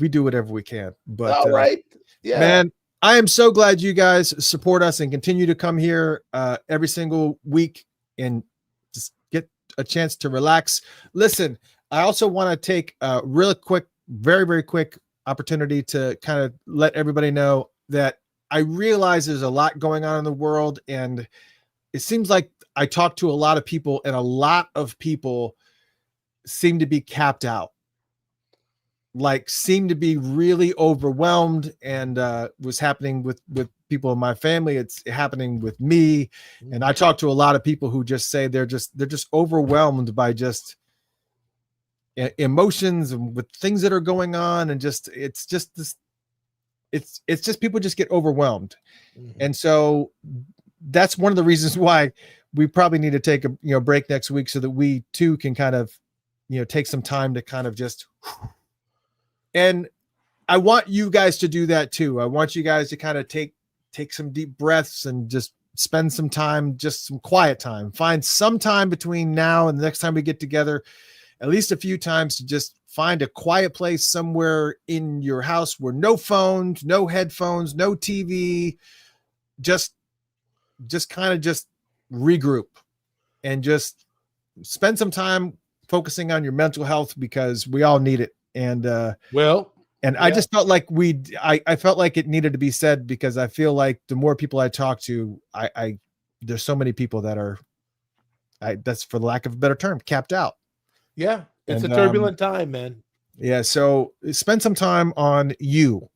do whatever we can. But all right. Yeah. Man, I am so glad you guys support us and continue to come here every single week and just get a chance to relax. Listen, I also want to take a real quick, very, very quick opportunity to kind of let everybody know that I realize there's a lot going on in the world, and it seems like I talk to a lot of people, and a lot of people seem to be capped out, seem to be really overwhelmed, and was happening with people in my family. It's happening with me. And I talk to a lot of people who just say they're just overwhelmed by just emotions and with things that are going on. And it's just people just get overwhelmed. And so that's one of the reasons why we probably need to take a break next week, so that we too can kind of, take some time to kind of just, and I want you guys to do that too. I want you guys to kind of take some deep breaths and just spend some time, just some quiet time. Find some time between now and the next time we get together, at least a few times, to just find a quiet place somewhere in your house where no phones, no headphones, no TV, just kind of just regroup and just spend some time focusing on your mental health, because we all need it. And I just felt like I felt like it needed to be said, because I feel like the more people I talk to, I there's so many people that are, that's for lack of a better term, capped out. Yeah, it's And, a turbulent time, man. Yeah, so spend some time on you,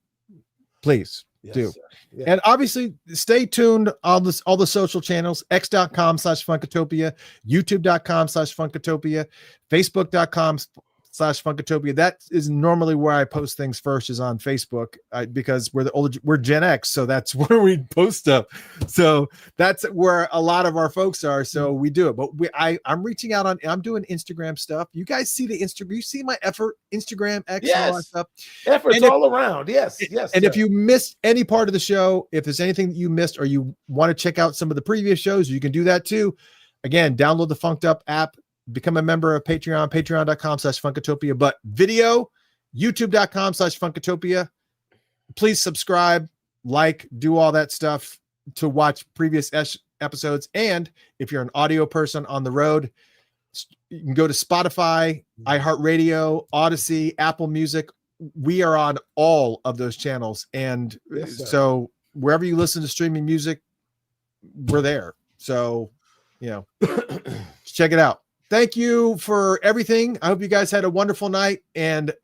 please. Yes, do. Yeah. And obviously stay tuned on all the social channels, x.com/Funkatopia, youtube.com/Funkatopia, facebook.com/Funkatopia. That is normally where I post things first, is on Facebook, because we're Gen X, so that's where we post stuff. So that's where a lot of our folks are. So we do it. But I'm reaching out I'm doing Instagram stuff. You guys see the Instagram, you see my effort, Instagram, X, and all that stuff. Efforts all around. Yes. And if you missed any part of the show, if there's anything that you missed, or you want to check out some of the previous shows, you can do that too. Again, download the Funked Up app, become a member of Patreon, patreon.com/Funkatopia, but video, youtube.com/Funkatopia. Please subscribe, do all that stuff to watch previous episodes. And if you're an audio person on the road, you can go to Spotify, iHeartRadio, Odyssey, Apple Music. We are on all of those channels. And so wherever you listen to streaming music, we're there. So, check it out. Thank you for everything. I hope you guys had a wonderful night, and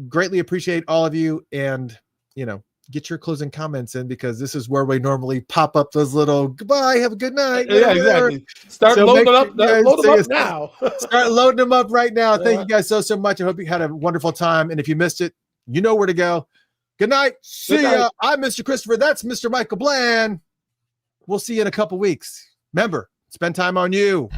greatly appreciate all of you. And, get your closing comments in, because this is where we normally pop up those little goodbye, have a good night. Yeah, exactly. Start loading them up now. Start loading them up right now. Thank you guys so much. I hope you had a wonderful time. And if you missed it, you know where to go. Good night. See ya. I'm Mr. Christopher. That's Mr. Michael Bland. We'll see you in a couple weeks. Remember, spend time on you.